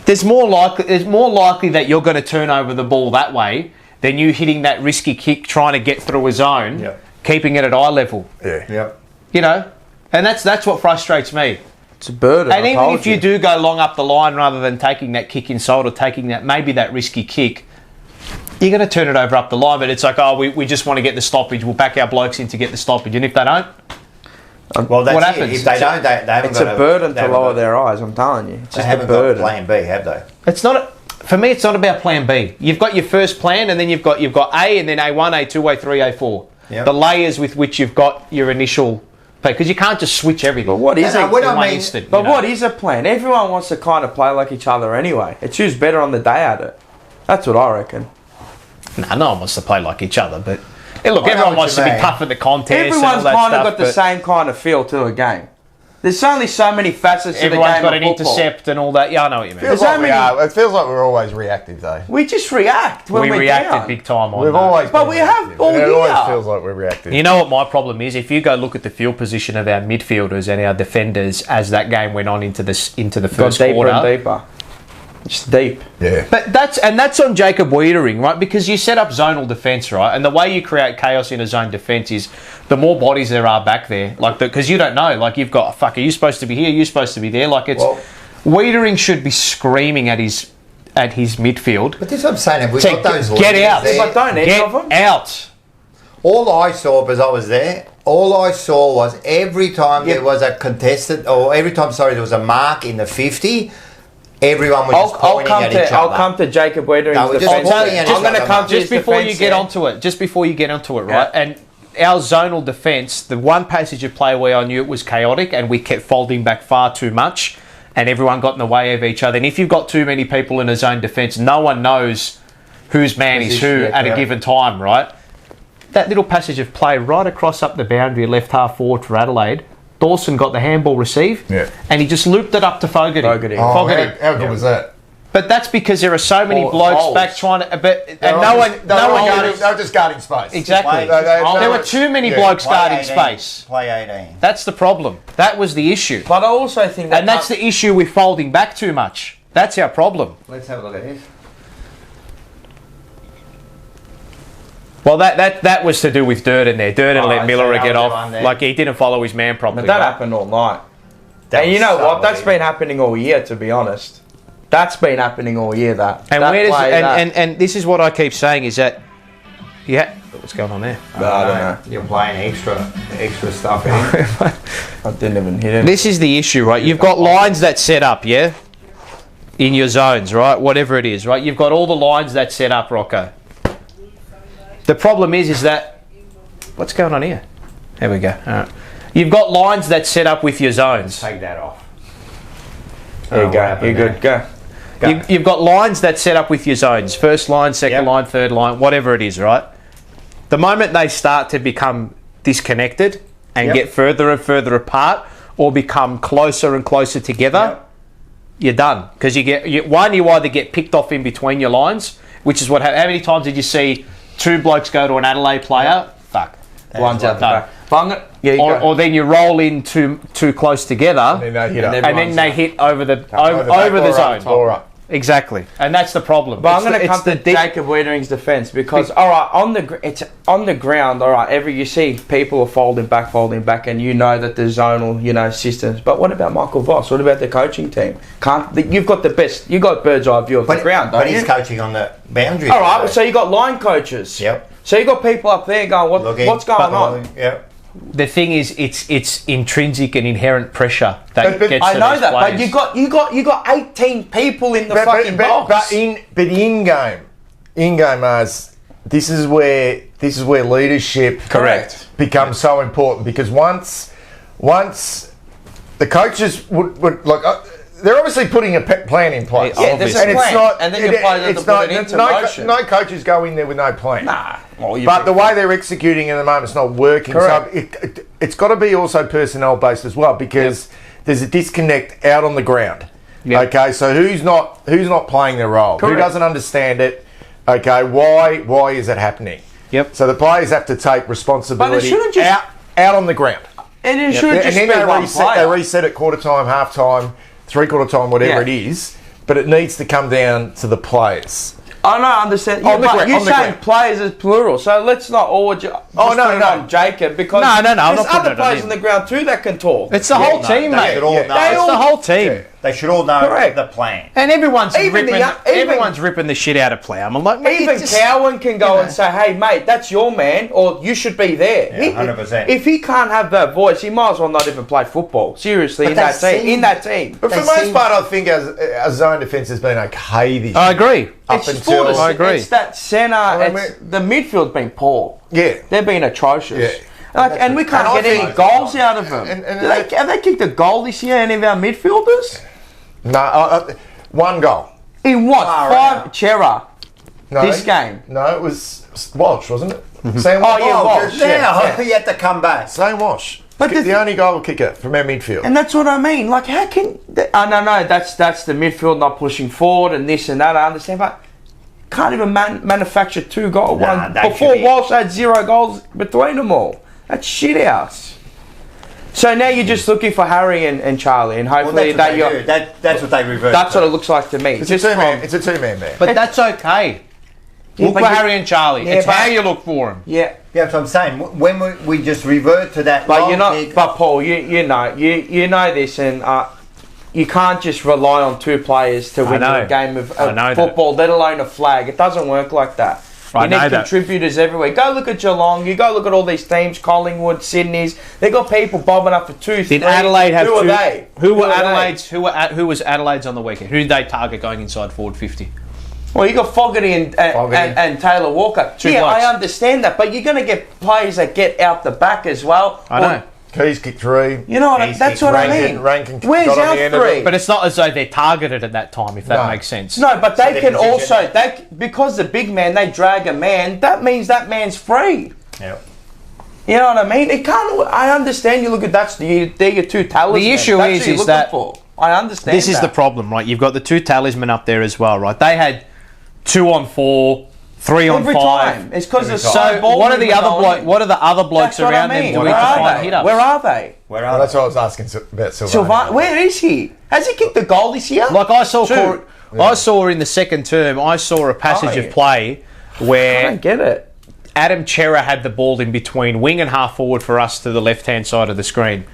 There's more likely that you're going to turn over the ball that way than you hitting that risky kick trying to get through a zone, keeping it at eye level. Yeah. You know, and that's what frustrates me. It's a burden. And I even told if you do go long up the line rather than taking that kick inside or taking that maybe that risky kick, you're going to turn it over up the line. But it's like, oh, we just want to get the stoppage. We'll back our blokes in to get the stoppage. And if they don't, Well, that's what it. happens? If they don't, they haven't It's got a burden they to haven't lower got- their eyes, I'm telling you. It's They just a haven't got burden. plan B, have they? it's not. For me, it's not about plan B. You've got your first plan, and then you've got A, and then A1, A2, A3, A4. Yep. The layers with which you've got your initial play, because you can't just switch everything. But what is No, it? what in I one mean- instant, But you know? what is a plan? Everyone wants to kind of play like each other anyway. It's who's better on the day at it. That's what I reckon. Nah, no one wants to play like each other, but hey, look, I know everyone what wants you to be mean. tough at the contest. Everyone's and all that kind of stuff, got the but same kind of feel to a game. There's only so many facets to the everyone's game got of an football. intercept and all that. Yeah, I know what you mean. Feels There's like so we many- are. It feels like we're always reactive, though. We just react when We we're reacted down. big time on We've that. always. But been we have reactive. all It always year. feels like we're reactive. You know what my problem is? If you go look at the field position of our midfielders and our defenders as that game went on into the Got first deeper quarter. and deeper. Just deep. Yeah. But that's on Jacob Wiedering, right? Because you set up zonal defence, right? And the way you create chaos in a zone defence is the more bodies there are back there, like because you don't know, like you've got fuck. Are you supposed to be here? You're supposed to be there. Like it's Wiedering should be screaming at his midfield. But this is what I'm saying. If we've Say, got those get leaders out! there- But don't any Get of them. out! All I saw, because I was there, all I saw was every time there was a contested, or every time, sorry, there was a mark in the 50, everyone was just pointing at each I'll other. come to Jacob Wiedering's No, we're just defence. pointing at each I'm going to other, come to Just his before you defence, get yeah. onto it, right? And our zonal defence, the one passage of play where I knew it was chaotic and we kept folding back far too much and everyone got in the way of each other. And if you've got too many people in a zone defence, no one knows whose man is who at a given time, right? That little passage of play right across up the boundary, left half forward for Adelaide, Dawson got the handball receive and he just looped it up to Fogarty. Oh, how good was that? But that's because there are so many blokes back trying to... and no one... They were just guarding space. Exactly. They There were too many blokes guarding 18. space. Play 18. That's the problem. That was the issue. But I also think that... And that's the issue with folding back too much. That's our problem. Let's have a look at this. Well, that was to do with Durden there. Durden let so Miller that get was the off. one there. Like, he didn't follow his man properly. But that right? happened all night. That And you was know so what? That's weird. been happening all year, to be honest. That's been happening all year, that. And that where does... play, that. And this is what I keep saying is that... Yeah, what's going on there? I don't know. You're playing extra stuff in. I didn't even hit it. This is the issue, right? You've got lines that set up, yeah? In your zones, right? Whatever it is, right? You've got all the lines that set up, Rocco. The problem is that... What's going on here? There we go. All right. You've got lines that set up with your zones. Take that off. There you what go. happened You're good. Go. You've got lines that set up with your zones. First line, second line, third line, whatever it is, right? The moment they start to become disconnected and get further and further apart or become closer and closer together, you're done. Because you either get picked off in between your lines, which is what... How many times did you see two blokes go to an Adelaide player? Fuck. One's out the back. Or then you roll in too close together, and then they hit over the zone. Exactly, and that's the problem. But I'm going to come to Jacob Wiedering's defence because, all right, it's on the ground. All right, you see people are folding back, and you know that the zonal, systems. But what about Michael Voss? What about the coaching team? You've got the best. You've got bird's eye view of the ground, don't you? But he's coaching on the boundary. All right, so you got line coaches. Yep. So you got people up there going, what's going on? Yep. The thing is, it's intrinsic and inherent pressure that gets I to know these that, players. but you got 18 people in the fucking box. But in game, as this is where leadership becomes so important, because once the coaches would like. They're obviously putting a plan in place. Yeah, there's a plan, and then your players have to put it into motion. No coaches go in there with no plan. Nah. But the way they're executing at the moment, it's not working. Correct. So it's got to be also personnel based as well, because there's a disconnect out on the ground. Yep. Okay, so who's not playing their role? Correct. Who doesn't understand it? Okay, why is it happening? Yep. So the players have to take responsibility. But it shouldn't just out on the ground. And it shouldn't just and be then one player. they reset at quarter time, half time, three-quarter time, whatever it is, but it needs to come down to the players. I understand. You're saying players as plural, so let's not all just put it on Jacob, because there's other players on the ground too that can talk. It's the whole team, mate. It's the whole team. They should all know the plan. And everyone's ripping the shit out of Plowman. Like, even Cowan can go and say, "Hey, mate, that's your man," or "You should be there." 100%. If he can't have that voice, he might as well not even play football. Seriously, in that team. But for the most part, I think our zone defence has been okay this year. I agree. I agree. It's that centre. The midfield's been poor. Yeah, they've been atrocious. Yeah. And we can't get any goals out of them. Have they kicked a goal this year, any of our midfielders? No, one goal. In what? Five Chera. No, this game? No, it was Walsh, wasn't it? Sam Walsh. Walsh. He had to come back. Sam Walsh. But the only goal kicker from our midfield. And that's what I mean. Like, how can... No, that's the midfield not pushing forward and this and that. I understand, but can't even manufacture 2 goals. Before Walsh had 0 goals between them all. That's shit house. So now you're just looking for Harry and Charlie, and hopefully that's what they reverse. That's what it looks like to me. It's a two-man there. But that's okay. Look for Harry and Charlie. It's how you look for them. Yeah. Yeah, that's what I'm saying. When we just revert to that, but you're not. But Paul, you know this, and you can't just rely on 2 players to win a game of football, let alone a flag. It doesn't work like that. You need contributors everywhere. Go look at Geelong. You go look at all these teams, Collingwood, Sydney's. They got people bobbing up for 2, 3. Did Adelaide have Who are they? Who was Adelaide's on the weekend? Who did they target going inside forward 50? Well, you got Fogarty and Taylor Walker. Two blokes. I understand that, but you're going to get players that get out the back as well. I know. Keys kicked 3. You know what? That's what I mean. Where's our 3? But it's not as though they're targeted at that time, if that makes sense. No, but they can also because the big man, they drag a man. That means that man's free. Yeah. You know what I mean? It can't. I understand. You look at they're your 2 talismans. The issue is that I understand. This is the problem, right? You've got the 2 talismen up there as well, right? They had 2 on 4. 3 on 5. Every time. It's because it's so. What are the other blokes around them doing to find hit ups? Where are they? That's what I was asking about Silvani. Where is he? Has he kicked a goal this year? Like I saw in the second term, I saw a passage of play where I don't get it. Adam Chera had the ball in between wing and half forward for us to the left-hand side of the screen,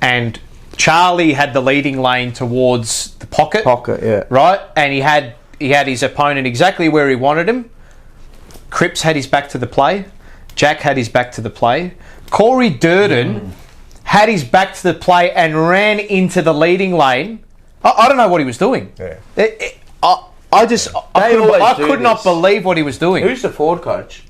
and Charlie had the leading lane towards the pocket. Right, and he had his opponent exactly where he wanted him. Cripps had his back to the play. Jack had his back to the play. Corey Durden had his back to the play and ran into the leading lane. I don't know what he was doing. Yeah. I could not believe what he was doing. Who's the forward coach?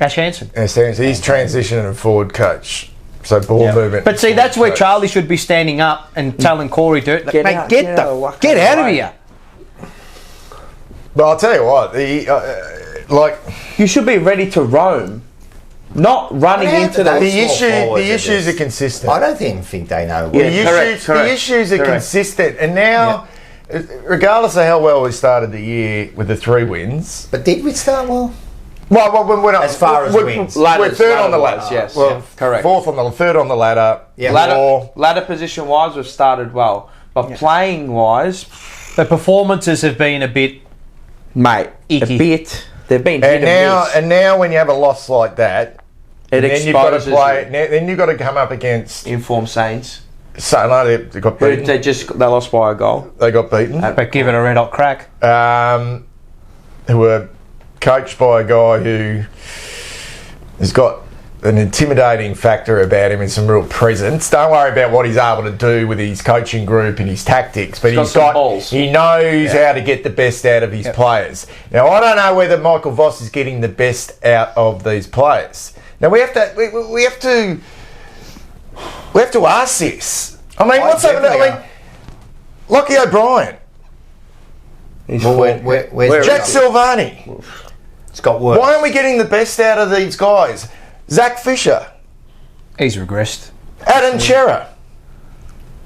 Ash Hansen. He's transitioning to forward coach. So ball movement. But see, that's where Charlie should be standing up and telling Corey Durden, get out of here. But I'll tell you what, you should be ready to roam, not running into the issues are consistent. I don't even think they know. The issues are consistent, and now, regardless of how well we started the year with the 3 wins, but did we start well? Well, we're not, as far as wins, we're third on the ladder. Yes, correct. Third on the ladder. Yeah, ladder position wise, we've started well, but playing wise, the performances have been a bit, icky. A bit. They've been and now when you have a loss like that, then you've got to play. Then you've got to come up against informed Saints. So no, they got beaten. They lost by a goal. They got beaten, but give it a red hot crack. Who were coached by a guy who has got an intimidating factor about him and some real presence. Don't worry about what he's able to do with his coaching group and his tactics, but he knows how to get the best out of his players. Now, I don't know whether Michael Voss is getting the best out of these players. Now we have to ask this. I mean, what's happening? I mean, Lockie O'Brien, where's Jack Silvani. It's got worse. Why aren't we getting the best out of these guys? Zach Fisher. He's regressed. Adam Chera.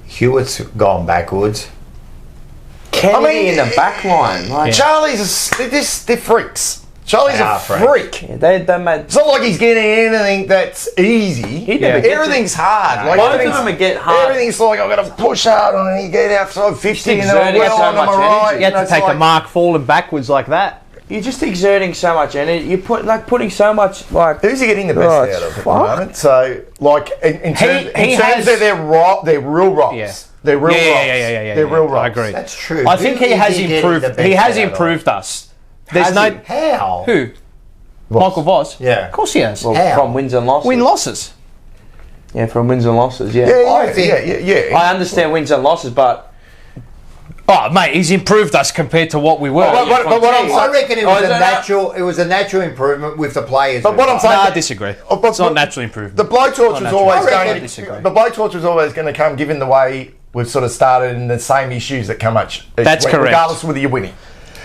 Hewitt's gone backwards. Kennedy in the back line. Charlie's they're freaks. Charlie's a freak. Yeah, they made. It's not like he's getting anything that's easy. Everything's hard. Both of them get hard. Everything's like, I've got to push hard on it. You get outside 50 and then I'm right. You have to take a mark falling backwards like that. You're just exerting so much energy. You're putting so much Who's he getting the best out of at the moment? So in terms of their real rocks. Yeah. They're real rocks. Yeah. They're real rocks. I agree. That's true. I think he has improved. He has improved us. There's no how. Who? Michael Voss. Yeah. Of course he has. Well, from wins and losses. Win-losses. Yeah, from wins and losses. Yeah. I understand wins and losses, but. Oh, mate, he's improved us compared to what we were. I reckon it was a natural improvement with the players. But what I'm saying, I disagree. It's not natural improvement. The blowtorch was always going to come, given the way we've sort of started and the same issues that come up. That's correct. Regardless of whether you're winning.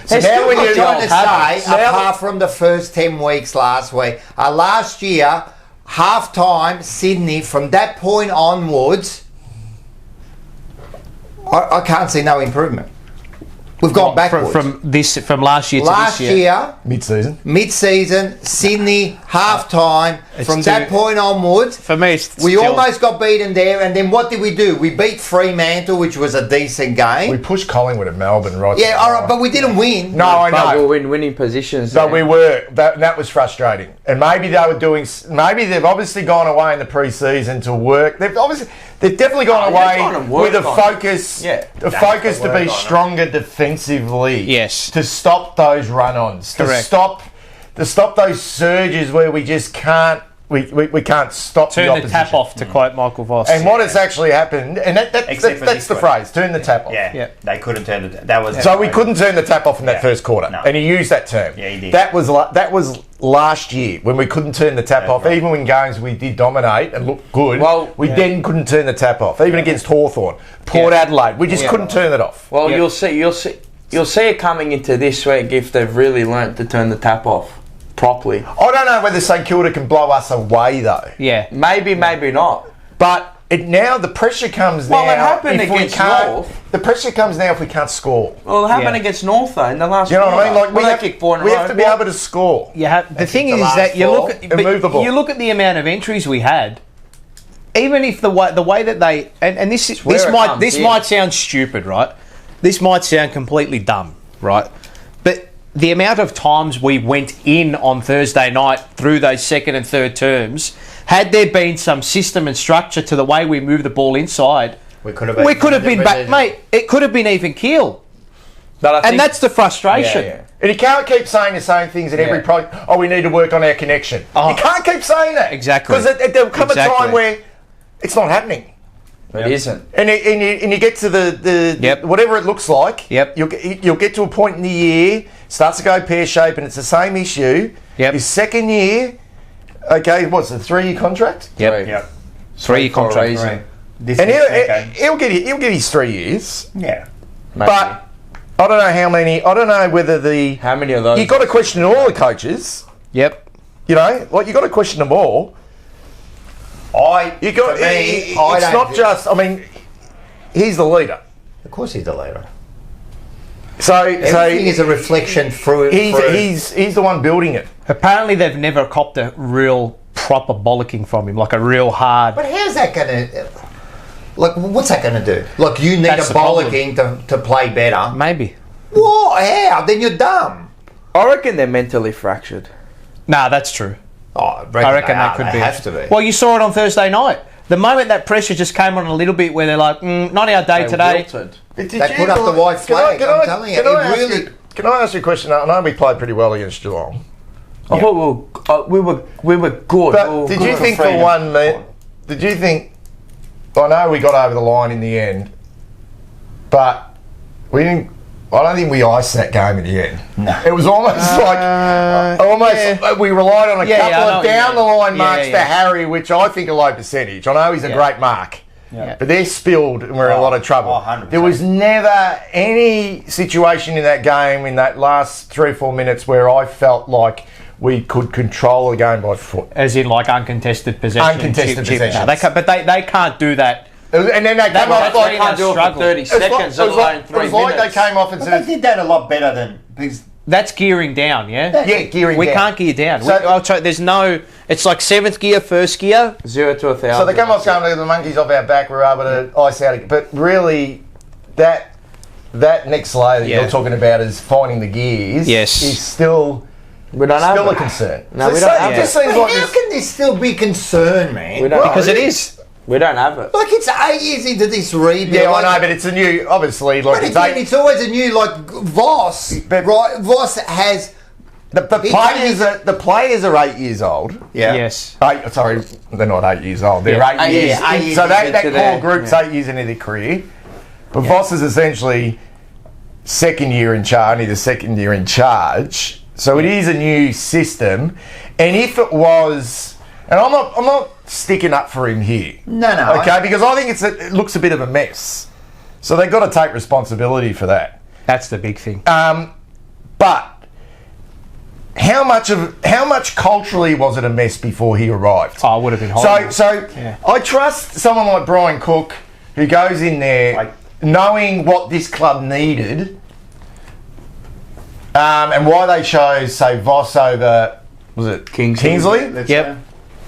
So now when you're trying to say, apart from the first 10 weeks last year, half-time, Sydney, from that point onwards, I can't see no improvement. We've gone backwards. From last year to this year. Mid-season, Sydney, half-time. From that point onwards, for me, we almost got beaten there. And then what did we do? We beat Fremantle, which was a decent game. We pushed Collingwood at Melbourne, right? Yeah, all right, but we didn't win. No, I know. We were in winning positions. But we were. That was frustrating. And maybe they've obviously gone away in the pre-season to work. They've definitely gone away with a focus. Yeah, focus to be stronger defensively. Yes, to stop those run-ons. Correct. To stop those surges where we just can't. We can't stop turn the opposition. The tap off, to quote Michael Voss. And what has actually happened, and that's the phrase, turn the tap off. Yeah. They couldn't turn it. That was so we couldn't turn the tap off in that first quarter, and he used that term. Yeah, he did. That was last year when we couldn't turn the tap off. Right. Even when games we did dominate and look good, we then couldn't turn the tap off. Even against Hawthorn, Port Adelaide, we just couldn't turn it off. Well, you'll see it coming into this week if they've really learnt to turn the tap off properly. I don't know whether St Kilda can blow us away though. Yeah, maybe not. But now the pressure comes now. Well, it happened against North. The pressure comes now if we can't score. Well, it happened against North though in the last. You know what I mean? Like we have to be able to score. The thing is that you look at the amount of entries we had. Even if the way that they and this might sound stupid, right? This might sound completely dumb, right? But the amount of times we went in on Thursday night through those second and third terms, had there been some system and structure to the way we move the ball inside, we could have been back, mate. It could have been even keel. And that's the frustration. Yeah. And you can't keep saying the same things at every project. Oh, we need to work on our connection. You can't keep saying that. Exactly. Because there'll come a time where it's not happening. It isn't. And you get to the whatever it looks like. Yep. You'll get to a point in the year, starts to go pear-shaped, and it's the same issue. Yep. Your second year, okay, what's it, 3-year contract? Yep. 3-year contract. And he'll get his 3 years. Yeah. Maybe. But I don't know how many. I don't know whether How many of those? You've got to question all the coaches. Yep. You know, like you've got to question them all. It's not just. I mean, he's the leader. Of course, he's the leader. So Everything is a reflection through. He's the one building it. Apparently, they've never copped a real proper bollocking from him, like a real hard. But how's that going to? Like, what's that going to do? Like, you need That's a the problem. bollocking to play better. Maybe. What? How? Then you're dumb. I reckon they're mentally fractured. Nah, that's true. Oh, I reckon that could they be. have to be. Well, you saw it on Thursday night. The moment that pressure just came on a little bit, where they're like, not our day today. Wilted. They put up the white flag. I'm telling you, Can I ask you a question? I know we played pretty well against Geelong. I thought we were good. But did you think for 1 minute? Did you think? I know we got over the line in the end, but we didn't. I don't think we iced that game in the end. No. It was almost like we relied on a couple of down the line marks to Harry, which I think are low percentage. I know he's a great mark. Yeah. But they're spilled and we're in a lot of trouble. 100%. There was never any situation in that game in that last 3 or 4 minutes where I felt like we could control the game by foot. As in, like, uncontested possession. Uncontested possession. No, they can't do that. And then they came off like... They can't do it for 30 seconds, let alone 3 minutes. It was like they came off and But said... they did that a lot better than... Because That's gearing down, yeah? Yeah, gearing We down. can't gear down. So- There's no... It's like 7th gear, 1st gear. 0 to 1,000. So they come off going, the monkeys off our back, we're able to ice out it. But really, that next layer that you're talking about is finding the gears is still... We don't have a it. concern. No, we don't have it. Just it. seems like how can there still be concern, man? We don't Because it is. We don't have it. Like, it's 8 years into this rebuild. Yeah, like, I know, but it's a new, obviously, like But it's again, it's always a new, like, Voss. But- right? Voss has... the players are 8 years old. Yeah. Yes. Sorry, they're not 8 years old. They're 8 8 years. years. 8 years So that into core group's 8 years into their career. But Voss is essentially second year in charge, only the second year in charge. So it is a new system. And if it was, and I'm not sticking up for him here. No. Okay, because I think it looks a bit of a mess. So they've got to take responsibility for that. That's the big thing. But how much culturally was it a mess before he arrived? Oh, it would have been horrible. So I trust someone like Brian Cook who goes in there knowing what this club needed, and why they chose, say, Voss over, was it Kingsley? Yep.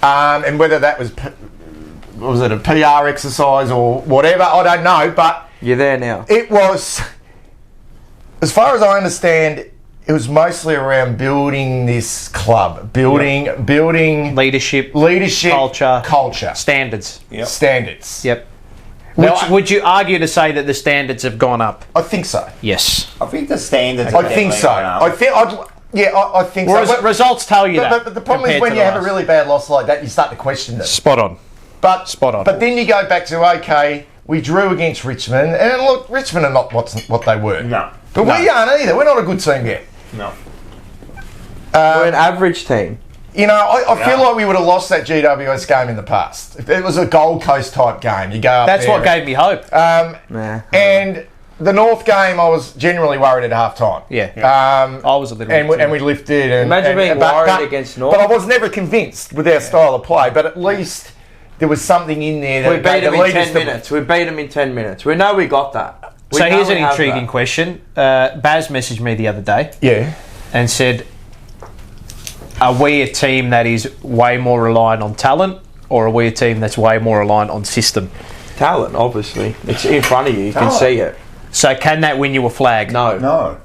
And whether that was it a PR exercise or whatever, I don't know, but You're there now. it was, as far as I understand, it was mostly around building this club, building Leadership, culture, standards. standards. Yep. Which- Would you argue to say that the standards have gone up? I think so. Yes. I think the standards... I think so. I think Whereas so. But, results tell you that. but the problem is compared when to you have a last. really bad loss like that, you start to question them. Spot on. But Spot on. But then you go back to, okay, we drew against Richmond, and look, Richmond are not what they were. No. But we aren't either. We're not a good team yet. No. We're an average team. You know, I feel like we would have lost that GWS game in the past. If it was a Gold Coast type game, you go up That's there. what gave me hope. And the North game, I was generally worried at half time. Yeah. I was a little bit and we lifted. Imagine being worried against North. But I was never convinced with our style of play. But at least there was something in there that We beat them in lead us 10 to- minutes. We beat them in 10 minutes. We know we got that. We So know here's we an have intriguing that. question. Baz messaged me the other day Yeah. and said, are we a team that is way more reliant on talent, or are we a team that's way more reliant on system? Talent, obviously. It's in front of you. You can see it. So can that win you a flag? No. No.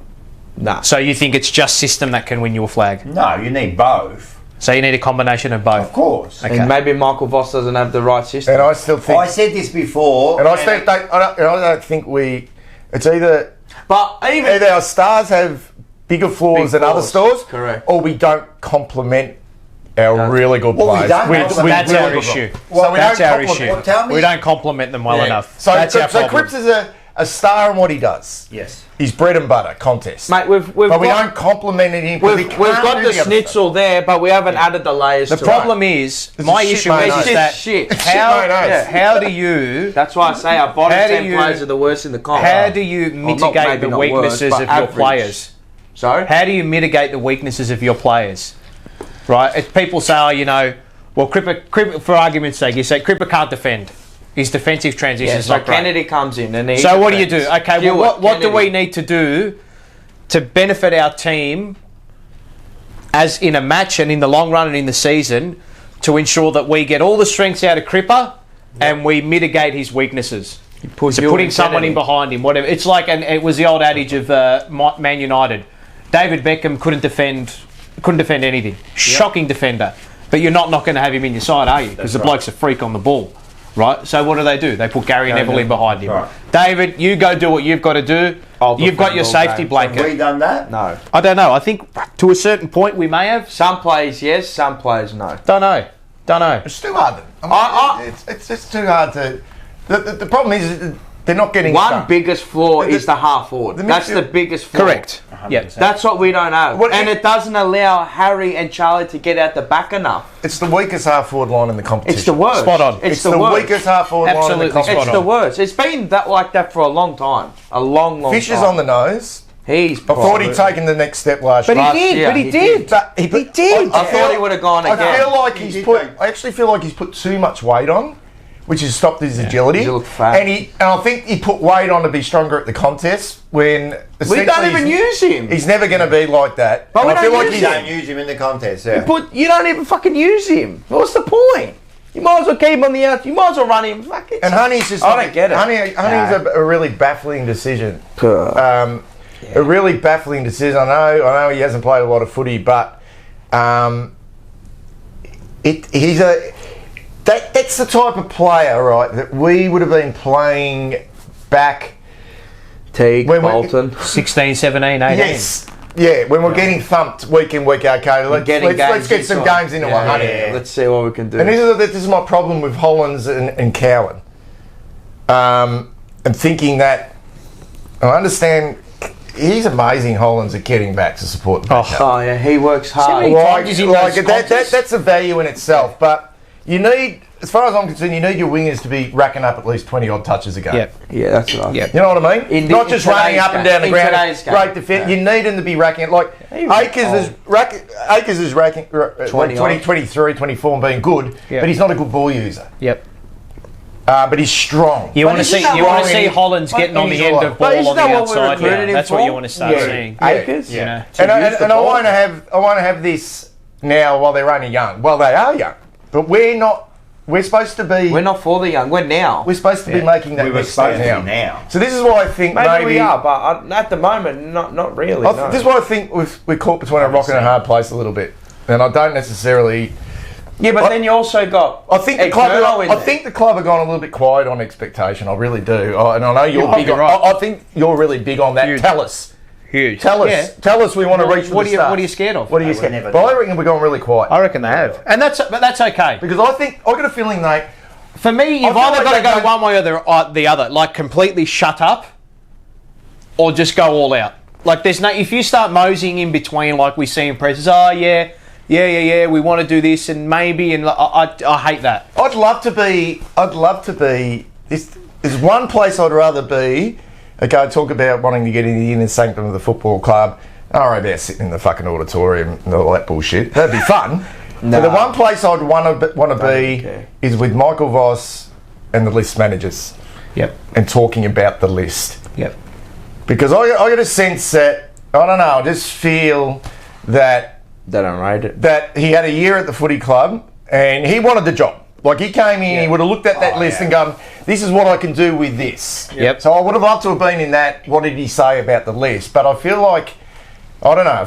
Nah. So you think it's just system that can win you a flag? No, you need both. So you need a combination of both? Of course. Okay. And maybe Michael Voss doesn't have the right system. And I still think... I said this before. And I don't think we... It's either our stars have bigger flaws than other stores, correct, or we don't complement our really good Well, we players. don't. That's really our good issue. ones. So we That's don't our compliment- issue. Well, tell me- We don't compliment them well enough. So, That's our problem. Cripps is a a star in what he does. Yes. His bread and butter contest. Mate, we've but we got, don't compliment him. We've got the schnitzel there, but we haven't added the layers. The to problem is, my issue is that shit. How do you? That's why I say our bottom 10 players are the worst in the comp. How do you mitigate the weaknesses of your players? Sorry? How do you mitigate the weaknesses of your players? Right? If people say, well, Cripper, for argument's sake, you say Cripper can't defend. His defensive transition is not great. Kennedy comes in and so what do you do? Okay, well, what do we need to do to benefit our team as in a match and in the long run and in the season to ensure that we get all the strengths out of Cripper and we mitigate his weaknesses? So putting someone in behind him, whatever. It's like, and it was the old adage of Man United. David Beckham couldn't defend anything. Shocking defender. But you're not going to have him in your side, are you? Because the bloke's a freak on the ball. Right? So what do? They put Gary Neville in behind him. Right. David, you go do what you've got to do. You've got your safety blanket. Have we done that? No. I don't know. I think to a certain point we may have. Some players yes, some players no. Don't know. It's too hard. It's just too hard to... The problem is they're not getting... One biggest flaw is the half forward. That's the biggest flaw. Correct. Yeah, that's what we don't have. And it doesn't allow Harry and Charlie to get out the back enough. It's the weakest half forward line in the competition. It's the worst. Spot on. It's the weakest half forward line in the competition. It's the worst. It's been like that for a long time. A long time. Fisher's on the nose. I thought he'd taken the next step last year. But he did. I thought he would have gone again. I actually feel like he's put too much weight on, which has stopped his agility. He looked fat. And I think he put weight on to be stronger at the contest when we don't even use him. He's never going to be like that. But we don't use him in the contest. Yeah. But you don't even fucking use him. What's the point? You might as well keep him on the outside. You might as well run him. And Honey's just... I don't get it. Honey's a really baffling decision. A really baffling decision. I know he hasn't played a lot of footy, but he's a... That's the type of player, right, that we would have been playing back... Carlton. 16, 17, 18. Yes. Yeah, when we're getting thumped week in, week out, okay, let's get some games into one. Let's see what we can do. And this is my problem with Hollands and Cowan. And thinking that... I understand... He's amazing, Hollands, at getting back to support the backup. Oh, yeah, he works hard. That's a value in itself, but... You need, as far as I'm concerned, you need your wingers to be racking up at least 20-odd touches a game. Yeah, that's right. You know what I mean? Not just running up and down the ground. Great defence. You need them to be racking it. Like, Akers is racking 20, 23, 24 and being good, but he's not a good ball user. Yep. But he's strong. You want to see Hollands getting on the end of ball on the outside. That's what you want to start seeing. Akers? Yeah. And I want to have this now while they're only young. Well, they are young. But we're not. We're supposed to be. We're not for the young. We're now. We're supposed to be making that next step now. So this is why I think maybe we are, but at the moment, not really. This is why I think we're caught between a rock and a hard place a little bit, and I don't necessarily. Yeah, but then you also got. I think the club have gone a little bit quiet on expectation. I really do, and I know you're big. I think you're really big on that. Huge. Tell us. Huge. Tell us we want to reach for the stars. What are you scared of? What are you scared of? But I reckon we're going really quiet. I reckon they have. And that's okay. Because I got a feeling for me, you've either got to go one way or the other. Like completely shut up or just go all out. Like there's no... If you start moseying in between like we see in presses, we want to do this and maybe... And I hate that. I'd love to be... There's one place I'd rather be... Okay, talk about wanting to get in the inner sanctum of the football club. I don't know about sitting in the fucking auditorium and all that bullshit. That'd be fun. So the one place I'd want to be is with Michael Voss and the list managers. Yep. And talking about the list. Yep. Because I get a sense that, I don't know, I just feel that... They don't rate it. That he had a year at the footy club and he wanted the job. Like he came in, he would have looked at that list and gone, this is what I can do with this. Yep. So I would have loved to have been in that, what did he say about the list? But I feel like, I don't know, I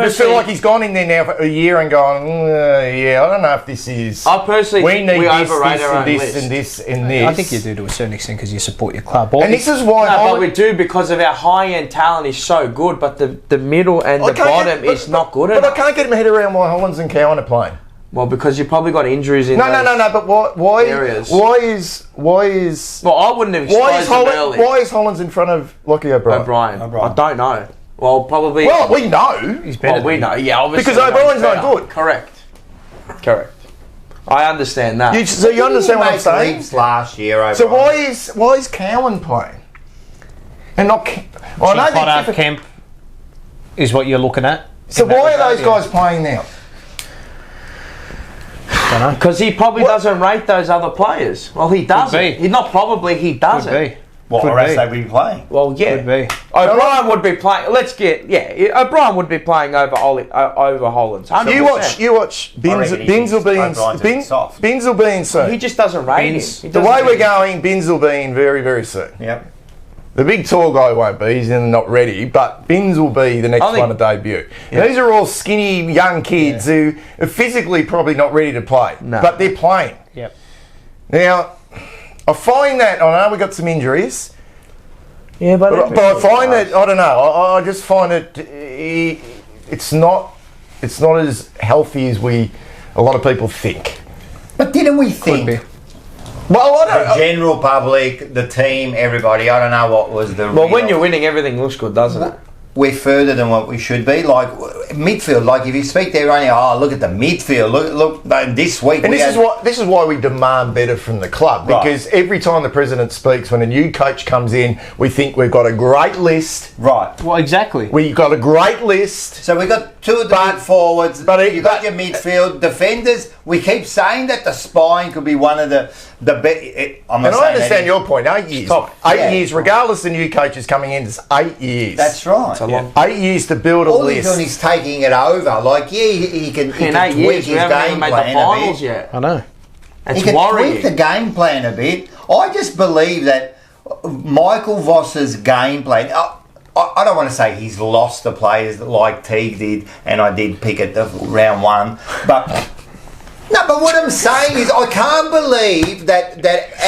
just feel like he's gone in there now for a year and gone, I don't know if this is... I personally think we overrate our own this and this and this. I think you do to a certain extent because you support your club. And this is why... but we do because of our high-end talent is so good, but the middle and the bottom is not good enough. But I can't get my head around why Hollands and Cowan are playing. Well, because you probably got injuries in No. But why areas. Why is? Well, I wouldn't have exposed them early. Why is Hollands in front of Lockie O'Brien? I don't know. Well, probably. Well, we know. He's better. Well, we know. Yeah, obviously. Because O'Brien's not good. Correct. I understand that. So you understand what I'm saying? Leaps last year. So why is Cowan playing? And not. Well, I know Potter, Kemp is what you're looking at. So why are those guys playing now? Because he probably doesn't rate those other players. Well, he doesn't. He doesn't. Could be. What, or else they've been playing? Well, yeah. Could be. O'Brien would be playing. O'Brien would be playing over Hollands. 100%. You watch. Binns will be in soon. He just doesn't rate him. The way we're going, Binns will be in very, very soon. Yep. The big tall guy won't be. He's not ready. But Binns will be the next one to debut. Yeah. These are all skinny young kids who are physically probably not ready to play. No. But they're playing. Yep. Now, I find that, I know we got some injuries. Yeah, but I find that, I don't know, I just find it, it's not as healthy as a lot of people think. But didn't we think? Well, I don't The general public, the team, everybody, I don't know what was the Well, when you're winning, everything looks good, doesn't it? We're further than what we should be. Like midfield, like if you speak there, only look at the midfield. Look this week. And this is why we demand better from the club, because every time the president speaks, when a new coach comes in, we think we've got a great list. Right. Well, exactly. We've got a great list. So we got two of the big forwards. But you got your midfield defenders. We keep saying that the spine could be one of the best. And I understand your point. 8 years. Top. 8 years, regardless of the new coaches coming in, it's 8 years. That's right. 8 years to build a All list. he's doing is taking it over. Like, he can In 8 tweak years, we his haven't even game made the plan a finals bit. yet. I know. It's He can worrying. tweak the game plan a bit. I just believe that Michael Voss's game plan. I don't want to say he's lost the players like Teague did, and I did pick at the round one, but. No, but what I'm saying is I can't believe that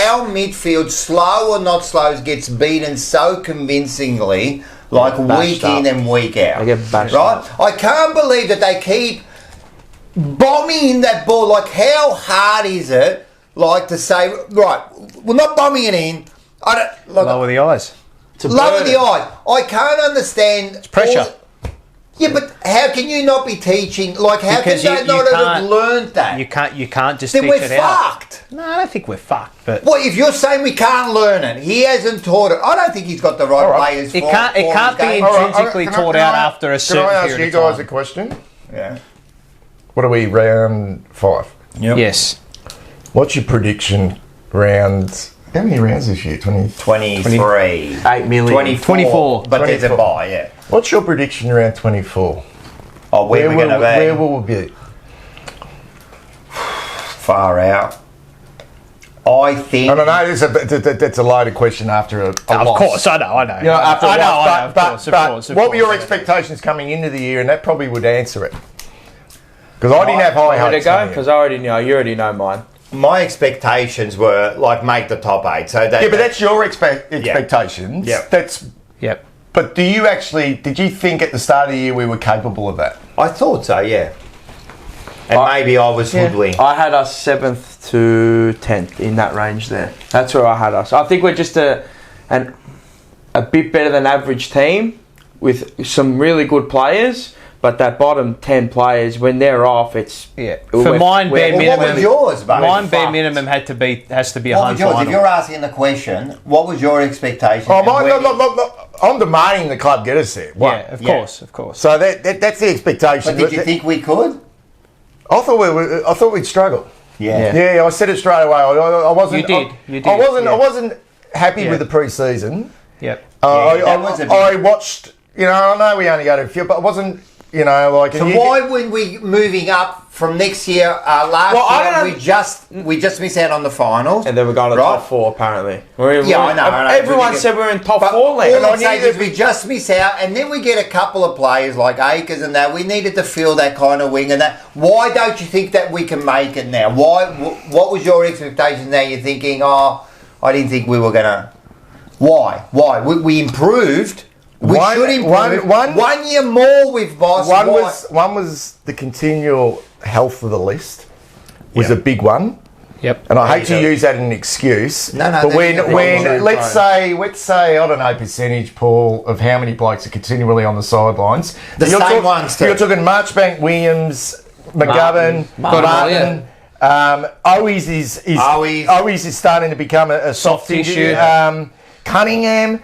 our midfield, slow or not slow, gets beaten so convincingly, like week in and week out. They get bashed right? I can't believe that they keep bombing in that ball. Like, how hard is it, like, to say, right, we're not bombing it in. I don't Lower the eyes. lower the eyes. I can't understand. It's pressure. Yeah, but how can you not be teaching? Like, how Because can they not have learned that? You can't just Then teach we're it out. fucked. No, I don't think we're fucked. But Well, if you're saying we can't learn it, he hasn't taught it. I don't think he's got the right players. it for can't his be game. intrinsically taught out after a certain Can I ask period you of time. guys a question? Yeah. What are we, round 5? Yep. Yes. What's your prediction round... How many rounds this year? 23. 8 million. 24. But there's a 24. buy, yeah. What's your prediction around 24? Oh, where we're going to be? Where will we be? Far out. I think... I don't know, that's a loaded question after a Of loss. course, I know. You know, after I a know, loss, of course. what were your expectations coming into the year? And that probably would answer it. Because I didn't have high Where to hopes. go? Because I already know. You already know mine. My expectations were, like, make the top 8. So that, Yeah, but that's your expectations. Yeah. That's... Yep. But did you think at the start of the year we were capable of that? I thought so, yeah. And maybe I was hoodwinked. I had us 7th to 10th in that range there. That's where I had us. I think we're just a bit better than average team with some really good players, but that bottom 10 players, when they're off, it's... Yeah. For mine, bare minimum... What was yours, buddy? Mine, bare minimum, has to be a What home was yours? final. If you're asking the question, what was your expectation? Oh, look, I'm demanding the club get us there. One. Yeah, of course. So that's the expectation. But did you think we could? I thought we'd struggle. Yeah. Yeah, I said it straight away. I wasn't. You did. I wasn't happy with the pre-season. Yep. I watched. You know, I know we only go to a few, but I wasn't. You know, like. So why weren't we moving up from next year? Last year we just missed out on the finals, And then we're going to top 4 apparently. I know. Everyone said we're in top 4 All land. I'm saying is we just miss out, and then we get a couple of players like Akers and that. We needed to fill that kind of wing and that. Why don't you think that we can make it now? Why? What was your expectation now? You're thinking, I didn't think we were gonna. Why? We improved. We should improve. One year more with Boss. One was the continual health of the list. was a big one. Yep. And I hate to use that as an excuse. No, but when let's say I don't know percentage, Paul, of how many blokes are continually on the sidelines. The same ones too. You're talking Marchbank, Williams, McGovern, Martin. Owies is starting to become a soft tissue. Cunningham.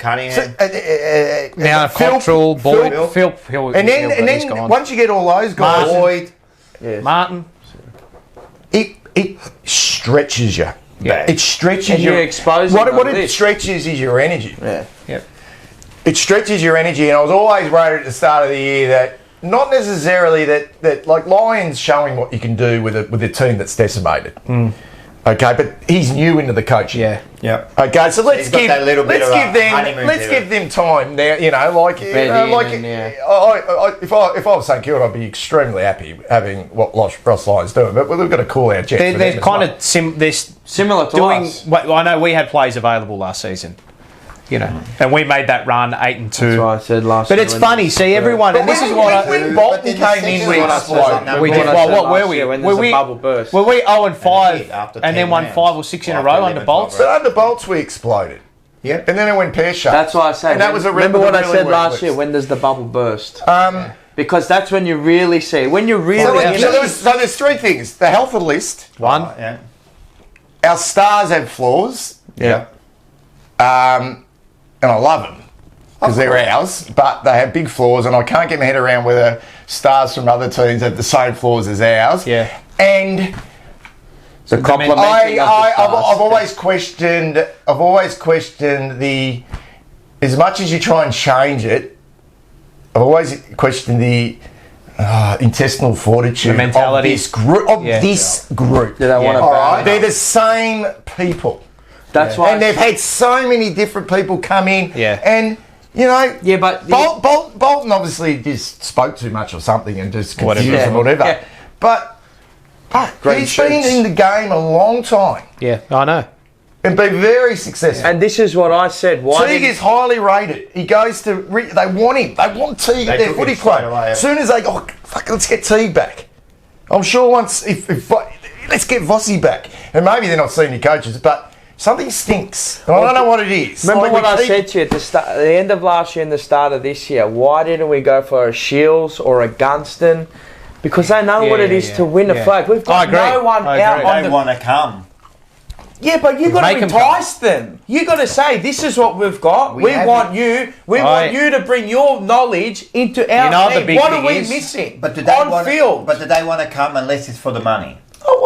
Now Cottrell, Boyd, Phil, and then once you get all those guys, Boyd, Martin, it stretches you. Yeah. It stretches And your. you're exposing what like it this. stretches is your energy. Yeah. Yep. It stretches your energy, and I was always worried at the start of the year that not necessarily that like Lyons showing what you can do with a team that's decimated. Okay, but he's new into the coaching. Yeah. Yep. Okay, so let's He's got give that little bit of a honeymoon period. give them time. Now, if I was St Kilda, I'd be extremely happy having what Ross Lyons doing. But we've got to cool our jets. They're kind of Similar to us. Well, I know we had players available last season, and we made that run 8-2. That's what I said last But year it's when- funny, see everyone, and this is what when Bolton came in, we exploded. we did. What I Well, said what were last we? year when Were there's a we bubble burst. Were we 0-5 after and then 10 won rounds. 5 or 6 in a After row 11, under Bolts? 12 But under Bolts, we exploded. Yep. And then it went pear-shaped. That's why I said. And that was a remember what I really said worked last with. year? When does the bubble burst? Because Because that's when you really see. When you really. so there's three things: the health of the list. One. Yeah. Our stars have flaws. Yeah. And I love them because they're ours, but they have big flaws, and I can't get my head around whether stars from other teams have the same flaws as ours. Yeah. And The complimenting of the I've stars. always questioned the, as much as you try and change it, I've always questioned the intestinal fortitude The mentality. of this group. Do they want to All back right, it they're up? the same people. That's why. And they've had so many different people come in. Yeah. And, Yeah, but Bolton obviously just spoke too much or something and just confused Whatever. and whatever. Yeah. But Green he's been shirts. in the game a long time Yeah, I know. and been very successful. And this is what I said. Why Teague did is highly rated. He goes to. They want him. They want Teague at They their took footy him straight club. away, yeah. As soon as they go, fuck, let's get Teague back. I'm sure once let's get Vossi back, and maybe they're not senior coaches, but something stinks. And I don't know what it is. Remember Like, what we I keep- said to you at the end of last year and the start of this year? Why didn't we go for a Shields or a Gunston? Because they know what it is to win a flag. We've I got agree. no one I out agree. on They the... want to come. Yeah, but you've got Make to 'em come. entice them. You've got to say, this is what we've got. We want you. We want you to bring your knowledge into our You know what the team. big What thing are we is? missing? But do they on want field. But do they want to come unless it's for the money? Oh,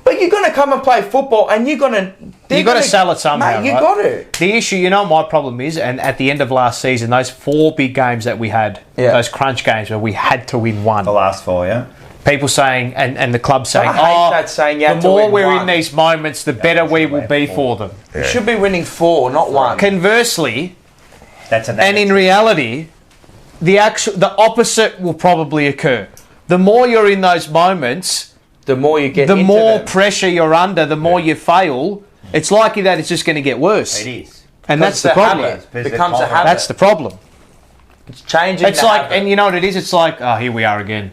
but you're going to come and play football, and you're going to. You got to sell it somehow. Mate, you right? got to. The issue, you know, what my problem is, and at the end of last season, those 4 big games that we had, those crunch games where we had to win one. The last 4, yeah. People saying, and the club saying, I hate that saying you the had to more win we're one." in these moments, the better we will be for them. You should be winning 4, not 1. Conversely, That's an and in reality, the opposite will probably occur. The more you're in those moments, the more you get the into more them. pressure you're under, the more you fail. It's likely that it's just going to get worse. It is. And that's the It's a problem. habit. It becomes a habit. That's the problem. It's changing. It's the like, habit. and you know what it is? It's like, oh, here we are again.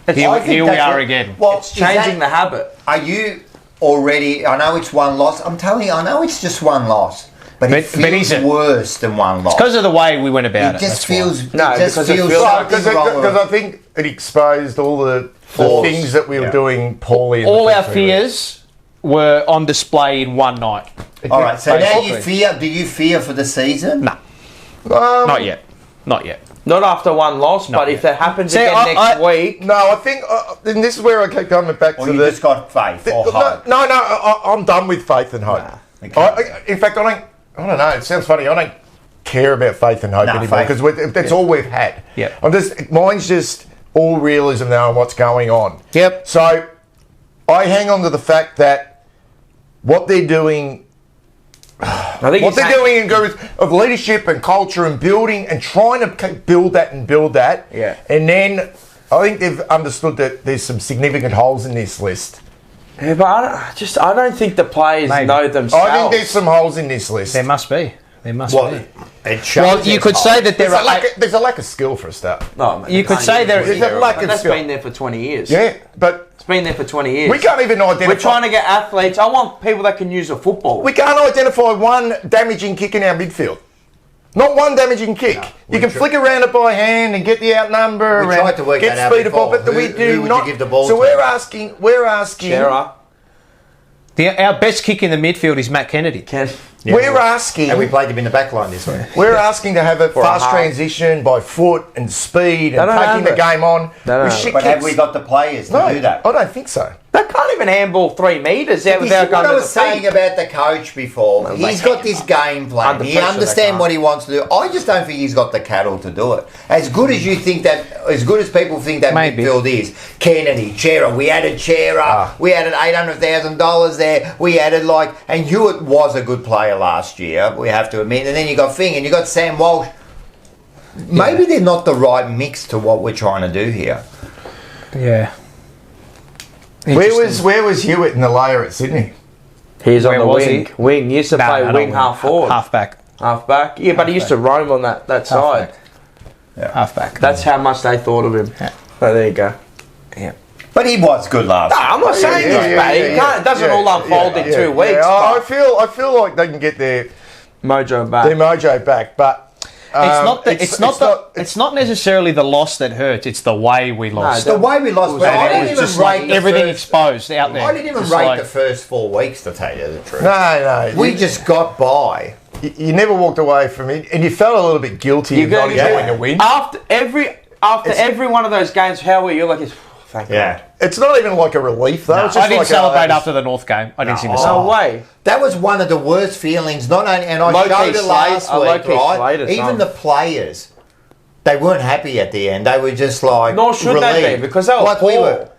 I think Here we that's are what- again. Well, It's changing the habit. Are you already? I know it's one loss. I'm telling you, I know it's just one loss, but it But is feels it? worse than one loss. Because of the way we went about It it. just that's why. feels. No, it just because it feels feels- something's wrong with Because I it. think it exposed all the Flaws. things that we were doing poorly. in All the our first 2 weeks. fears were on display in one night. All right, so now you Basically. fear. Do you fear for the season? No, not yet. Not yet. Not after one loss, but if that happens See, again next week. No, I think, and this is where I keep coming back Or to you the. just got faith or hope? No, I'm done with faith and hope. Okay. In fact, I don't know. It sounds funny. I don't care about faith and hope No, anymore faith. because that's all we've had. Yeah. Mine's just all realism now on what's going on. Yep. So I hang on to the fact that what they're doing. I think What they're doing in terms of leadership and culture and building and trying to build that. Yeah. And then I think they've understood that there's some significant holes in this list. Yeah, but I don't think the players Maybe. know themselves. I think there's some holes in this list. There must be. There must What? be. It shows Well, you could say that There's there a, are. lack, there's a lack of skill for a start. No, man, You could say There's a lack but of that's skill. been there for 20 years. Yeah, but It's been there for 20 years. we can't even identify. We're trying to get athletes. I want people that can use a football. We can't identify one damaging kick in our midfield. Not one damaging kick. You can flick around it by hand and get the outnumber We and tried to work get that out speed of ball, before. but we Who do would not. you give the ball So to? we're asking. Sarah. Our best kick in the midfield is Matt Kennedy. We're asking. And we played him in the back line this week. We're asking to have a fast half. transition by foot and speed and They don't taking the have it. game on. They don't with have shit But have kicks. we got the players to No, do that? I don't think so. They can't even handball 3 metres out You see without what going I to was the saying feet. about the coach before? No, He's they got this game plan. Under He pressure, they understands can't. what he wants to do. I just don't think he's got the cattle to do it. As good as you think that, as good as people think that Maybe. midfield is, Kennedy, Chera, we added Chera, we added $800,000 there, we added and Hewitt was a good player last year, we have to admit, and then you got Fing and you got Sam Walsh. Maybe they're not the right mix to what we're trying to do here. Yeah. Where was Hewitt in the layer at Sydney? He's on Where the was wing. he? Wing. He used to play not wing half forward. Half back. Half back. Yeah, but he used to roam on that side. Half back. That's how much they thought of him. Yeah. So there you go. But he was good last No, year. I'm not saying he's bad. It doesn't all unfold in 2 weeks. Yeah. I but feel like they can get their mojo back. mojo back, but It's not necessarily the loss that hurts. It's the way we lost. The way we lost, but I And it didn't was even just like rate the everything first- exposed out there. I didn't even Just rate like- the first 4 weeks, to tell you the truth. no. We just got by. You never walked away from it, and you felt a little bit guilty of not getting a win. After every one of those games, how were you? Thank God. It's not even like a relief though. No, it's just I didn't like celebrate after the North game. I didn't sing the No song. way. That was one of the worst feelings. Not only, and I Low-key showed it last slate- a week, low-key right? slate or Even something. the players, they weren't happy at the end. They were just like, Nor should they relieved. be, because they were we poor. were.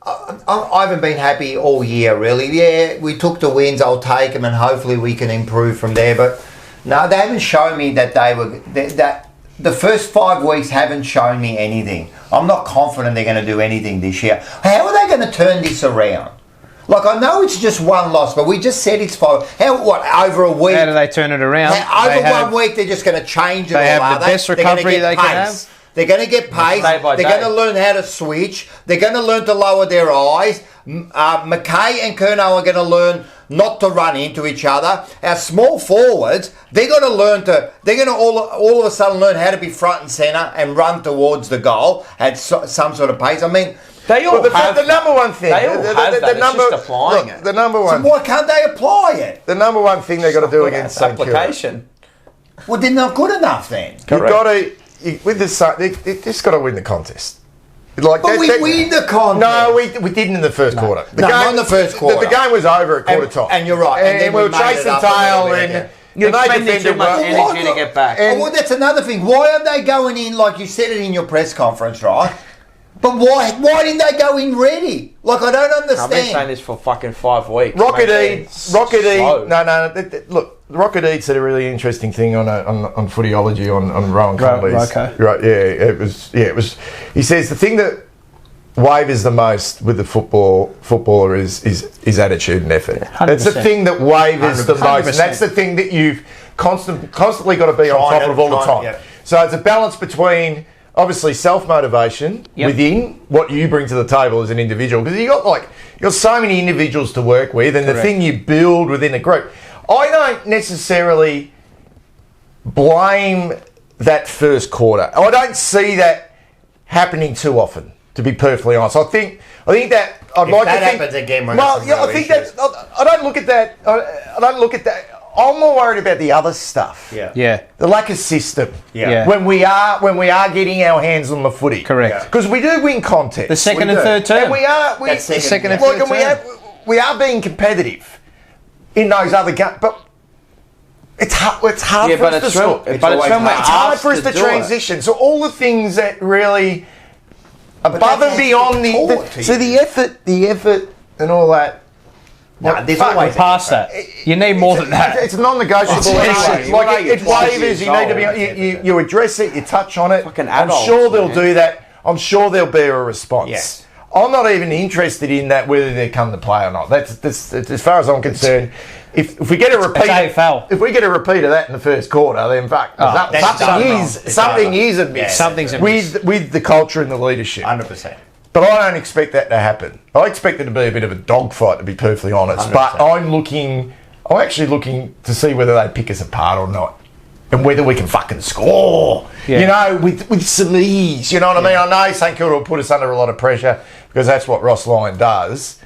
I haven't been happy all year, really. Yeah, we took the wins. I'll take them, and hopefully we can improve from there. But no, they haven't shown me that they were that. The first 5 weeks haven't shown me anything. I'm not confident they're going to do anything this year. How are they going to turn this around? I know it's just one loss, but we just said it's 5. Over a week? How do they turn it around? Over 1 week, they're just going to change it all, they have are the they? best They're gonna recovery get they can pace. have. They're going to get pace. Day by They're day. going to learn how to switch. They're going to learn to lower their eyes. McKay and Curnow are going to learn not to run into each other. Our small forwards, they're going to learn to. They're going to all of a sudden learn how to be front and centre and run towards the goal at some sort of pace. I mean, They all have the number one thing. They all have that. It's just applying it. The number so one. why can't they apply it? The number one thing they got to do against St Kilda. application. Well, they're not good enough then. You've got to with the they just got to win the contest. But we win the contest. No, we didn't in the first quarter. Not in the first quarter. The game was over at quarter time. And you're right. And, then we were made it chasing up a tail little bit and again. You're they spending defended too much well. energy to get back. Oh, well, that's another thing. Why are they going in, like you said it in your press conference, right? But why didn't they go in ready? I don't I've been saying understand. this for fucking 5 weeks. Rocket mate. E. Slow. Look, Rocket E said a really interesting thing on footyology on Rowan Conley's. Roko. Right, it was. He says the thing that wavers the most with the footballer is attitude and effort. 100%. It's the thing that wavers the most. 100%. And that's the thing that you've constantly got to be on top of all the time. Yeah. So it's a balance between obviously self-motivation within what you bring to the table as an individual, because you got so many individuals to work with, and the thing you build within a group. I don't necessarily blame that first quarter. I don't see that happening too often, to be perfectly honest. I think that I'd If like that to think. happens again, we're Well, gonna yeah, have I think issues. that I don't look at that. I don't look at that. I'm more worried about the other stuff. Yeah. The lack of system. Yeah. When we are getting our hands on the footy. Correct. Because we do win contests. The second We and do. third term. And we are That second and like, third and term. we are being competitive in those other games, but it's hard for us to score. It's hard for us to transition. So all the things that really above and beyond the effort and all that. There's always Past that. You need more than that. It's non-negotiable. It's It's waivers. You need to be. You address it. You touch on it. Fucking I'm adults, sure they'll man. do that. I'm sure there'll be a response. Yes. I'm not even interested in that whether they come to play or not. That's as far as I'm concerned. if we get a repeat, AFL. if we get a repeat of that in the first quarter, then fuck, something is amiss. Something's amiss. with the culture and the leadership. 100%. But I don't expect that to happen. I expect it to be a bit of a dogfight, to be perfectly honest. 100%. But I'm actually looking to see whether they pick us apart or not. And whether we can fucking score, with some ease. You know what I mean? I know St Kilda will put us under a lot of pressure because that's what Ross Lyon does.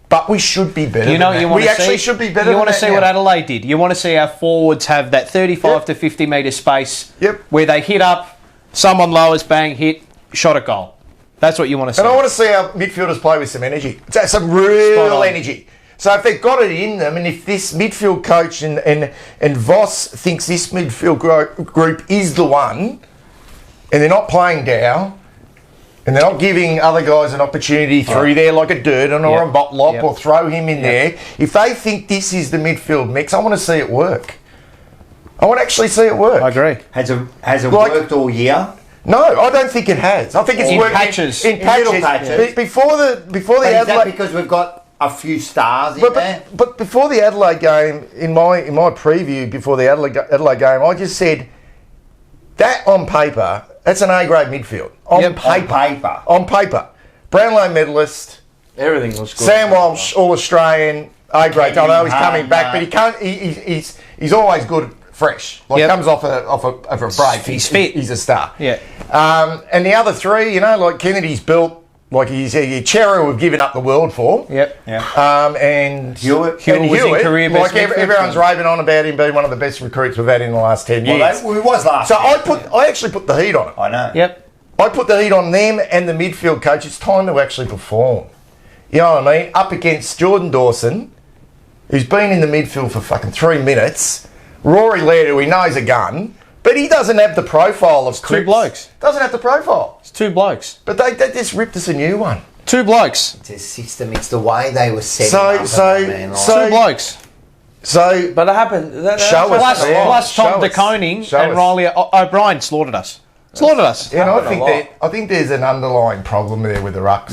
But we should be better. We actually should be better. You want to see what Adelaide did. You want to see our forwards have that 35 to 50 metre space where they hit up, someone lowers, bang, hit, shot a goal. That's what you want to see. And I want to see our midfielders play with some energy. Some real energy. So if they've got it in them, and if this midfield coach and Voss thinks this midfield group is the one, and they're not playing down, and they're not giving other guys an opportunity through there like a Durden or a Botlop or throw him in there, if they think this is the midfield mix, I want to see it work. I want to actually see it work. I agree. Has it worked all year? No, I don't think it has. I think it's worked patches. In patches. Before the But Adelaide, is that because we've got a few stars in there? But before the Adelaide game, in my preview before the Adelaide game, I just said that on paper, that's an A-grade midfield. On paper. Brownlow medalist. Everything was good. Sam Walsh, All-Australian, A-grade. I know he's coming back, but he can't. He's always good, fresh. Comes off a break. He's fit. He's a star. Yeah. And the other three, like Kennedy's built. Like he's a Chera we've given up the world for. Yep. Yeah. And Hewitt was in career best. Everyone's raving on about him being one of the best recruits we've had in the last 10 years. Well, he was last year. I actually put the heat on it. I know. Yep. I put the heat on them and the midfield coach. It's time to actually perform. You know what I mean? Up against Jordan Dawson, who's been in the midfield for fucking 3 minutes. Rory Laird, who we know's a gun. But he doesn't have the profile of two blokes. Doesn't have the profile. It's two blokes. But they just ripped us a new one. Two blokes. It's a system. It's the way they were setting up. Two blokes. So, but it happened. Plus Tom De Koning and Riley O'Brien slaughtered us. Slaughtered us. Yeah, I think there's an underlying problem there with the rucks.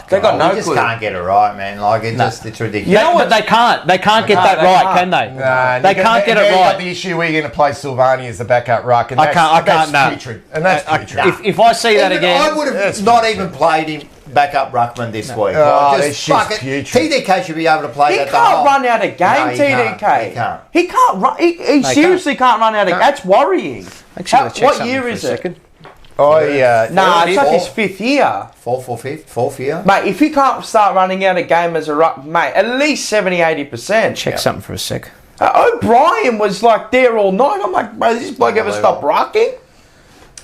They got no clue. You just can't get it right, man. It's ridiculous. You know what? They can't. They can't get that right, can they? Nah, they can't get it right. The issue we're going to play Silvani as the backup ruck, and I can't. Putrid. And that's putrid. If I see that again, I would have not even played him backup ruckman this week. Just fuck it. TDK should be able to play that. He can't run out of game, TDK. He can't run. He seriously can't run out of game. That's worrying. What year is it? It's like his 5th year. Fourth year. Mate, if he can't start running out of game as a ruck, mate, at least 70-80%. Check something for a sec. O'Brien was like there all night. I'm like, bro, does this bloke ever stop rucking?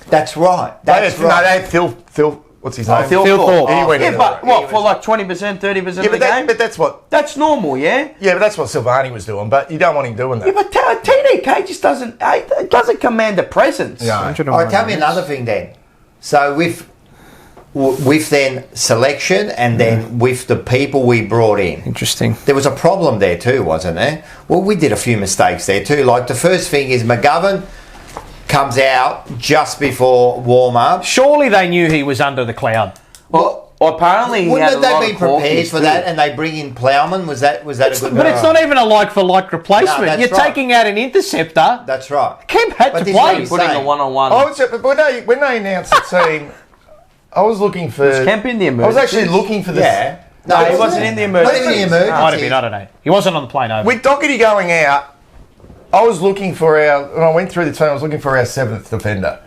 That's right. They had Phil. What's his name? Phil Thorpe. He went in but what, for like 20%, 30% of the game? But that's what... That's normal, yeah? Yeah, but that's what Silvani was doing, but you don't want him doing that. Yeah, but TDK just doesn't command a presence. No. I'll tell you another thing then. So with then selection and then with the people we brought in. Interesting. There was a problem there too, wasn't there? Well, we did a few mistakes there too. Like the first thing is McGovern comes out just before warm-up. Surely they knew he was under the cloud. Well, apparently he wouldn't had a lot they of be prepared for too. that? And they bring in Plowman. Was that a good? But it's not even a like-for-like replacement. No, You're right. taking out an interceptor. That's right. Kemp had to play. Putting a one-on-one. When they announced the team, I was looking for... Was Kemp in the emergency? I was actually looking for this. Yeah. No, he wasn't in the emergency. Not in the emergency. Might have been, I don't know. He wasn't on the plane over. With Doherty going out, I was looking for when I went through the team, I was looking for our 7th defender.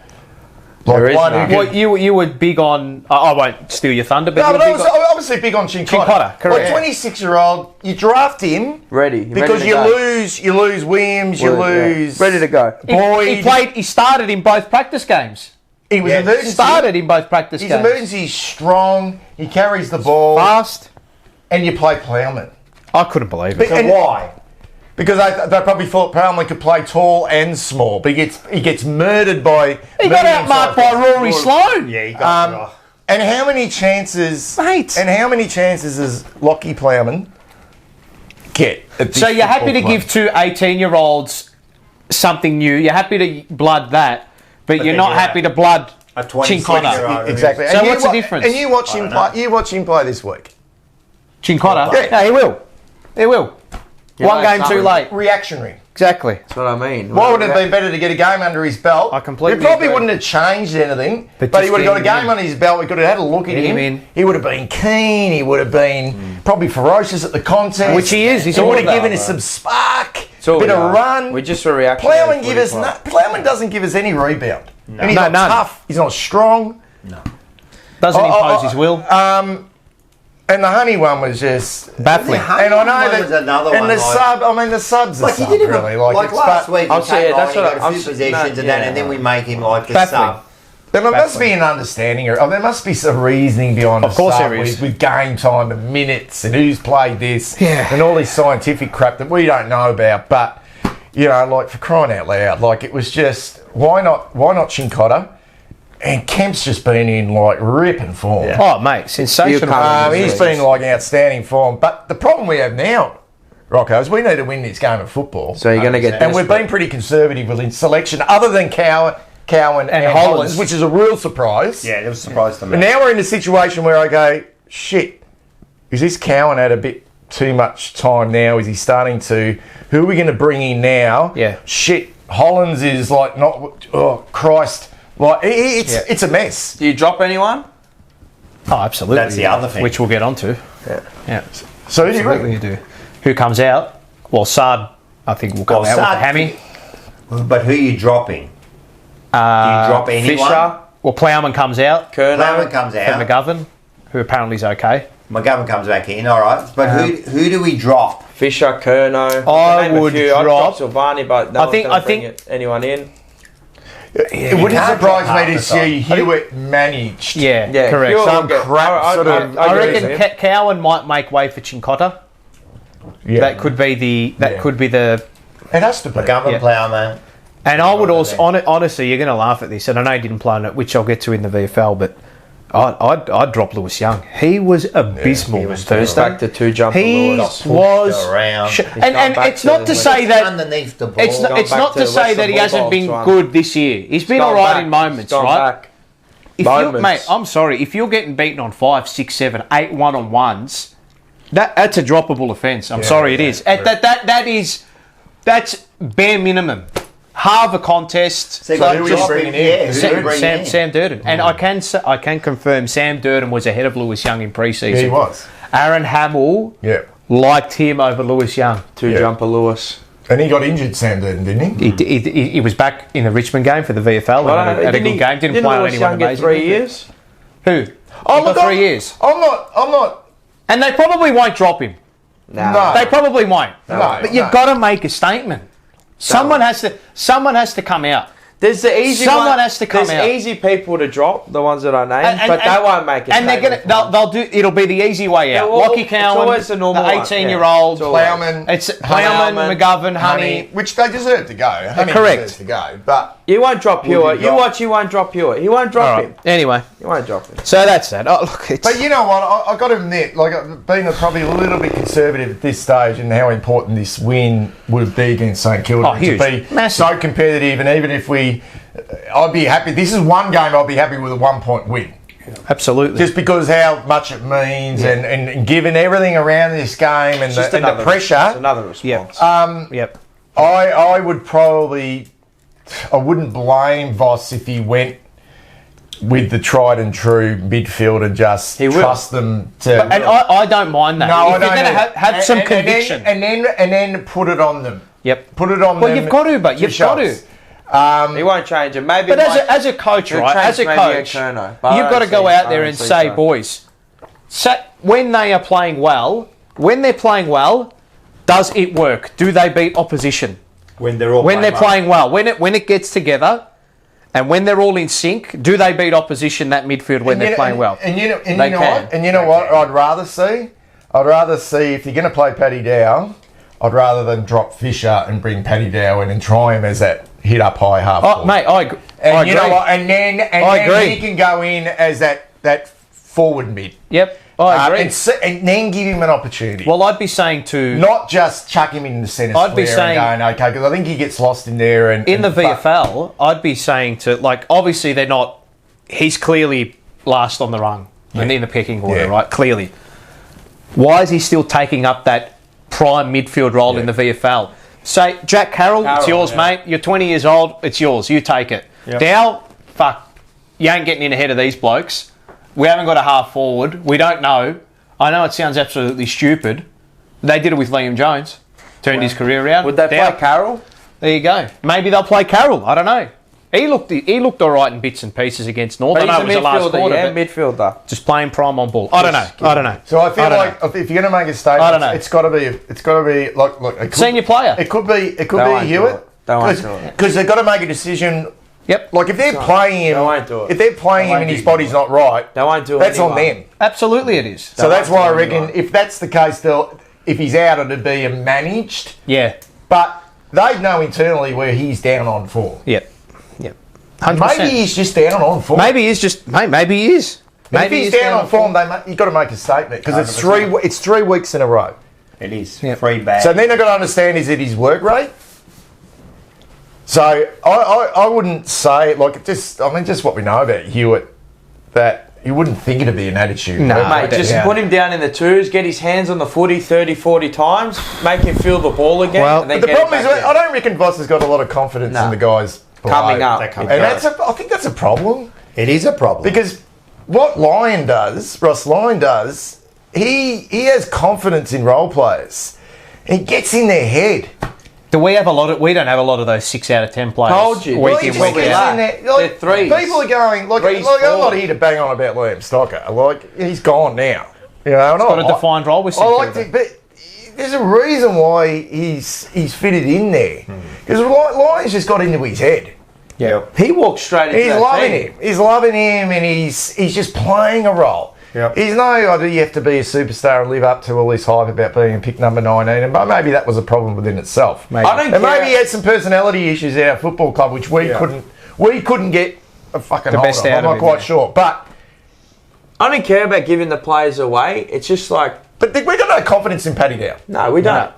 Like one who Well, you were big on... I won't steal your thunder, but I was obviously big on Chincotta. Correct. Like 26-year-old, you draft him ready because to you go. lose Williams, you lose ready to go. Boyd. He started in both practice games. He was emergency. Started in both practice He's games. emergency. He's strong. He carries the ball Fast. and you play Plowman. I couldn't believe it. So why? Because they probably thought Plowman could play tall and small, but he gets murdered by... He got outmarked by Rory Sloane. Yeah, he got And how many chances... Mate. And how many chances does Lockie Plowman get? So you're happy to give two 18-year-olds something new. You're happy to blood that, but you're not happy to blood a Chincotta. Exactly. So what's the difference? And you watch him play. You watch him play this week. Chincotta? Yeah. No, he will. He will. One game too late. Reactionary. Exactly. That's what I mean. Why wouldn't it have been better to get a game under his belt? I completely It probably agree. wouldn't have changed anything, But but he just would have got a getting him game under his belt. We could have had a look at Get him. him in. He would have been keen. He would have been probably ferocious at the contest. Which he is. He's He all would of have that, given us bro. some spark, It's all bit we of are. run. We're just a reaction. Plowman doesn't give us any rebound. And he's not none. tough. He's not strong. Doesn't impose his will. And the honey one was just Baffling. And I know that. was another and one, the like- sub. I mean, the sub's a Like he sub, didn't really. even, Like, like it's last but- week, I'll he say came it, on, that's he what got I'm a few s- possessions no, and that, yeah. and then we make him like the Baffling. sub. There must be an understanding, or there must be some reasoning behind Of the course sub there is. with game time and minutes and who's played this Yeah. and all this scientific crap that we don't know about. But you know, like for crying out loud, like it was just why not Chincotta? And Kemp's just been in like ripping form. Oh, mate, sensational. He's been like outstanding form. But the problem we have now, Rocco, is we need to win this game of football. So you're going to get And we've been pretty conservative within selection, other than Cowan and Hollins. Hollins, which is a real surprise. Yeah, it was a surprise to me. But now we're in a situation where I go, shit, is this Cowan had a bit too much time now? Is he starting to, who are we going to bring in now? Yeah. Shit, Hollins is like not, oh, Christ. Like, it's a mess. Do you drop anyone? Oh, absolutely. That's the other thing. Which we'll get onto. Yeah. So who do you Absolutely reckon? you do. Who comes out? Well, Saad, I think, will come out with the hammy. But who are you dropping? Do you drop anyone? Fisher, Well, Plowman comes out. Kerno. Plowman comes For out. McGovern, who apparently is okay. McGovern comes back in, all right. But who do we drop? Fisher, Kerno. I Name a would few. I'd drop- Silvani, but no I one's think- gonna I bring think- anyone in. It wouldn't can't surprise drop me to half the see Hewitt managed. Yeah, Yeah, correct. Hewitt Some will get- crap sort of- I agree reckon with him. Cowan might make way for Chincotta. Yeah. That could be the. Yeah. Could be the. It has to be. McGovern, Yeah. Plowman. And I would also, honestly, you're going to laugh at this, and I know he didn't play on it, which I'll get to in the VFL, but I'd drop Lewis Young. He was abysmal he was Thursday. Back to two jumper He Lewis. was around. and back it's not to to the- say that Underneath the ball. it's not, Gone it's back not to to say Western that he hasn't Bulldogs been one. good this year. He's been all right in moments, right? If you, Moments. mate, I'm sorry. If you're getting beaten on 5, 6, 7, 8 1-on-1s, that's a droppable offence. I'm sorry, it is. That's bare minimum. Half a contest. So who are you bringing in? Yeah, who are you bringing in? Sam Durden, and I can confirm Sam Durden was ahead of Lewis Young in pre-season. Yeah, he was. Aaron Hamill Yeah. liked him over Lewis Young. Two jumper Lewis. And he got injured, Sam Durden, didn't he? He was back in the Richmond game for the VFL. Well, Had a good game. Didn't play on Lewis anyone Young get amazing. 3 years? Who? Oh, He got 3 years. I'm not. And they probably won't drop him. No. They probably won't. No, But you've no. got to make a statement. Someone has to come out. There's the easy Someone one. has to come There's out. easy people to drop, the ones that I named, but they won't make it. And they're gonna. They'll do. It'll be the easy way out. Yeah, well, Lockie it's Cowan, always the normal one, 18-year-old yeah. It's always. Plowman. It's Plowman, McGovern, Honey. which they deserve to go. Honey Correct. deserves to go, but You won't drop Hewitt. you drop- You won't drop Hewitt. He won't drop him. Anyway, You won't drop him. so that's that. Oh, look, it's, But you know what? I've got to admit, like, I've been probably a little bit conservative at this stage and how important this win would be against St Kilda. Oh, huge. To be Massive. so competitive, and even if I'd be happy. This is one game I'll be happy with a 1-point win. absolutely. Just because how much it means and given everything around this game and, Just the another pressure. It's another response. Yep. I would probably, I wouldn't blame Voss if he went with the tried and true midfield and just He will. trust them to. And I don't mind that. no, if I don't you're going to either. have some And conviction. and then put it on them. Yep. Put it on them. Well, you've got to, but you've got to. He won't change it. Maybe. But as a coach, he'll right? change As a maybe coach, Curnow, but I you've got to don't go see- out I there don't and see say, so. boys, when they are playing well, does it work? Do they beat opposition? When they're all When they're playing playing well, when it gets together, and when they're all in sync, do they beat opposition that midfield when they're playing well? And you know, They can. what? And you know what? I'd rather see if you're going to play Paddy Dow, I'd rather than drop Fisher and bring Paddy Dow in and try him as that hit up high half. Oh, forward. mate, I And you agree. know what? And then I agree. he can go in as that forward mid. Yep, I agree. And then give him an opportunity. Well, I'd be saying to Not just chuck him in the centre I'd be square and saying- going, okay, because I think he gets lost in there. And in the and fuck. VFL, I'd be saying to, like, obviously they're not. He's clearly last on the rung and in the pecking order, Yeah. right? Clearly. Why is he still taking up that prime midfield role in the VFL. Say, Jack Carroll, it's yours, mate. You're 20 years old. It's yours. You take it. Dow, fuck, you ain't getting in ahead of these blokes. We haven't got a half forward. We don't know. I know it sounds absolutely stupid. They did it with Liam Jones. Turned his career around. Would they play Carroll? There you go. Maybe they'll play Carroll. I don't know. He looked all right in bits and pieces against North. But I know it was the last quarter. Midfielder. Just playing prime on ball. I don't know. So I feel like if you're going to make a statement, I don't know. it's got to be like Senior player. It could be Hewitt because they've got to make a decision. Yep. Like if they're playing him, if they're playing him and his body's not right, they won't do it. That's on them. Absolutely, it is. So that's why I reckon if that's the case, if he's out, it'd be managed. Yeah. But they know internally where he's down on form. Yep. 100%. Maybe he's just down on form. Maybe he's just. Maybe he is. Maybe if he's down on form, you've got to make a statement because it's 3 weeks in a row. It is. Yep. 3 bad. So then I've got to understand, is it his work rate? So I wouldn't say, just what we know about Hewitt, that you wouldn't think it'd be an attitude. No, mate, just put him down in the twos, get his hands on the footy 30, 40 times, make him feel the ball again. Well, and then but the problem is, I don't reckon Voss has got a lot of confidence in the guys coming up. And I think that's a problem. It is a problem. Because what Ross Lyon does, he has confidence in role players. He gets in their head. We don't have a lot of those 6 out of 10 players. Told you. Week in, week out. They're threes. People are going, I'm not here to bang on about Liam Stocker. He's gone now. You know, he's got a defined role with but there's a reason why he's fitted in there. Because Lyon's just got into his head. Yeah. He walked straight into He's loving him. He's loving him and he's just playing a role. Yep. He's no idea you have to be a superstar and live up to all this hype about being pick number 19, but maybe that was a problem within itself. Maybe. Maybe he had some personality issues at our football club, which we couldn't get a fucking the hold best of. out I'm not of quite sure, but I don't care about giving the players away. It's just like, but we've got no confidence in Paddy Dow. No, we don't.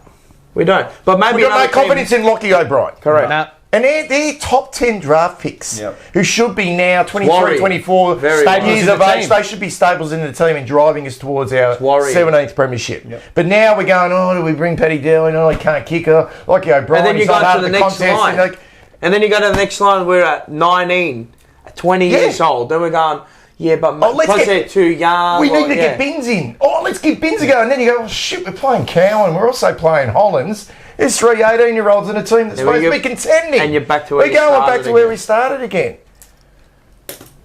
We don't. But maybe we've got no confidence in Lockie O'Brien. Correct. No. And they're top 10 draft picks who should be now 23, 24 years of age. They should be staples in the team and driving us towards our 17th premiership. Yep. But now we're going, do we bring Paddy Dow in? He can't kick her. Like O'Brien, and then you go to the next line. And then you go to the next line, we're at 19, 20 years old. Then we're going, because they're too young. We need to get Binns in. Let's get Binns a go. And then you go, shit, we're playing Cowan. We're also playing Hollands. There's 3 18-year-olds in a team that's supposed to be contending. And you're back to where we started again.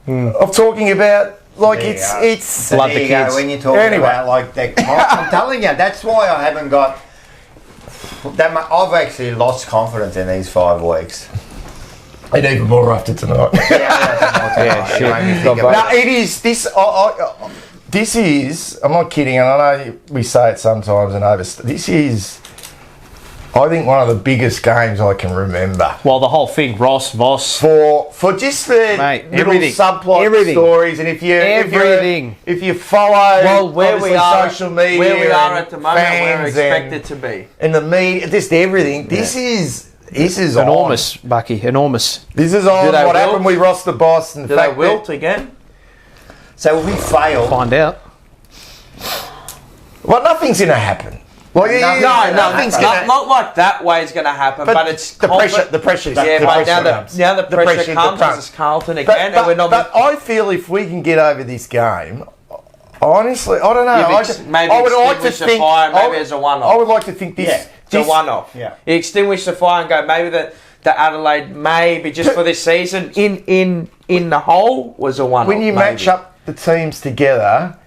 Of talking about, it's love the kids. When you talk about, I'm telling you, that's why I haven't got that much. I've actually lost confidence in these 5 weeks. And even more after tonight. It is this. This is. I'm not kidding, and I know we say it sometimes and this is, I think, one of the biggest games I can remember. Well, the whole thing, Ross, Voss, for just the little subplot stories, and if you follow social media, where we are at the moment, we're expected to be, and the media, just everything. This is enormous, Bucky. Enormous. This is on what happened with Ross the Boss, and do they wilt again? So if we fail, find out. Well, nothing's going to happen. Nothing's not like that way is going to happen. But it's the pressure. The pressure. Now the pressure comes. It's Carlton again, and we're not. But I feel if we can get over this game, honestly, I don't know. I would like to think. Maybe as a one-off. I would like to think this. It's a one-off. Yeah. You extinguish the fire and go. Maybe the Adelaide, maybe just for this season, in the whole was a one-off. When you match up the teams together,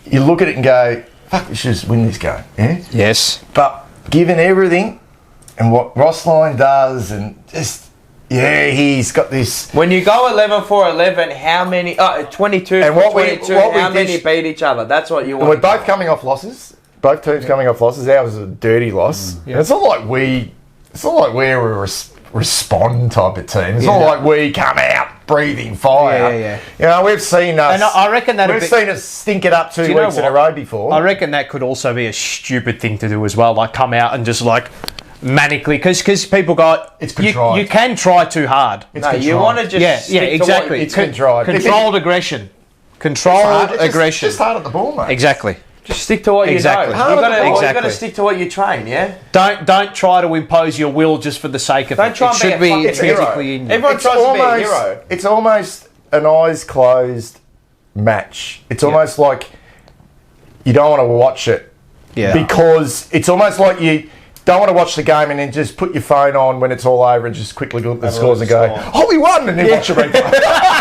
you look at it and go, fuck, we should just win this game. Yeah? Yes. But given everything and what Ross Lyon does and just, he's got this. When you go 11-4-11, how many, 22 and what 22, how many beat each other? That's what you want. And we're both coming off losses. Both teams coming off losses. Ours was a dirty loss. Yeah. It's not like we're a respond type of team. It's not like we come out breathing fire. We've seen us. And I reckon that we've seen us stink it up 2 weeks in a row before. I reckon that could also be a stupid thing to do as well. Like come out and just manically, because people go, it's contrived. You can try too hard. You want to just exactly. It's contrived. Controlled aggression. Controlled aggression. It's just hard at the ball, mate. Exactly. Just stick to what Exactly. you know. You got Exactly. to stick to what you train. Yeah. Don't try to impose your will just for the sake of Don't it. try It and be should a be fucking intrinsically hero. in you. Everyone tries to be a hero. It's almost an eyes closed match. It's almost like you don't want to watch it. Yeah. Because it's almost like you don't want to watch the game and then just put your phone on when it's all over and just quickly look at the scores and go, oh, we won, and then watch it replay.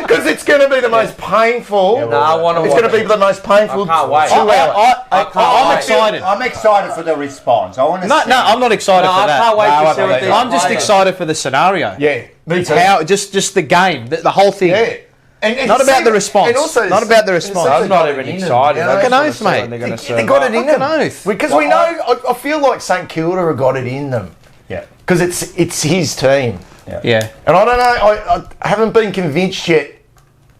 Because it's going to be the most painful. No, I want to It's going to be the most painful. I can't wait. 2 hours. I'm excited. I'm excited for the response. I want to No, I'm not excited for I that. can't wait to see what these I'm just players- excited for the scenario. Yeah, me too. How just the game, the whole thing. Yeah. And Not about the response. and also Not about the response. I'm not even excited. You know? I just Fucking wanna oath, see when mate. They're going to They serve got up. it in Fucking them. oath. Because we know, I feel like St Kilda have got it in them. Yeah. Because it's his team. Yeah. And I don't know, I haven't been convinced yet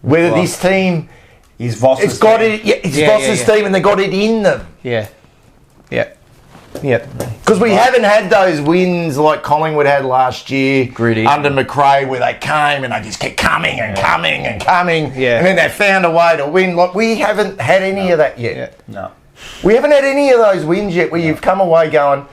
whether this team, His Voss's it's got team. it, it's Yeah, Voss's yeah, yeah. team and they got it in them. Yeah. Yeah. Yeah. Because we haven't had those wins like Collingwood had last year Gritty. under McRae where they came and they just kept coming and coming and coming. Yeah. And then they found a way to win. Like we haven't had any of that yet. Yeah. No. We haven't had any of those wins yet where you've come away going,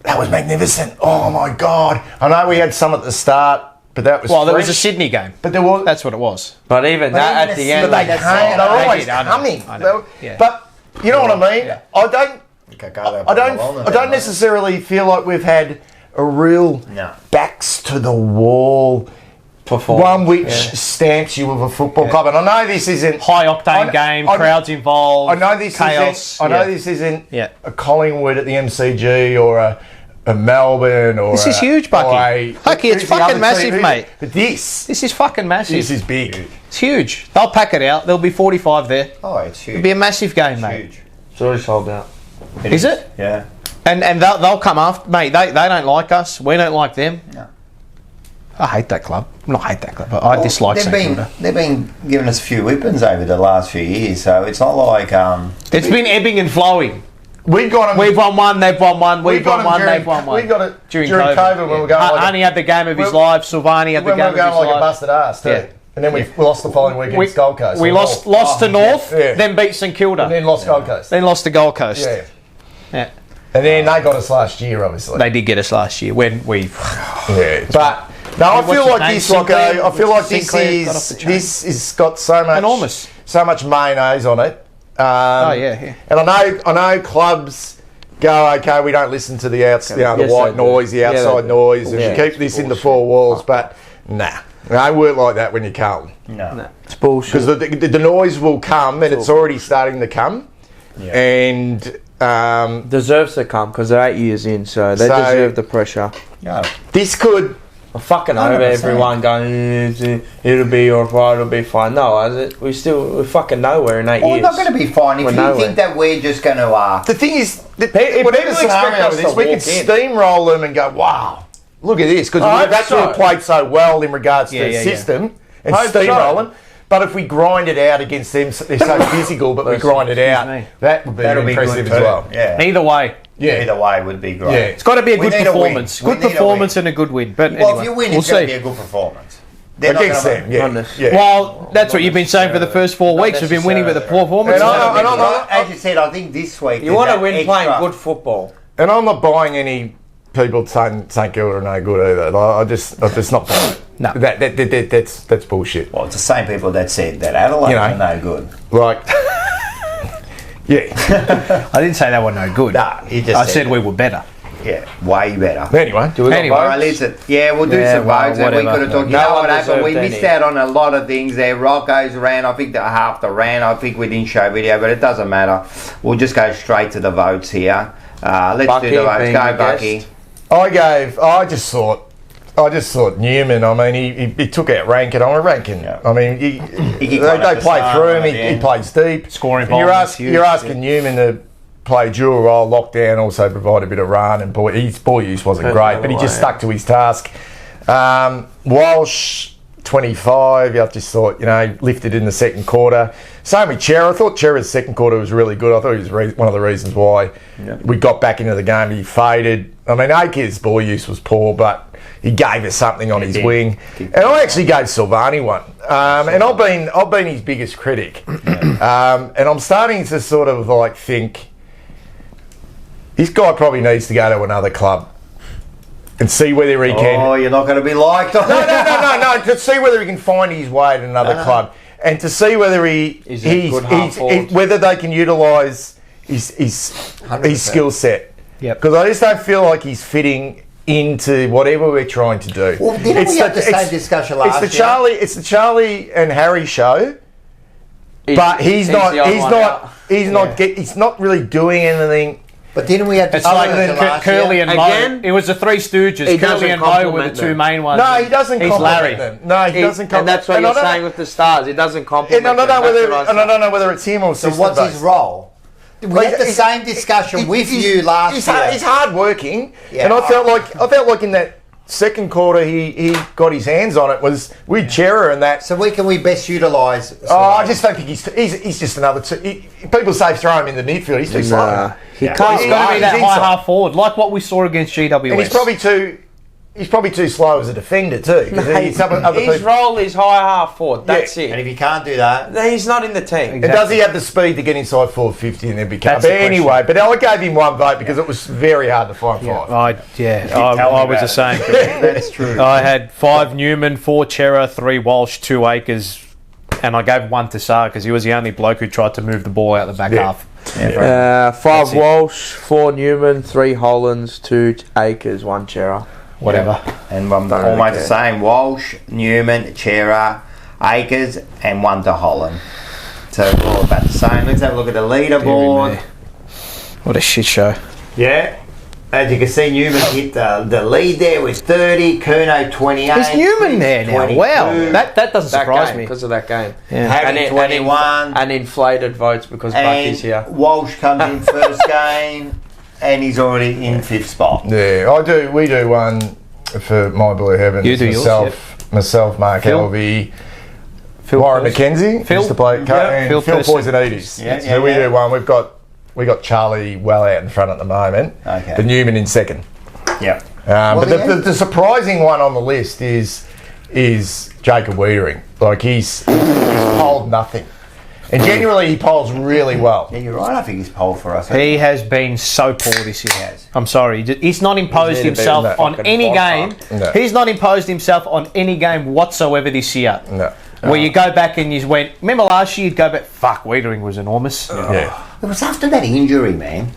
that was magnificent. Oh my God. I know we had some at the start, but that was Well, there was a fresh. Sydney game. But there was. That's what it was. But even that even at the the end, But they That's came. all. They're They always did, I know, coming. I know. Yeah. But you know what I mean? Yeah. I don't necessarily feel like we've had a real No. backs to the wall perform. one which stamps you with a football club. And I know this isn't High octane I- game, I- crowds involved. I know this chaos. isn't. I know this isn't Yeah. a Collingwood at the MCG or a Melbourne or. This is huge, Bucky. Bucky, it's who's the fucking other massive, team? mate. But this This is fucking massive. is big. It's huge. They'll pack it out. There'll be 45 there. Oh, it's huge. It'll be a massive game, mate. Huge. It's already sold out. Is it? Yeah. And they'll come after, mate. They don't like us. We don't like them. No. I hate that club. Not hate that club, but I dislike they've St been Kilda. they've been giving us a few whippings over the last few years, so it's not like It's been ebbing and flowing. We got them. We've won one, they've won one. We've won one, they've won one. We got it During during COVID when we were going like Arnie had the game of his life. Silvani had the when we game were going of his like a life. busted ass too. Yeah. And then we lost the following week against Gold Coast. We or lost North. to North, Yeah. then beat St Kilda, And then lost Gold Coast. then lost to Gold Coast. Yeah. Yeah. And then they got us last year, obviously. They did get us last year when we. Yeah. But no, I What's feel his like name? this. Sinclair? I feel like this Sinclair got off the is chain. this is got so much Enormous. so much mayonnaise on it. Oh yeah. And I know clubs go, okay, we don't listen to the Yes, the they white do. noise, the Yeah, they outside do. noise, and Yeah. keep this in the four walls. But nah, it don't work like that when you're Carlton. no. It's bullshit. Because the noise will come, and it's already starting to come. Yeah. And deserves to come because they're 8 years in, so they So- deserve the pressure. No. this could. I'm fucking over 100%. everyone going, it'll be alright, it'll be fine. No, is it? We're fucking nowhere in 8 Well, years. we're not going to be fine if We're you nowhere. think that we're just going to. The thing is, if whatever people expect scenario us it to is, we could walk in. steamroll them and go, wow, look at this. Because I we've hope actually so. played so well in regards to Yeah, the yeah, system and Hope so. steamrolling. But if we grind it out against them, they're so physical, but we grind it out, me. that would be That'll be impressive good as too. well. Yeah. Either way, Yeah. Either way would be great. Yeah. it's got to be a We good need a win. performance. We Good need a performance win. and a good win. But Well, anyway, if you win, we'll it's going to see. be a good performance. They're not Against gonna- them, yeah. Honest. yeah. Well, that's what you've been saying for the first 4 weeks. We've been winning with the performance. And I know- But as you said, I think this week You want to win playing good football. And I'm not buying any people saying St Kilda are no good either. I'm just not buying it. No. That's bullshit. Well, it's the same people that said that Adelaide You know. are no good. Like, yeah. I didn't say they were no good. Nah, you just I said we were better. Yeah, way better. Anyway, Do we got Anyway. All right, listen. Yeah, we'll do Yeah, some well, votes and we whatever. could have talked. You No know one what happened? We deserved missed any. out on a lot of things there. Rocco's ran. I think that half the ran. I think we didn't show video, but it doesn't matter. We'll just go straight to the votes here. Let's Bucky do the votes. being Go, the Bucky. guest. I just thought Newman. I mean, he took out Rankin. I'm a Rankin. Yeah. I mean, He they got up the play start through him. at the He end. plays deep. Scoring And you're, involvement's huge, you're asking Newman to play dual role. Lockdown also provide a bit of run, and his ball use wasn't Turned great, the but he other just way, stuck to his task. Walsh. 25, I just thought, lifted in the second quarter. Same with Cher. I thought Cher's second quarter was really good. I thought he was one of the reasons why we got back into the game. He faded. I mean, Akers' ball use was poor, but he gave us something on his wing. And I actually gave Silvani one. And I've been his biggest critic. And I'm starting to sort of like think this guy probably needs to go to another club and see whether he can. Oh, you're not going to be liked. No. To see whether he can find his way at another club, and to see whether whether they can utilise his skill set. Because I just don't feel like he's fitting into whatever we're trying to do. Well, didn't we have the same discussion last year? It's the Charlie and Harry show, but he's not really doing anything. But didn't we have It's like Curly and Again? Mo. It was the three Stooges. Curly and Mo were the two main ones. No, he doesn't He's compliment Larry. them. No, he doesn't compliment. And that's what you're saying with the stars. It doesn't compliment I don't them. know whether it's him or So Sister what's Base. his role? We had the same discussion with you last year. He's hard working, Yeah. and I felt like in that second quarter he got his hands on it was with Chera and that. So where can we best utilise? I just don't think he's just another two. People say throw him in the midfield. He's too slow. He can't. He's got to be that high half forward, like what we saw against GWS. And he's probably too slow as a defender too. His role is high half forward. That's it. And if he can't do that, He's not in the team. And does he have the speed to get inside 450 and then become? That's the question. Anyway, but I gave him one vote because it was very hard to find five. I was the same. that's true. I had 5 Newman, 4 Chera, 3 Walsh, 2 Akers, and I gave 1 to Sarr because he was the only bloke who tried to move the ball out the back half. 5 Walsh, 4 Newman, 3 Hollands, 2 Akers, 1 Chera. Whatever. And almost the same. Walsh, Newman, Chera, Akers, and 1 to Holland. So all about the same. Let's have a look at the leaderboard. What a shit show. Yeah. As you can see, Newman hit the lead there with 30, Curnow 28. Is Newman there now? 22. Wow. That doesn't surprise me. Because of that game. Yeah. Harry 21. And inflated votes because Bucky's here. Walsh comes in first game, and he's already in 5th spot. Yeah, we do one for My Blue Heavens. You do yours, myself, Mark Phil? Elvey, Phil Warren Poise. McKenzie, Phil? used to play, and Phil Poisonides. So we do one. We got Charlie well out in front at the moment. Okay. The Newman in second. Yeah. But the surprising one on the list is Jacob Wiedering. Like he's polled nothing. And generally he polls really well. Yeah, you're right. I think he's polled for us. He has been so poor this year. I'm sorry. He's not imposed himself on any game. No. He's not imposed himself on any game whatsoever this year. No. Where you go back and you went, remember last year you'd go back, fuck, Wiedering was enormous. Yeah. It was after that injury, man.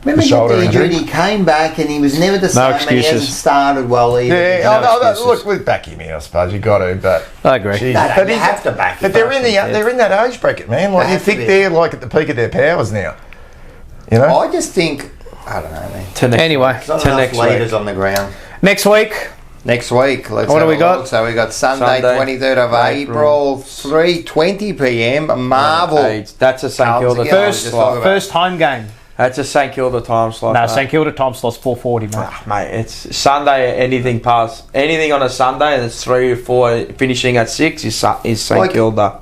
Remember he shoulder had the injury, injury. he came back and he was never the same, and he hasn't excuses. started well either. Yeah, look, we back him in, I suppose. You got to, but I agree. You have to back him. But they're in that age bracket, man. Like They you have to think be. they're like at the peak of their powers now. You know. I just think, I don't know, man. Anyway, There's not enough leaders on the ground. next week, Next week, let's What have do we a got? look. So we got Sunday, Sunday, 23rd of April, 3:20 p.m. Marvel. That's a St Kilda Carlton, time just slot. first home game. That's a St Kilda time slot. No, mate. St Kilda time slot's 4:40, mate. Mate, it's Sunday. Anything on a Sunday, and it's 3 or 4 finishing at 6 is St Like- Kilda.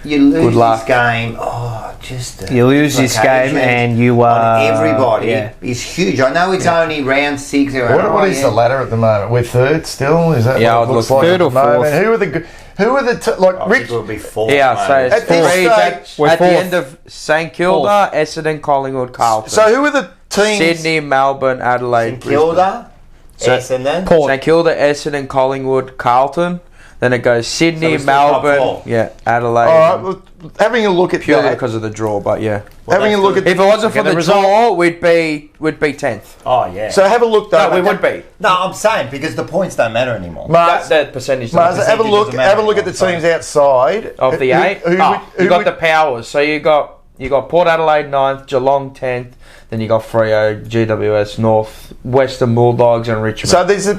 You lose Good luck. this game. Oh, just the You lose this game implications and you on everybody yeah. is huge. I know it's only round 6. What is the ladder at the moment? We're third still. Is that Yeah, what it I'd looks look like third at or the moment? fourth. Who are the like I Rich? think we'll be fourth. Yeah, so mate. it's At this three stage, at the fourth. end of St Kilda, Essendon, Collingwood, Carlton. So who are the teams? Sydney, Melbourne, Adelaide, St Kilda, So- Essendon. Port. St Kilda, Essendon, Collingwood, Carlton. Then it goes Sydney, we're still top Melbourne, four. Adelaide. All right, well, having a look at Purely that, because of the draw, but yeah. having a look at If it wasn't for Get the the result. draw, we'd be 10th. Oh, yeah. so have a look though. No, we would be. No, I'm saying because the points don't matter anymore. Mars, That percentage Mars, have a percentage look. doesn't matter Have a look at the anymore, teams outside of the 8. Who you got would- the powers. So you got Port Adelaide 9th, Geelong 10th, then you got Freo, GWS, North, Western Bulldogs, and Richmond. So there's a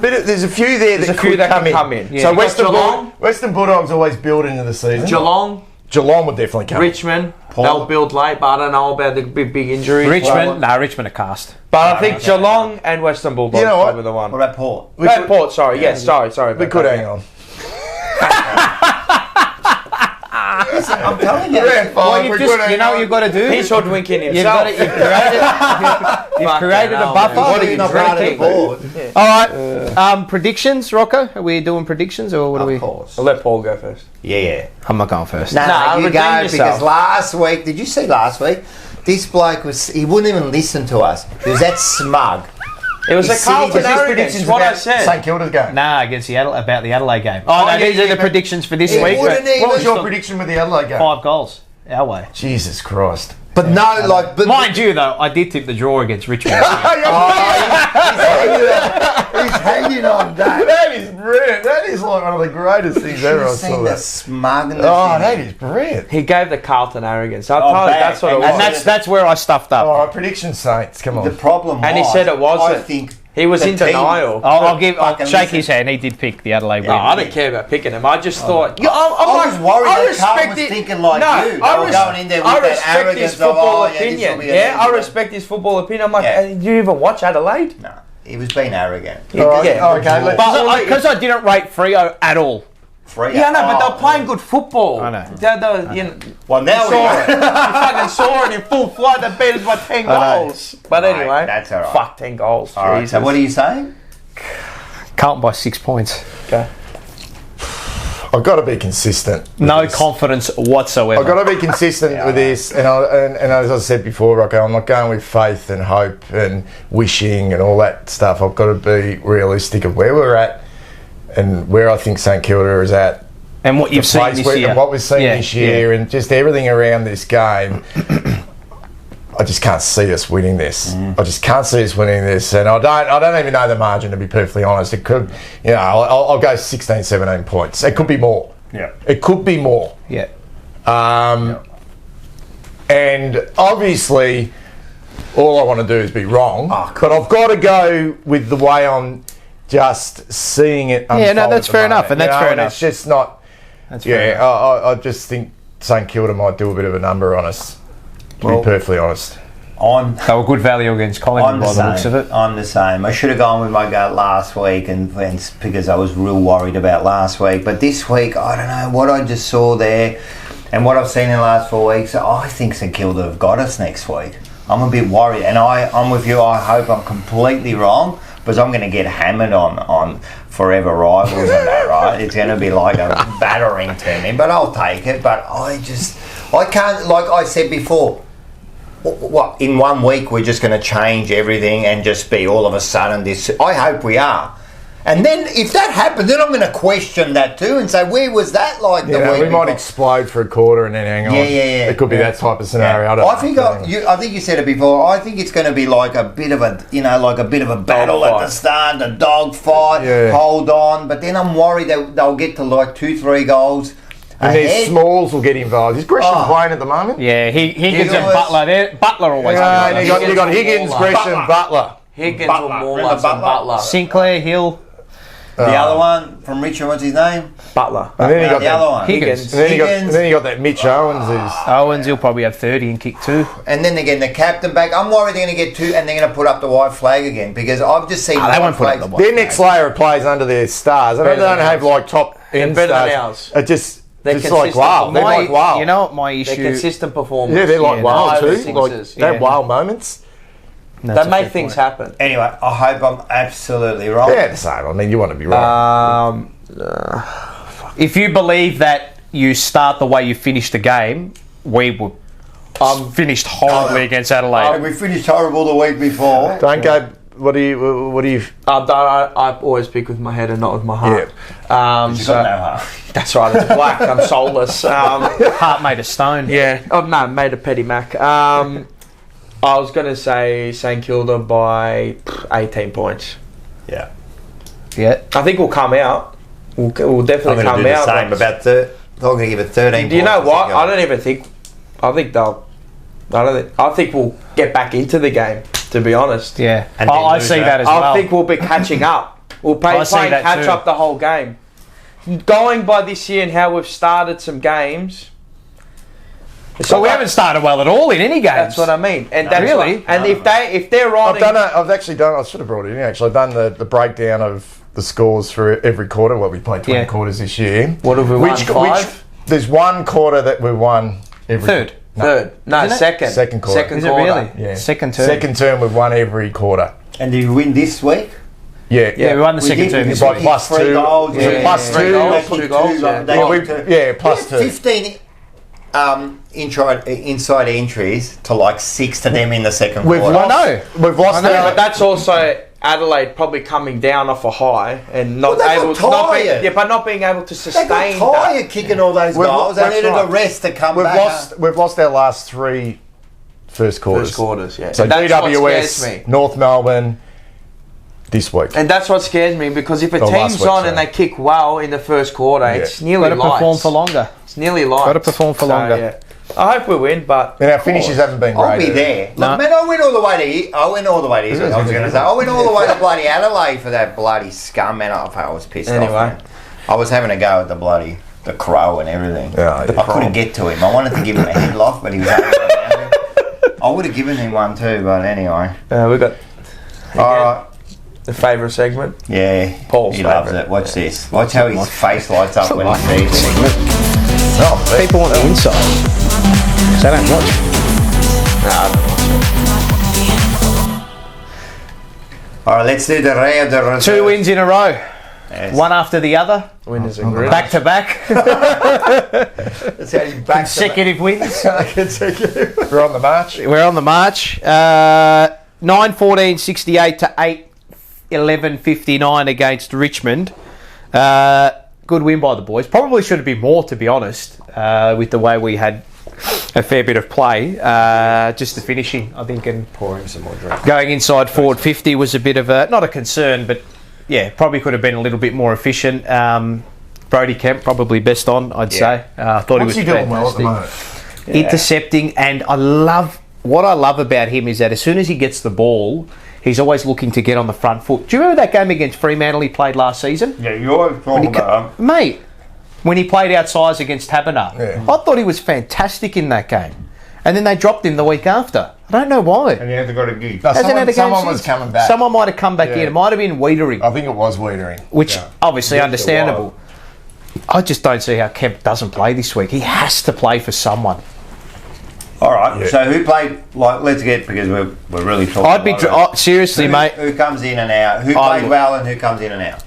few there There's that a few could that come can in. come in. Yeah. So You got Western Bulldogs always build into the season. Geelong, Geelong would definitely come. Richmond, they'll build late, but I don't know about the big injuries. Richmond are cast. But I think Geelong and Western Bulldogs You know what? probably the one. What about Port? Port, sorry. Yes, sorry. We about could that, hang on. Listen, I'm telling you. Well, you know what you've got to do? He's hoodwinking You've, himself. you've created a buffer. Why are you not part of the board? All right. Predictions, Rocco? Are we doing predictions or what are we? Of course. I'll let Paul go first. Yeah. I'm not going first. No, you redeem go yourself. because last week, did you see last week? This bloke he wouldn't even listen to us. He was that smug. It was His a Carlton city- his arrogance, what I said. St Kilda's game. Nah, against the about the Adelaide game. Oh, no, these are the predictions for this He week. wouldn't but- even- What was your prediction with the Adelaide game? 5 goals our way. Jesus Christ. But no, like, but Mind you, though, I did tip the draw against Richmond. he's hanging on that. That is brilliant. That is like one of the greatest things ever. I You've saw seen the that. smugness. Oh, in that it. is brilliant. He gave the Carlton arrogance. I told you, bad. that's what it And was. And that's where I stuffed up. All right, prediction Saints. Come The on. problem And he was, said it wasn't. I think He was the in team- denial. I'll Fucking shake listen. his hand. He did pick the Adelaide win. No, I don't care about picking him. I just thought. Yeah, I was worried I that Carlton respect was it. thinking like no, you. They I were res- going in there with I that respect his arrogance of, football oh, yeah, this will opinion. be an Yeah, I easy respect his football opinion. I'm like, Yeah. do you even watch Adelaide? No, he was being arrogant. All right, Yeah. okay, let's. Because I didn't rate Freo at all. Free Yeah, no, but oh, they're playing good football. I know. You know, Well, now you we saw it. You fucking saw it in full flight. They beat us by 10 I know. goals. But Right, anyway, that's all right. fuck 10 goals. All right, Jesus. so what are you saying? Carlton by 6 points. Okay. I've got to be consistent. with No this. confidence whatsoever. I've got to be consistent with this, and as I said before, Rocco, I'm not going with faith and hope and wishing and all that stuff. I've got to be realistic of where we're at and where I think St Kilda is at. And what you've the seen place this where- year. and what we've seen Yeah, this year, and just everything around this game. I just can't see us winning this. I just can't see us winning this, and I don't even know the margin, to be perfectly honest. It could, I'll go 16, 17 points. It could be more. Yeah. It could be more. Yeah. And obviously, all I want to do is be wrong. But I've got to go with the way I'm just seeing it unfold. Yeah, no, that's at the fair moment, enough, and that's fair enough. It's just not. That's fair enough. I just think St Kilda might do a bit of a number on us. To be perfectly honest. They were good value against Collingwood by the looks of it. I'm the same. I should have gone with my gut last week, and because I was real worried about last week. But this week, I don't know what I just saw there, and what I've seen in the last 4 weeks. I think St Kilda have got us next week. I'm a bit worried, and I'm with you. I hope I'm completely wrong, because I'm going to get hammered on forever rivals and that, right? It's going to be like a battering to me, but I'll take it. But I can't, like I said before. What, in 1 week we're just going to change everything and just be all of a sudden this? I hope we are. And then if that happens, then I'm going to question that too and say, where was that like the week we might before? explode for a quarter and then hang on. Yeah. It could be that type of scenario. I think you said it before. I think it's going to be like a bit of a battle at the start, a dog fight, hold on. But then I'm worried that they'll get to like 2-3 goals. And these Smalls will get involved. Is Gresham playing at the moment? Yeah, Higgins and Butler there. Butler always. Yeah, you got Higgins, Gresham, Butler. Higgins will maul us and Butler. Sinclair, Hill. The other one from Richmond, what's his name? Butler. And then you got the other one. Higgins. And then you got that Mitch Owens. Owens, he'll probably have 30 and kick 2. And then they're getting the captain back. I'm worried they're going to get 2 and they're going to put up the white flag again, because I've just seen they won't put up the white Their next layer of players under their stars. They don't have like top end better than stars. ours. It just They're like wow. consistent. They're like wow. You know what my issue? They're consistent performers. Yeah, they're like wow Five too. sixes. Like they have wow moments. They make things happen. Anyway, I hope I'm absolutely wrong. Yeah, the same. I mean, you want to be right. If you believe that you start the way you finish the game, we were finished horribly against Adelaide. We finished horrible the week before. Don't go. What do you? I always pick with my head and not with my heart. You've got no heart. That's right. It's black. I'm soulless. Heart made of stone. Yeah. Oh no, made of Petty Mac. I was going to say St Kilda by 18 points. Yeah. Yeah. I think we'll come out. We'll definitely I'm going come to do the out. same. I'm going to give it 13 Do you points. know what? I don't even think. I think we'll get back into the game. To be honest. Yeah. And then I lose see that as well. I think we'll be catching up. We'll play see that catch too. up the whole game. Going by this year and how we've started some games. So we haven't started well at all in any games. That's what I mean. And that's really? what, and if they're I've riding, I should have brought it in. Actually, I've done the breakdown of the scores for every quarter. What we played 20 quarters this year. what have we won? 5? There's one quarter that we won every... Third. Third. No, Isn't it? second. Second quarter. Second Is it quarter. really? Yeah. Second term. Second term, we've won every quarter. And did you win this week? Yeah. Yeah, we won the We second did, term because this we week. Plus kicked 3 two. goals. Yeah, plus Three two. goals, They kicked kicked two goals, goals. yeah. They Yeah, kicked yeah, plus two. 15 inside entries to like 6 to them in the second We've quarter. lost. We've lost. No, our- but that's also Adelaide probably coming down off a high and not Well, they able got to not tired. but not being able to They sustain got that. tired kicking all those We've- goals. They that's needed a right. rest to come We've back. lost our last 3 first quarters. First quarters, yeah. So And that's what GWS, scares me. North Melbourne, this week. And that's what scares me because if a Well, last team's week, on sorry. and they kick well in the first quarter, it's nearly Got to lights. perform for longer. It's nearly lights. Got to perform for longer. Yeah. I hope we win, but And our finishes haven't been I'll great. be there. No. Look, man, I went all the way to here. I went all the way to here. I was going to say, I went all the way to bloody Adelaide for that bloody scum, man. I was pissed Anyway. off, man. I was having a go at the crow and everything. Yeah, I couldn't get to him. I wanted to give him a headlock, but he was over around me. I would have given him one too, but anyway. we got All right. the favourite segment. Yeah. Paul's he loves favourite. it. Watch this. Watch how his face lights up when he sees it. People want the inside. They don't watch. All right, let's do the round. The reserve. 2 wins in a row. Yes. One after the other. Winners and grills. Back to back. That's how he backs Consecutive wins. We're on the march. We're on the march. 9-14-68 to 8-11-59 against Richmond. Good win by the boys. Probably should have been more, to be honest, with the way we had a fair bit of play. Just the finishing, I think, and Pouring some more drink. going inside forward 50 was a bit of a, not a concern, but yeah, probably could have been a little bit more efficient. Brody Kemp probably best on, I'd say. I thought What's he he was doing well at the fantastic. moment? Intercepting, and what I love about him is that as soon as he gets the ball, he's always looking to get on the front foot. Do you remember that game against Fremantle he played last season? Yeah, you always talk about him. Mate, when he played outsides against Tabernar, Yeah. I thought he was fantastic in that game. And then they dropped him the week after. I don't know why. And he hasn't got a gig. No, Hasn't had a game someone was since. coming back. Someone might have come back Yeah. in. It might have been Wiedering, I think it was Wiedering. which obviously Just a understandable. I just don't see how Kemp doesn't play this week. He has to play for someone. All right. Yeah. So who played? Like, let's get because we're really talking. I'd be about seriously, who, mate. Who comes in and out? Who I played would- well and who comes in and out?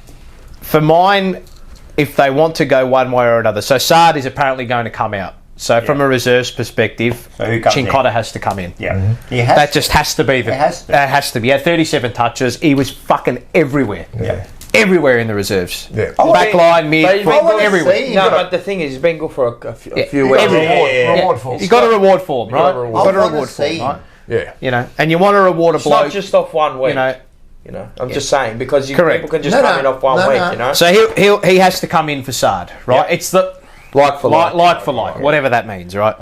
For mine, if they want to go one way or another, so Sard is apparently going to come out. So from a reserves perspective, So who comes Chincotta in? has to come in. Yeah, he has. That just has to be the. It has to. That has to be. He had 37 touches. He was fucking everywhere. Yeah. Everywhere in the reserves. Yeah. Back line, mid, But he's been good everywhere. see- No, You but the thing is, he's been good for a few Yeah. weeks. Everywhere. Reward for You got a reward for him, right? got a reward. Got a I wanna reward for him, see right? Yeah. You know, and you want to reward a It's bloke. not just off 1 week. You know, I'm just saying because Correct. people can just No, come no. in off 1 No, week. no. You know, so he has to come in for Sard, right? Yep. It's the like for like for like, whatever that means, right?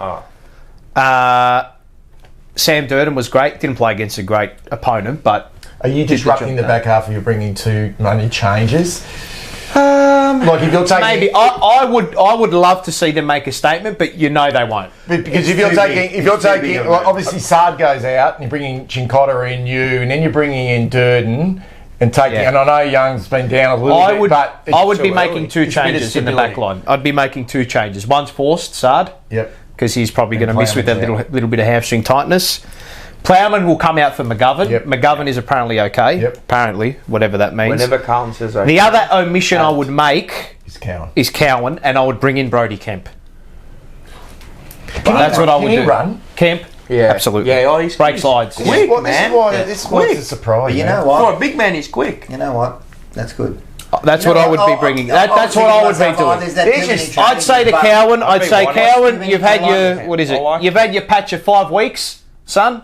Sam Durden was great. Didn't play against a great opponent, but Are you Did the disrupting job, the no. back half? Or you're bringing too many changes? Like if you're taking maybe I would love to see them make a statement, but you know they won't. because It's if you're too taking big. It's too big of a well, move. obviously Sard goes out and you're bringing Chincotta in, and then you're bringing in Durden and taking. Yeah. And I know Young's been down a little bit, but it's I would be too making early. two It's a bit of changes in the stability. back line. I'd be making two changes. One's forced, Sard, Yep. because he's probably And going to miss with that Plowman's little bit of hamstring tightness. Plowman will come out for McGovern. Yep. McGovern is apparently okay. Yep. Apparently, whatever that means. whenever Carlton says okay. The other omission I would make He's Cowan. is Cowan, and I would bring in Brody Kemp. That's what I would Can he do. run? Kemp, Yeah, absolutely. Yeah, oh, he's Break quick. slides. Quick, Well, man. This is why it's a surprise. But you man. know For what? a big man, he's quick. You know what? That's good. That's You what know I would be bringing. That's what I would be doing. There's that too many I'd I'd say to changes, but- Cowan, I'd I'd be say one. Cowan, I'd you've be had one. your, what is it? I like You've had your patch of 5 weeks, son,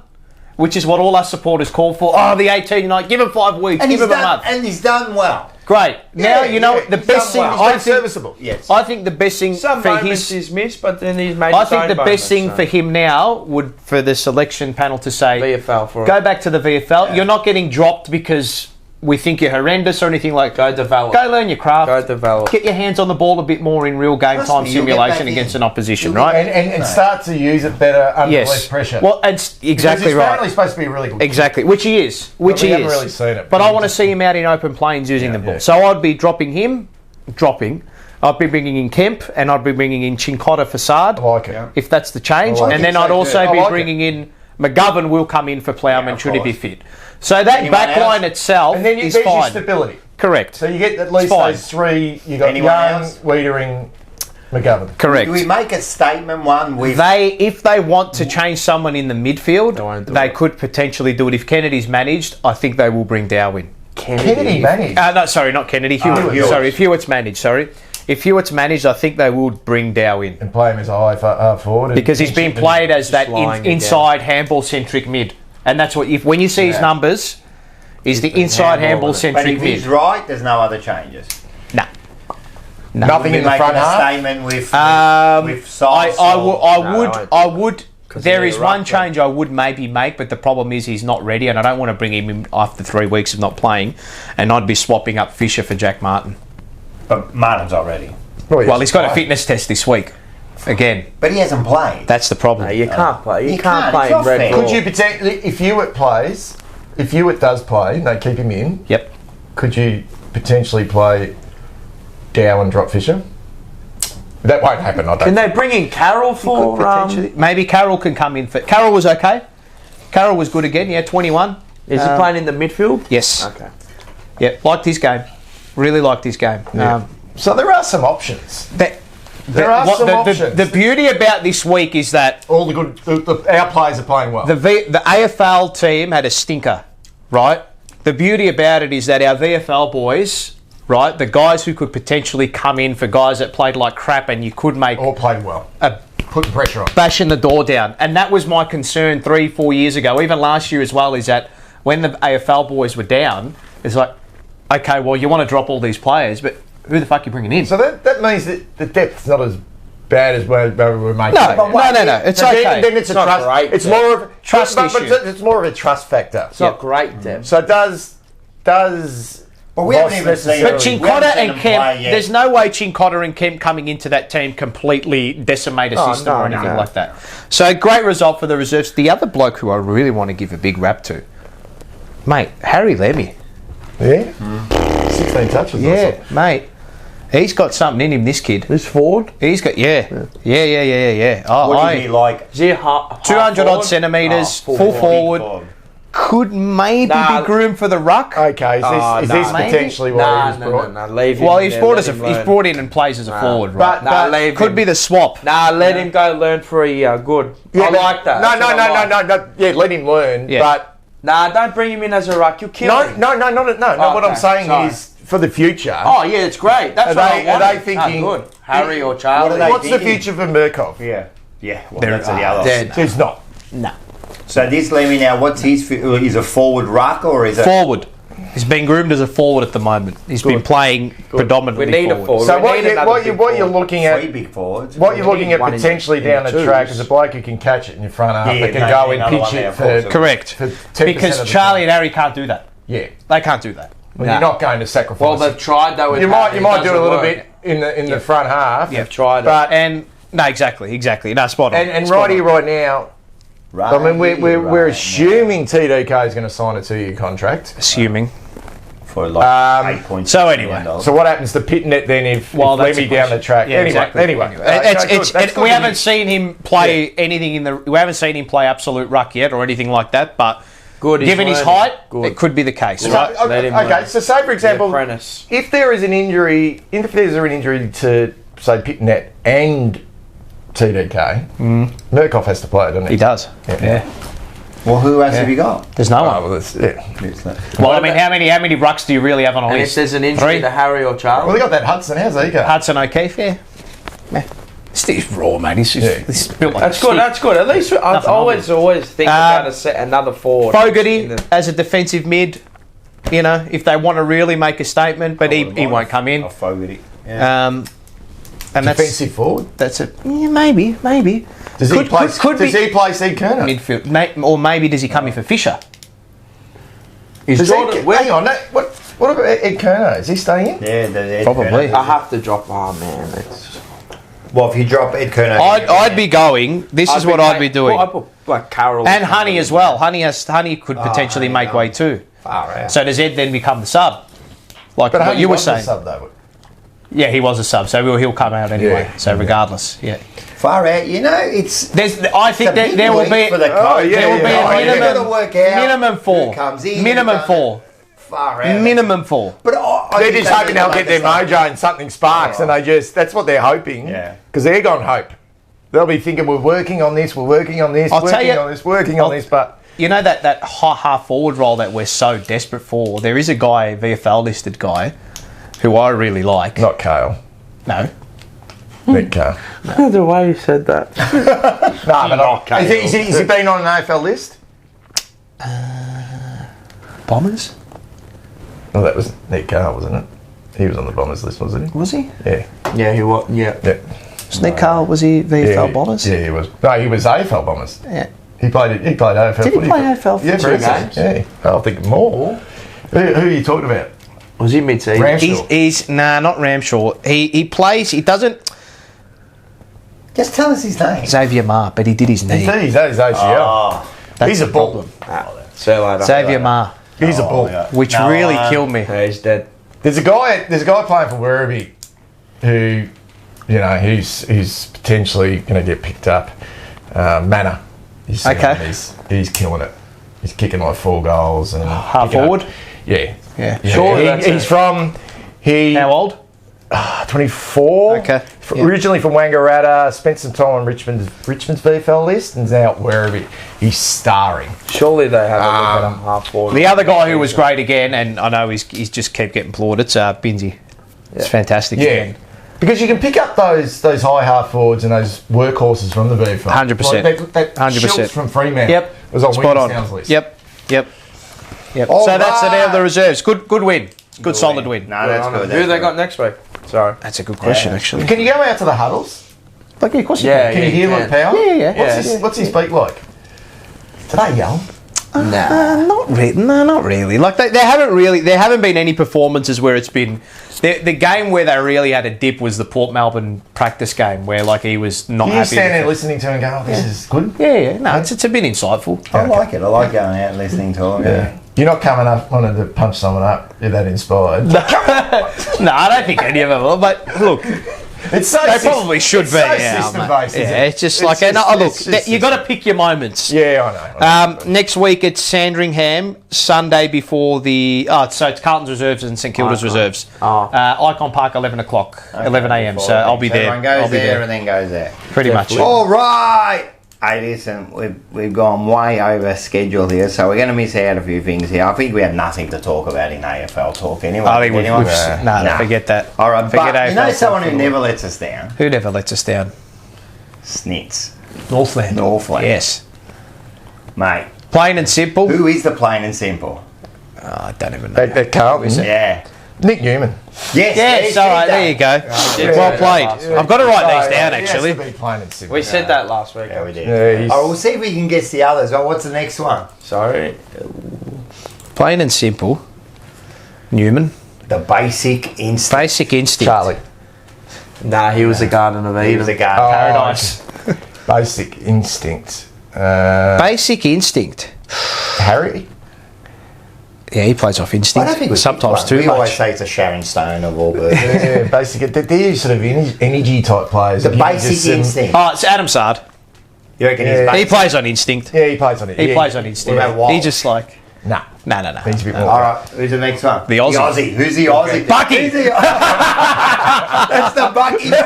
which is what all us supporters call for. Oh, the 18 night, give him 5 weeks, And give he's him a done, month. and he's done well. Great. Now, Yeah, you know, yeah, the he's best thing, done well. I He's think, serviceable. Yes. I think the best thing Some for moments his... he's missed, but then he's made. I his think own the best moments, thing so. for him now would, for the selection panel to say, VFL for go back to the VFL. You're not getting dropped because we think you're horrendous or anything like that. Go develop. Go learn your craft. Go develop. Get your hands on the ball a bit more in real game Trust time me, you'll get simulation back against in. an opposition, You'll get right? And start to use it better under less Yes. pressure. Well, it's exactly because he's right. apparently supposed to be a really good. Exactly, which he is. Which we he haven't is. really seen it. But I want to see him out in open planes using the ball. yeah. So I'd be dropping him, I'd be bringing in Kemp and I'd be bringing in Cincotta Facade. I like it. If that's the change. I like And it. then I'd So also good. I be like bringing in McGovern will come in for Plowman of should he be course. fit. So that Anyone back line else? itself And then is there's your fine. stability. Correct. So you get at least fine. those three. You got Anyone Young, else? Wiedering, McGovern. Correct. Do we make a statement one with... If they want to change someone in the midfield, won't do they it. could potentially do it. If Kennedy's managed, I think they will bring Darwin. Kennedy managed. No, sorry, not Kennedy. Hewitt. Hewitt. Sorry, if Hewitt's managed, sorry. If Hewitt's managed, I think they will bring Dow in. And play him as a high forward. and- Because he's been played as that lying it inside handball-centric mid. And that's what, when you see his numbers, is the inside But handball-centric if he's mid. right, there's no other changes. No. Nothing We in the making front a half. statement with size. I would. There be is a one ruck change I would maybe make, but the problem is he's not ready, and I don't want to bring him in after 3 weeks of not playing. And I'd be swapping up Fisher for Jack Martin. But Martin's already. Well, he's got a fitness test this week. Again, But he hasn't played. that's the problem. No, you can't play. You You can't can't. play It's in not red fair. ball. Could you potentially, if Hewitt plays, if Hewitt does play, and they keep him in, Yep. could you potentially play Dow and drop Fisher? That won't happen, I don't Can think. they bring in Carroll for? Maybe Carroll can come in. Carroll was okay. Carroll was good again. Yeah, 21. Is he playing in the midfield? Yes. Okay. Yeah, liked his game. Really liked his game. Yeah. So there are some options. There are some options. The beauty about this week is that All the good, our players are playing well. the AFL team had a stinker, right? The beauty about it is that our VFL boys, right, the guys who could potentially come in for guys that played like crap and you could make All played well. Putting pressure on. bashing the door down. And that was my concern 3-4 years ago, even last year as well, is that when the AFL boys were down, it's like, okay, well, you want to drop all these players, but who the fuck are you bringing in? So that means that the depth's not as bad as we're making No, it. no. It's So okay. Then it's a not trust. great It's depth. more of a Trust but issue. it's more of a trust factor. It's not great depth. So does But we haven't Ross even seen necessarily- But we haven't Cincotta seen and them Kemp, play yet. there's no way Cincotta and Kemp coming into that team completely decimate a system no, or anything no. like that. So great result for the reserves. The other bloke who I really want to give a big rap to, mate, Harry Lemmy. Yeah, 16 touches. I Yeah, saw. mate. He's got something in him, this kid. This forward? He's got, yeah. Oh, What is he like? Is he a half 200 odd forward? centimetres, Oh, full forward. forward. Could maybe Nah. be groomed for the ruck. Okay, is this maybe? potentially why he was brought? No, leave him. Well, he's there, brought let as him he's learn. brought in and plays as a forward, right? But leave could him. be the swap. Nah, let him go learn for a year. Good. I but- like that. No, That's no, what no, I no, like. no, no. Yeah, let him learn. Yeah. But Nah, don't bring him in as a ruck. You'll kill him. no. What I'm Okay, saying sorry. is for the future. Oh, yeah, it's great. That's Are what they- I are wanted. they thinking- good. Harry or Charlie? What are they What's the thinking? future for Murkoff? Yeah. Well, They're that's the other. dead. There's not. No. So this Lemmy now, what's his? Is a forward ruck or is it? Forward. He's been groomed as a forward at the moment. He's been playing predominantly We need a forward. forward. So We what need you another what you big what you're forward. looking at? Three big forwards. What you're looking at one in- potentially in down the the track twos. is a bloke who can catch it in your front half. Yeah, that can maybe go and another pitch one there, it of course. for Correct. for 10% Because of the Charlie time. and Harry can't do that. Yeah, They can't do that. well, Nah. you're not going to sacrifice. Well, they've it. tried though. With You Harry. might It do a doesn't little work. bit in the front half. They've tried it. but And no, exactly. No, spot on. and Spot right on. here, right now. I mean, we're assuming TDK is going to sign a 2-year contract. Assuming. for like 8 points. So anyway. So what happens to Pitnet then if Well, that's Lemmy the down the question. track? Yeah, exactly. Anyway. We haven't seen him play anything in the. We haven't seen him play absolute ruck yet or anything like that. But Good. he's given his learning. height, Good. it could be the case. So, Right? Let him okay, learn. so say for example, apprentice. if there is an injury, to say Pitnet and TDK, Murkoff has to play it, doesn't he? He does. Yeah. Well, who else have you got? There's no Oh, one. well, that's, yeah. Well, I mean, how many rucks do you really have on a And if list? there's an injury 3? to Harry or Charlie, Well, they got that Hudson. How's he go? Hudson O'Keefe, yeah. He's raw, mate. He's built like that's a good. stick. That's good. At least I Nothing always think about another forward. Fogarty in the- as a defensive mid, you know, if they want to really make a statement, but he won't come in. Fogarty. Yeah. And Defensive forward. that's it. Yeah, maybe. Does he play? Does he play Steve Kerner? Midfield, or maybe does he come in for Fisher? Does Jordan- Ed, hang on, what about Ed Kerner? Is he staying in? Yeah, the Ed Probably. Kerner. I have to drop. Oh man, it's. Well, if you drop Ed Kerner, I'd be going. This is what I'd be doing. Well, I put like Carroll And Honey as well. Honey could potentially make way too. Far out. So does Ed then become the sub? Like But what Honey you were was the saying. sub though. Yeah, he was a sub, so he'll come out anyway. Yeah. So regardless, yeah. Far out, it's. I think that there will be. For the coach. There will be a You've got to work out minimum 4. who comes in, Minimum who 4. Far out. Minimum 4. But They're just hoping they'll get their mojo and something sparks, and that's what they're hoping. Yeah. Because they're going hope. They'll be thinking, we're working on this, working on this, but. You know that half forward role that we're so desperate for? There is a guy, VFL listed guy, who I really like. Not Kale. No. Nick Kale. The way you said that. No, but has he been on an AFL list? Bombers? Well, that was Nick Kale, wasn't it? He was on the Bombers list, wasn't he? Was he? Yeah. Yeah, he was. Yeah. Was Nick Carl, was he VFL Bombers? Yeah, he was. No, he was AFL Bombers. Yeah. He played AFL. Did he play AFL for 2 games? Yeah. I'll think more. Who are you talking about? Was he mid-season? Ramshaw. He's not Ramshaw. He plays, he doesn't... Just tell us his name. Xavier Ma, but he did his knee. He's had his ACL. That's He's a the bull. See you later. Xavier Ma, He's a bull. which really killed me. Yeah, he's dead. There's a guy playing for Werribee who, he's potentially going to get picked up. Manor. Okay. He's killing it. He's kicking like 4 goals and Half kicking forward? up. Yeah. Sure. He's from How old? 24. Okay. Originally from Wangaratta, spent some time on Richmond's VFL list, and is now at Werribee. He's starring. Surely they have a look at him half forward. The other guy who was great again, and I know he's just kept getting plaudits, it's Binsey. It's fantastic again. Because you can pick up those high half forwards and those workhorses from the VFL. 100%. That 100%. Schultz from Fremantle. Yep. Was on Spot on. Williamstown's list. Yep. All So that's the right. end of the reserves. Good win. Good solid win. No, that's good. Who they got next week? Sorry. That's a good question, actually. Can you go out to the huddles? Like, yeah, of course you Yeah, can. Can you hear Luke Power? Yeah. What's his speak like? Today, young. Not really. Like there haven't been any performances where it's been the game where they really had a dip was the Port Melbourne practice game where like he was not You happy. stand there listening to him and go, oh, this is good. Yeah. No, it's a bit insightful. I like it. I like going out and listening to him. Yeah. You're not coming up wanting to punch someone up. You're that inspired. No, I don't think any of them will. But look, It's so they probably should be. so Yeah, system-based, mate. isn't Yeah, it? it's just It's like just- you got to pick your moments. Yeah, I know. Next week it's Sandringham, Sunday before so it's Carlton's reserves and St Kilda's reserves. Icon Park 11 o'clock, 11 a.m. So I'll be there. Everyone goes I'll be there there. and then goes there. Pretty much. All right. Hey, listen, we've gone way over schedule here, so we're going to miss out a few things here. I think we have nothing to talk about in AFL talk anyway. I think Anyone? no, forget that. All right, forget but you know AFL someone talk who for never lets us down? Who never lets us down? Snits. Northland. Yes. Mate. Plain and simple. Who is the plain and simple? I don't even know. At Carlton. Yeah. Nick Newman. Yes, all right, there you go. Well played. I've got to write these down, actually. He has to be plain and simple. We said that last week. Yeah, we did. Yeah, All right, we'll see if we can guess the others. Oh, what's the next one? Sorry. Plain and simple. Newman. The basic instinct. Basic instinct. Charlie. Nah, he was a Garden of Eden. He was a guard. Paradise. Basic instinct. Basic instinct. Harry. Yeah, he plays off instinct. I don't think we sometimes too we much. always say it's a Sharon Stone of all birds. Yeah, basic. They're sort of energy type players. The Give you basic just some- instinct. Oh, it's Adam Sard. You reckon Yeah. he's He basic? plays on instinct. Yeah, he plays on it. He Yeah. plays on instinct. What about Wild? He just like Nah. no. He's a bit more. All right, who's the next one? The Aussie. Who's the Aussie? Bucky. Who's the That's the Bucky burger.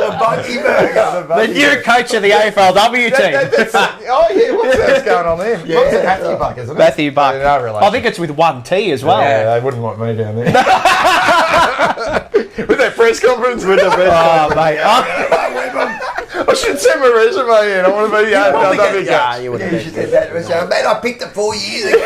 The Bucky burger. The new coach of the AFLW team. Oh yeah, what's going on there? Yeah. What's it, Matthew Buck, isn't it? Matthew Buck. Yeah, no relation. I think it's with one T as well. Yeah, they wouldn't want me down there. With that press conference. With the press Oh, mate. I should send my resume in. I want to be You would Yeah, you should say that. So, mate, I picked it 4 years ago.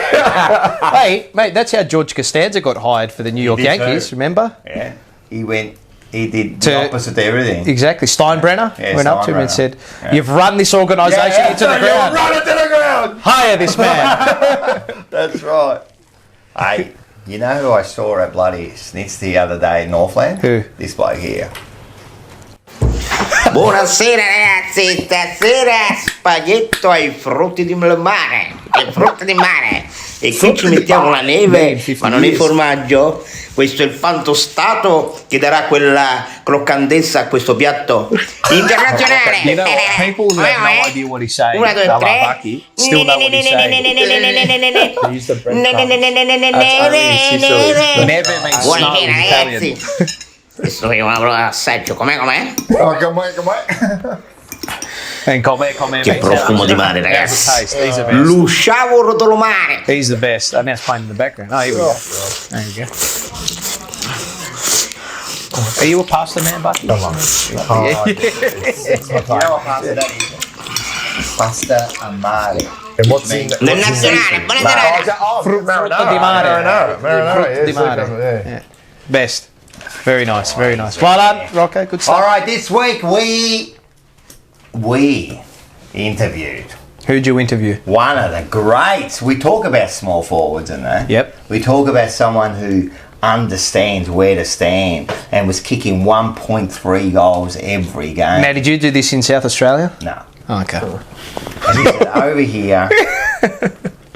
Hey, mate, that's how George Costanza got hired for the New York did Yankees, too. remember? Yeah. He did To- the opposite to everything. Exactly. Steinbrenner Yeah, went up to him and Steinbrenner. said, Yeah. "You've run this organisation into the ground. Run it to the ground. Hire this man." That's right. Hey, you know who I saw at bloody Snitz the other day in Northland? Who? This bloke here. Buonasera ragazzi, stasera spaghetto ai frutti di mare, ai frutti di mare. E qui ci mettiamo la neve, ma non il formaggio. Questo è il pantostato che darà quella croccantezza a questo piatto internazionale. You know, people who have no idea what he's saying, Una, due, tre. still know what he's saying. Never means snow Buonasera in ragazzi. Italian. Questo è un assaggio, com'è? Oh, com'è? And com'è? Che profumo di mare, ragazzi. Taste. He's the best. Lusciavo rotolomare. He's the best. And that's playing in the background. Oh, here we go. There you go. Are you a pasta man, Bucky? You know what pasta that is? Pasta a mare. And what's in Nel nazionale, buona serata. Frutta di mare. Marinara, Di mare. Yeah. Best. Very nice, very nice. Well done, Rocco. Good stuff. All right, this week we interviewed Who'd you interview? one of the greats. We talk about small forwards and that. Yep. We talk about someone who understands where to stand and was kicking 1.3 goals every game. Now, did you do this in South Australia? No. Oh, okay. And he said, over here,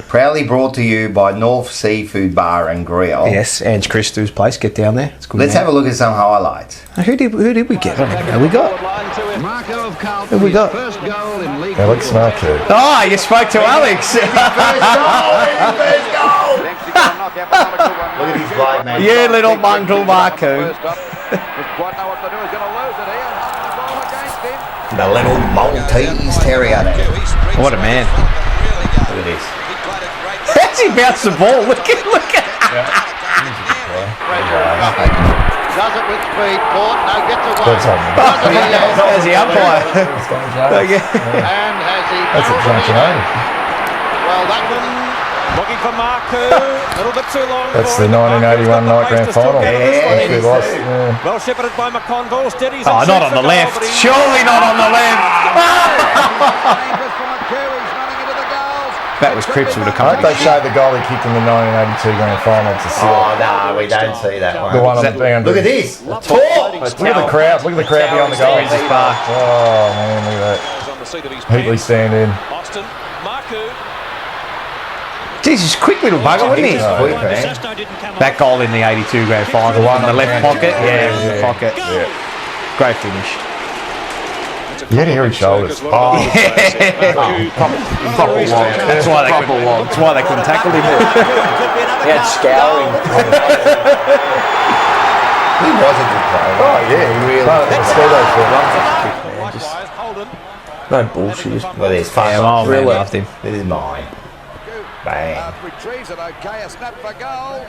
proudly brought to you by North Seafood Bar and Grill. Yes, Ange Christou's place. Get down there. It's good. Let's have a look at some highlights. Who did we get? Who we got? Marco of Carlton, Who we got? first goal in league. Alex Marco. Oh, you spoke to Alex. First goal! Look at his blade, man. You little mongrel, Marco. The little Maltese Terrier there. What a man. Look at this. How's he bounced the ball? Look at. Does it with speed, caught, no, gets away. That's on. As the umpire. Okay. And has he... That's a Giancinone. Well, that one... Looking for Marku, a little bit too long. That's the 1981 night grand final. Yeah, We lost. Yeah. Well shepherded by McConville, steadies. Oh, not on the left. Surely not on the left. That was Cripps would have I come. hope they show the goal he kicked in the 1982 grand final to see Oh, no, we don't see that one. the one on the boundary. Look at this. Look at the crowd. Look at the crowd behind the goal. Regis Park. Oh man, look at that. Heatley stand in. Austin, Marku. Jeez, he's a quick little bugger, wasn't he? Quick, man. That goal in the 82 grand final, one in the left pocket. Yeah, in the pocket. Yeah. Great finish. You had hairy shoulders. Oh, Proper wog. That's why they couldn't tackle him. He had scouring. He was a good player. oh yeah, he really. No bullshit. Look at this. Fuck Yeah, off. my old man loved him. This is mine. Bang. Retrieves it okay, a snap for goal.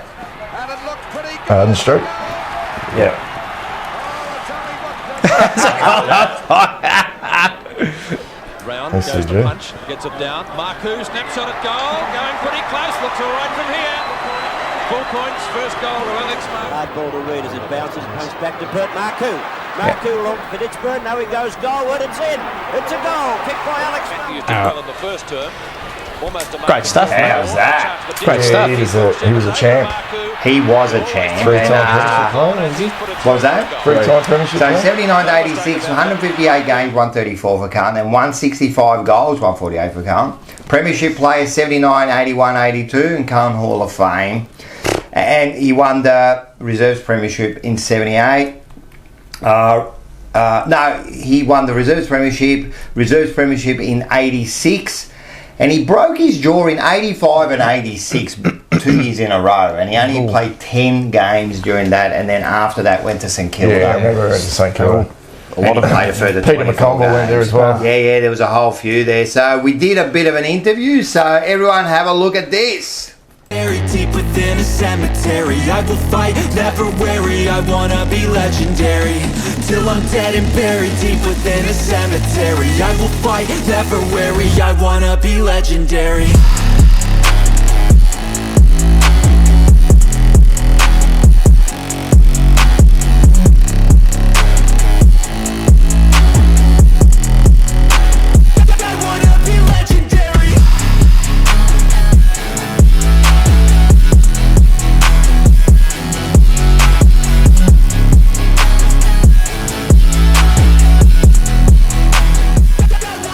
And it looks pretty good. On the street. Yeah. Round, That's goes the to G. punch, gets it down. Marku, snapshot at goal, going pretty close, looks all right from here. 4 points, first goal to Alex Marku. Hard ball to read as it bounces, comes back to Bert Marku. Marku along for Pittsburgh, now he goes goalward, it's in. It's a goal, kicked by Alex Marku. He did well in the first term. Almost a Great stuff, mate. How's that? Great stuff. He was a champ. He was a champ. Three-time And, premiership player, is he? what was that? Three-time premiership So player. 79 to 86, 158 games, 134 for Carlton, and 165 goals, 148 for Carlton. Premiership player 79, 81, 82, and Carlton Hall of Fame. And he won the Reserves Premiership in 78. No, he won the Reserves Premiership in 86. And he broke his jaw in 85 and 86, 2 years in a row. And he only played 10 games during that. And then after that went to St Kilda. Yeah, I remember it to St Kilda. A lot of played a further Peter 24 McConville went there games. as well. Yeah, there was a whole few there. So we did a bit of an interview. So everyone have a look at this. Buried deep within a cemetery, I will fight, never weary. I wanna be legendary till I'm dead and buried deep within a cemetery. I will fight, never weary. I wanna be legendary.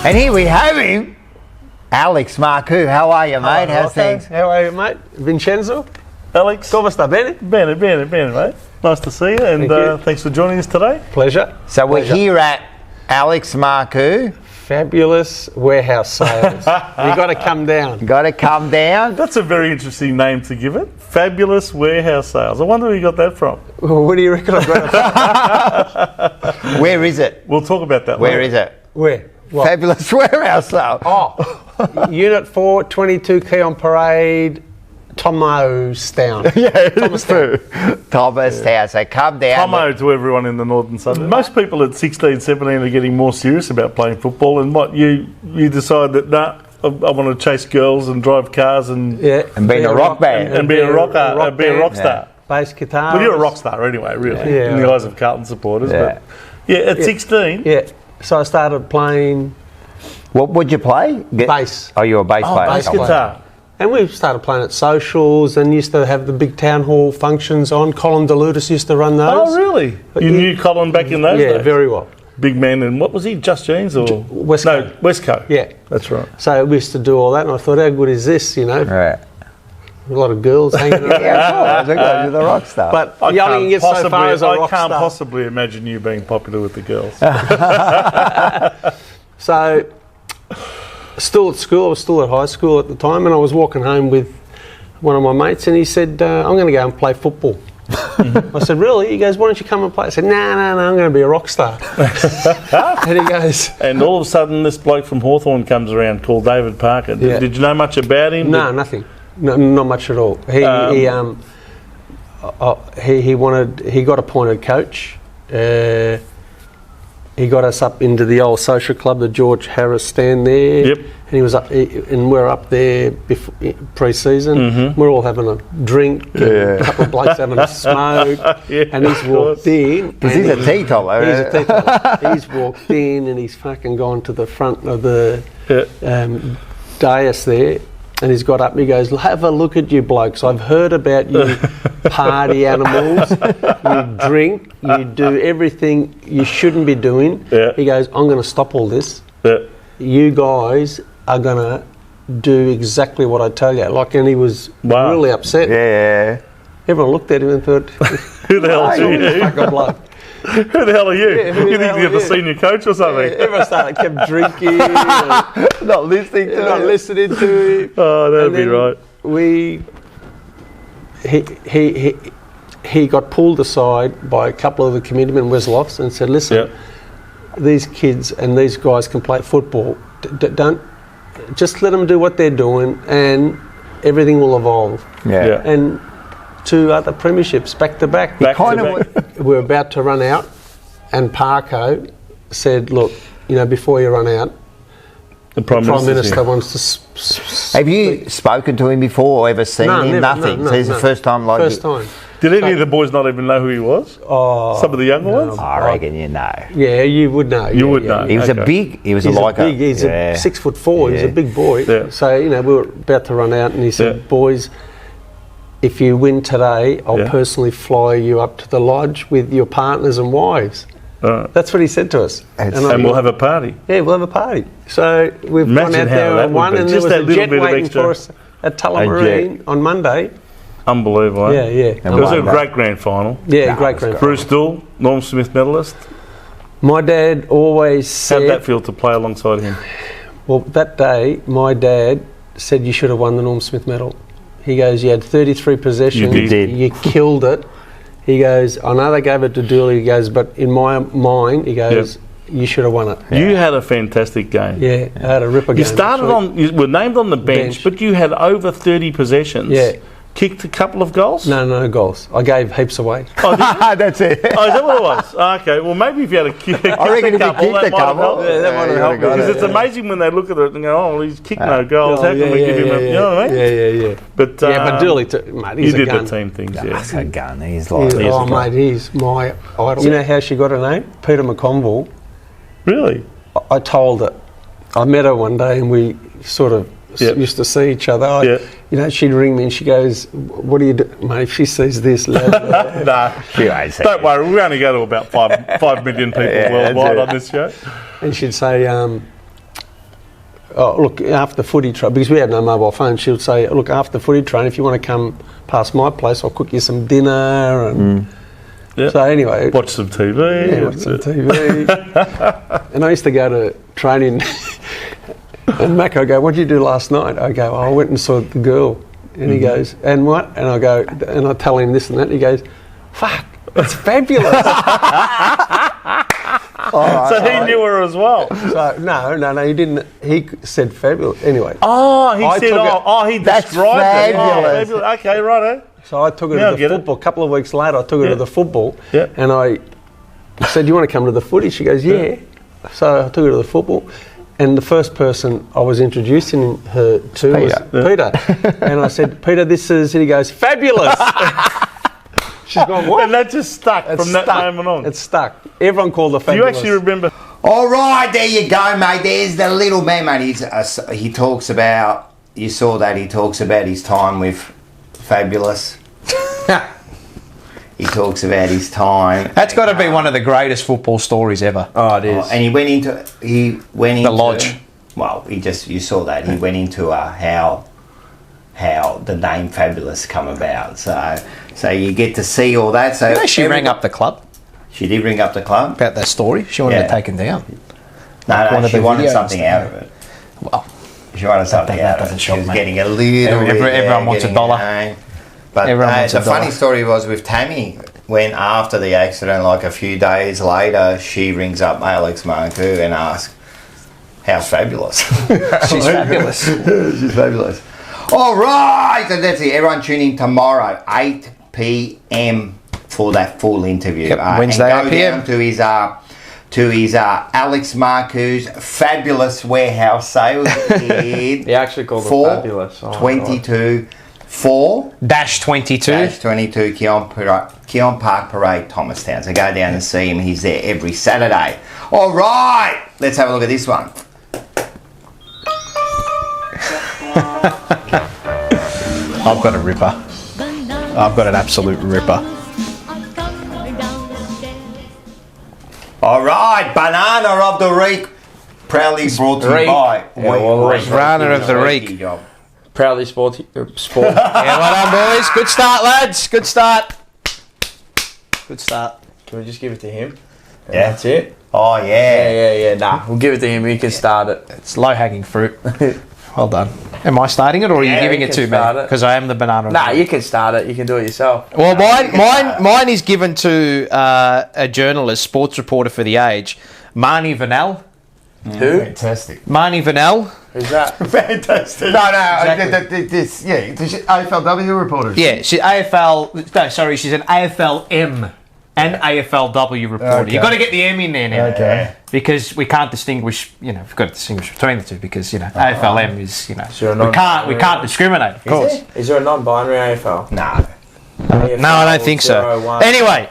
And here we have him, Alex Marcoux, how are you, mate? How's things? How are you, mate? Vincenzo? Alex? Come sta bene? Bene, mate. Nice to see you, and thanks for joining us today. Pleasure. So we're here at Alex Marcoux. Fabulous warehouse sales. You got to come down. Got to come down. That's a very interesting name to give it. Fabulous warehouse sales. I wonder where you got that from. Well, where do you reckon I got it from? Where is it? We'll talk about that Where later. is it? Where? What? Fabulous warehouse sale. Oh, Unit 4, 22 Keon Parade, Thomastown. Yeah, it's true. Thomastown. So come down. Tomo to everyone in the northern suburbs. Most people at 16, 17 are getting more serious about playing football, and what you decide that I want to chase girls and drive cars and And being a rock band. and be a rock star. Bass guitar. Well, you're a rock star anyway, really, Yeah. in the eyes of Carlton supporters. Yeah. But at 16, Yeah. So I started playing What would you play? bass. Oh, you're a bass player. bass guitar. And we started playing at socials and used to have the big town hall functions on. Colin DeLutis used to run those. Oh, really? You knew Colin back in those days? Yeah, very well. Big man, and what was he? Just Jeans or Westco. No, Westco. Yeah. That's right. So we used to do all that, and I thought, how good is this, you know? Right. A lot of girls hanging around. Yeah, of course. You're the rock star. But you only can get so far as a rock I can't star. possibly imagine you being popular with the girls. So, still at school, I was still at high school at the time, and I was walking home with one of my mates, and he said, I'm going to go and play football. I said, really? He goes, why don't you come and play? I said, no, I'm going to be a rock star. And he goes... And all of a sudden, this bloke from Hawthorn comes around called David Parker. Yeah. Did you know much about him? No, nothing. No, not much at all. He got appointed coach. He got us up into the old social club, the George Harris stand there. Yep. And he was up, and we're up there pre-season. Mm-hmm. We're all having a drink, and a couple of blokes having a smoke. Yeah, and he's walked in. Because he's a teetotaler. He's a teetotaler. He's walked in, and he's fucking gone to the front of the dais there. And he's got up and he goes, have a look at you blokes. I've heard about you party animals. You drink. You do everything you shouldn't be doing. Yeah. He goes, I'm going to stop all this. Yeah. You guys are going to do exactly what I tell you. And he was Wow. really upset. Yeah. Everyone looked at him and thought, Who the hell are you? fucking bloke. Who the hell are you? Yeah, who the You think hell you're the are you? senior coach or something? Everyone kept drinking. Not listening to Not it. listening to him. Oh, that'd And be then right. He got pulled aside by a couple of the committeemen, Weslofts, and said, listen, these kids and these guys can play football. Don't just let them do what they're doing, and everything will evolve. Yeah. And 2 other premierships back to back. We're about to run out, and Parko said, look, before you run out, The Prime Minister wants to Have you spoken to him before or ever seen No, him? never, Nothing. no, So he's the no. first time First time. Did any of the boys not even know who he was? Oh, Some of the younger ones? I reckon you know. Yeah, you would know. You would know. He was Okay. He's a like big, he's a 6'4", he's a big boy. Yeah. So, we were about to run out, and he said, boys, if you win today, I'll personally fly you up to the lodge with your partners and wives. That's what he said to us. And we'll have a party. Yeah, we'll have a party. So we've Imagine gone out how there that and would won, be. and Just there that was a little jet bit of waiting extra. for us at Tullamarine on Monday. Unbelievable. Yeah, yeah. It was a great grand final. Yeah, great grand final. Bruce Dool, Norm Smith medalist. My dad always said... How'd that feel to play alongside him? Well, that day, my dad said you should have won the Norm Smith medal. He goes, you had 33 possessions. You did. You killed it. He goes, I know they gave it to Dooley. He goes, but in my mind, he goes, you should have won it. You had a fantastic game. Yeah, I had a ripper game. You started you were named on the bench, but you had over 30 possessions. Yeah. Kicked a couple of goals? No goals. I gave heaps away. Oh, That's it. oh, is that what it was? Okay, well, maybe if you had kicked I reckon a if you couple, kicked that a might have couple, helped. Yeah, that might have helped. Because it's amazing when they look at it and go, oh, he's kicked no goals. How can we give him you know what I mean? Yeah. But, but Dooley, mate, he's you a did gun. the team things, yeah. That's a gun. He's like... Mate, he's my idol. You know how she got her name? Peter McConville. Really? I told her. I met her one day and we sort of used to see each other. She'd ring me and she goes, what do you do? Mate, if she sees this, nah, don't worry, we only go to about 5 million people worldwide on this show. And she'd say, oh, look, after the footy train, because we had no mobile phone, she would say, look, after the footy train, if you want to come past my place, I'll cook you some dinner. And so anyway. Watch some TV. Yeah, watch some TV. And I used to go to training. And Mac, I go, what did you do last night? I go, I went and saw the girl. And he goes, and what? And I go, and I tell him this and that. And he goes, fuck, it's fabulous. So he knew her as well. So no, he didn't. He said fabulous. Anyway. Oh, he said, he that's described fabulous. it. Oh, okay, righto. So I took her to the football. A couple of weeks later, I took her to the football. Yeah. And I said, you want to come to the footy? She goes, yeah. So I took her to the football. And the first person I was introducing her to was Peter. And I said, Peter, this is, and he goes, fabulous. She's gone, what? And that just stuck from that moment on. It's stuck. Everyone called her Do fabulous. you actually remember? All right, there you go, mate. There's the little man, mate. He talks about, you saw that, he talks about his time with Fabulous. He talks about his time. That's got to be one of the greatest football stories ever. Oh, it is. And he went into the lodge. Well, you saw that. He went into how the name Fabulous come about. So you get to see all that. So She rang up the club. She did ring up the club about that story. She wanted it taken down. No, she wanted something out of it. Well, she wanted something out of it. She was getting a little bit. Everyone wants a dollar. But the funny story was with Tammy, when after the accident, like a few days later, she rings up Alex Marcoux and asks, how's Fabulous? She's fabulous. She's fabulous. All right, so that's it. Everyone tune in tomorrow, 8 p.m. for that full interview. Yep, Wednesday, and 8 go p.m. down to his Alex Marcoux's fabulous warehouse sales. He actually called it fabulous. Oh, 22 4 -22 Keon Park Parade, Thomastown. So go down and see him. He's there every Saturday. All right, let's have a look at this one. I've got a ripper. I've got an absolute ripper. All right, Banana of the Week, proudly brought to you by Banana of the Week. Proudly sport. Yeah, well done, boys. Good start, lads. Good start. Good start. Can we just give it to him? Yeah. That's it? Oh, yeah. Yeah. Nah, we'll give it to him. He can start it. It's low-hanging fruit. Well done. Am I starting it, or are you giving it to me? Because I am the banana. Nah, you can start it. You can do it yourself. Well, mine is given to a journalist, sports reporter for The Age, Marnie Vanel. Who? Fantastic. Marnie Vanel. Who's that? Fantastic. No, this AFLW reporter. Yeah, she's AFL. No, sorry, she's an AFL-M and AFLW reporter. Okay. You've got to get the M in there now. Okay. Because we can't distinguish, we've got to distinguish between the two because, AFL-M is, there a we can't discriminate, of course. Is there a non-binary AFL? No. No, I don't think so. Anyway,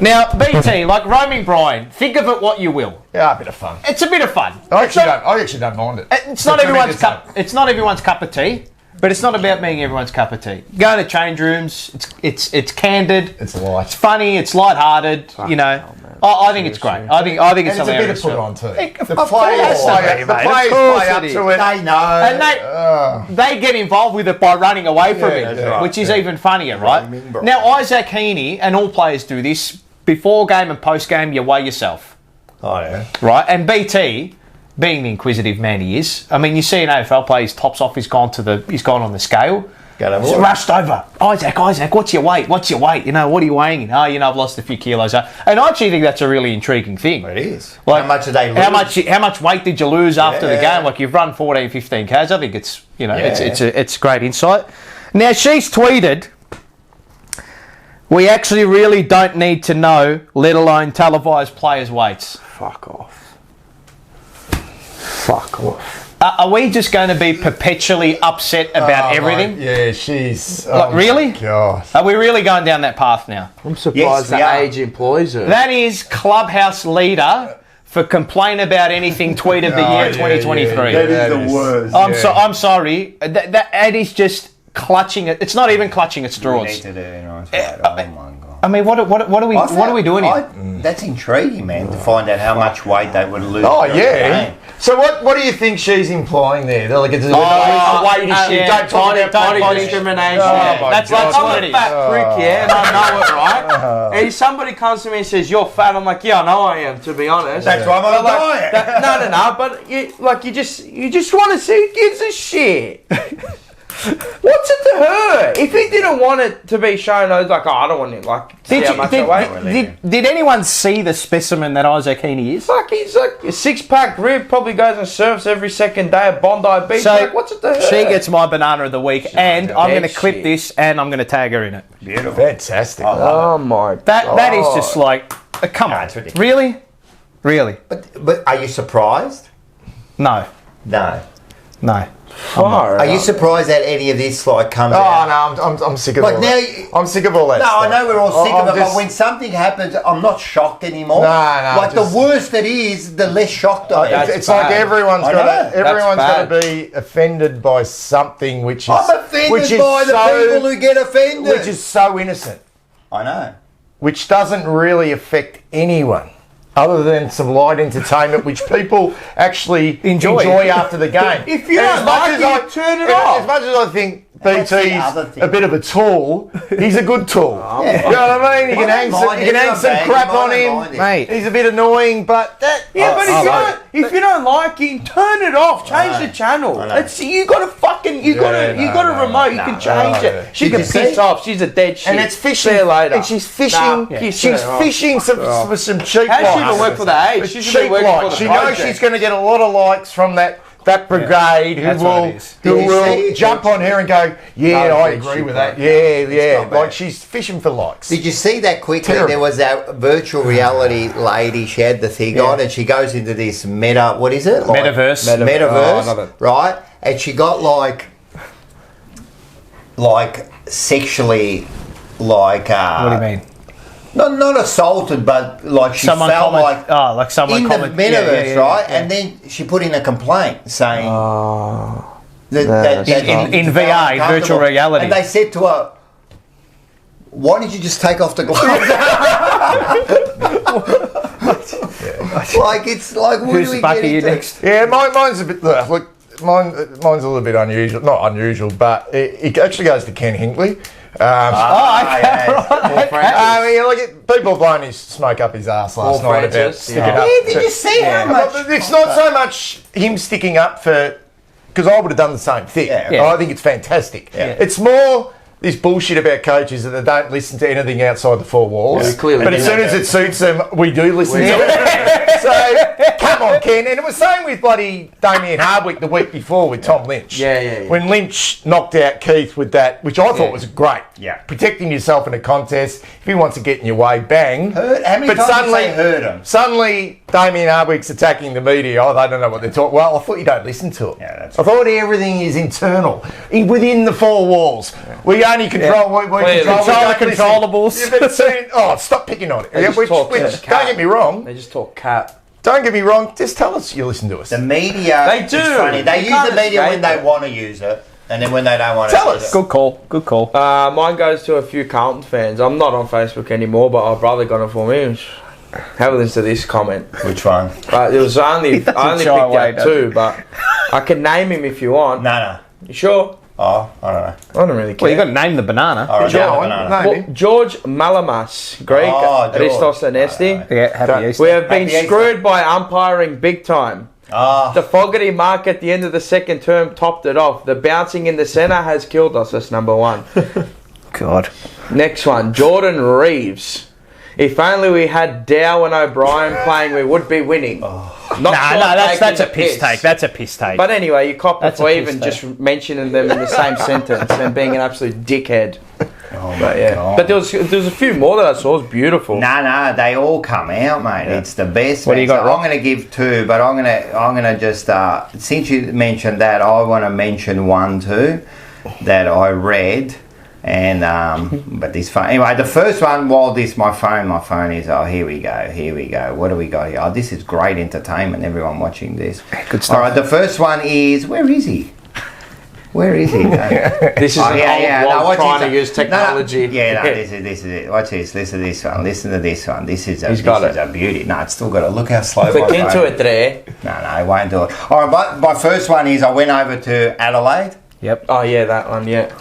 now, BT, like roaming Brian, think of it what you will. Yeah, a bit of fun. It's a bit of fun. I actually don't mind it. It's not everyone's cup. It's not everyone's cup of tea, but it's not about being everyone's cup of tea. Go to change rooms. It's candid. It's light. It's funny. It's light-hearted. I think it's great. I think it's and hilarious. it's a bit of put on too. The players play up to it. They know. And they get involved with it by running away from it, which is even funnier, right? Now, Isaac Heaney, and all players do this, before game and post game, you weigh yourself. Oh, yeah. Right? And BT, being the inquisitive man he is, I mean, you see an AFL player, his top's off, he's gone on the scale. He's rushed over. Isaac, what's your weight? What are you weighing in? Oh, I've lost a few kilos. And I actually think that's a really intriguing thing. It is. Like, how much did they lose? How much weight did you lose after the game? Like, you've run 14, 15 Ks. I think it's, it's great insight. Now, she's tweeted, we actually really don't need to know, let alone televise players' weights. Fuck off. Are we just going to be perpetually upset about everything? Mate, yeah, she's... really? God. Are we really going down that path now? I'm surprised the Age employs her. That is Clubhouse leader for complain about anything tweet of the year 2023. That is the worst. I'm sorry. That is just clutching it. It's not even clutching at straws. We need to do it, right? Oh my God. I mean, what are we doing here? That's intriguing, man, to find out how much weight they would lose. Oh, yeah. So what do you think she's implying there? Like it's Don't talk about body discrimination. That's what it is. I'm a fat prick, and I know it, right? And if somebody comes to me and says you're fat, I'm like, yeah, I know I am. To be honest, that's why I'm on a diet. No. But you just want to see who gives a shit. What's it to her? If he didn't want it to be shown, I was like, I don't want it. Like, did anyone see the specimen that Isaac Heaney is? Fuck, he's like a 6-pack rib, probably goes and surfs every second day at Bondi Beach. So like, what's it to her? She gets my banana of the week, and I'm going to clip this, and I'm going to tag her in it. Beautiful, fantastic. Oh my god, that is just like, come on, really? But are you surprised? No. Are you surprised that any of this comes out? Oh no, I'm sick of all that. I'm sick of all that. No, stuff. I know we're all sick of it, but when something happens, I'm not shocked anymore. No. The worse it is, the less shocked I am. It's like everyone's got to be offended by something which is. I'm offended by the people who get offended, which is so innocent. I know. Which doesn't really affect anyone. Other than some light entertainment, which people actually enjoy after the game. If you don't like it, turn it off. As much as I think BT's a bit of a tool, he's a good tool. You know what I mean? You can hang some crap on him, mate. He's a bit annoying, but if you don't like it, turn it off. Change the channel. You got a remote. You can change it. She can piss off. She's a dead shit. And it's fishing. See you later. And she's fishing. She's fishing for some cheap likes. How she even work for the age? She should be working for the She knows she's going to get a lot of likes from that brigade who will jump on her and go, I agree with that. Yeah. Like she's fishing for likes. Did you see that quickly? Terrible. There was that virtual reality lady. She had the thing on, and she goes into this metaverse. Right? And she got like sexually what do you mean? Not assaulted, but like she someone felt like someone in the metaverse, right? And then she put in a complaint saying that in VR, in virtual reality, and they said to her, "Why did you just take off the gloves?" It's like who's the bucket you next? Yeah, mine's a bit. Look, mine's a little bit unusual. Not unusual, but it actually goes to Ken Hinkley. People blowing his smoke up his ass last night about sticking up. Did you see how much? It's not so much him sticking up for, because I would have done the same thing. I think it's fantastic. It's more this bullshit about coaches that they don't listen to anything outside the four walls. But as soon as it suits them, we do listen to it. So, come on, Ken. And it was same with bloody Damien Hardwick the week before with Tom Lynch. When Lynch knocked out Keith with that, which I thought was great. Protecting yourself in a contest. If he wants to get in your way, bang. How many times did they hurt him? Suddenly, Damien Hardwick's attacking the media. They don't know what they're talking. Well, I thought you don't listen to it. I thought everything is internal, within the four walls. We only control. We control the controllables. Stop picking on it. Don't get me wrong. They just talk cap. Don't get me wrong. Just tell us you listen to us. The media. They do. It's funny. They use the media when they want to use it, and then when they don't want to tell use us. it. Good call. Mine goes to a few Carlton fans. I'm not on Facebook anymore, but our brother got it for me. Have a listen to this comment. Which one? It was I only picked out two, but I can name him if you want. No. You sure? Oh, I don't know. I don't really care. Well, you got to name the banana. George Malamas, Greek, Christos Anesti. Happy Easter. We have been screwed by umpiring big time. The Fogarty mark at the end of the second term topped it off. The bouncing in the centre has killed us. That's number one. God. Next one, Jordan Reeves. If only we had Dow and O'Brien playing, we would be winning. That's a piss take. That's a piss take. But anyway, you cop it for even just mentioning them in the same sentence and being an absolute dickhead. But there was a few more that I saw. It was beautiful. No, they all come out, mate. It's the best. What do you got? I'm going to give two, but I'm going to just since you mentioned that, I want to mention one too that I read. And but this phone anyway. The first one, while my phone is here we go. What do we got here? This is great entertainment. Everyone watching this. Good stuff. All right, the first one is, where is he? Where is he? This is an old one trying to use technology. This is it. Watch this. Listen to this one. Listen to this one. This is a beauty. No, it's still got to look how slow. Click into it there. No, it won't do it. All right, my first one is I went over to Adelaide. Yep. Oh yeah, that one. Yeah.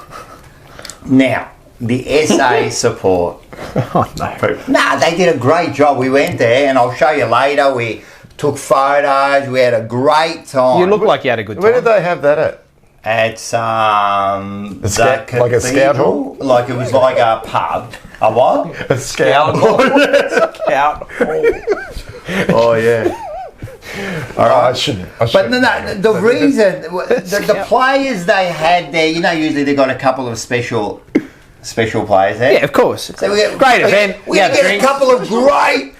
Now the SA support. Oh no. Nah, they did a great job. We went there, and I'll show you later. We took photos. We had a great time. You look like you had a good time. Where did they have that at? It's like a scout hall? Like it was like a pub. A what? A scout hall. Scout hall. Oh yeah. All right, I shouldn't. But no, the reason the players they had there, usually they got a couple of special players there. Yeah, of course. So we get great event. We get a couple of great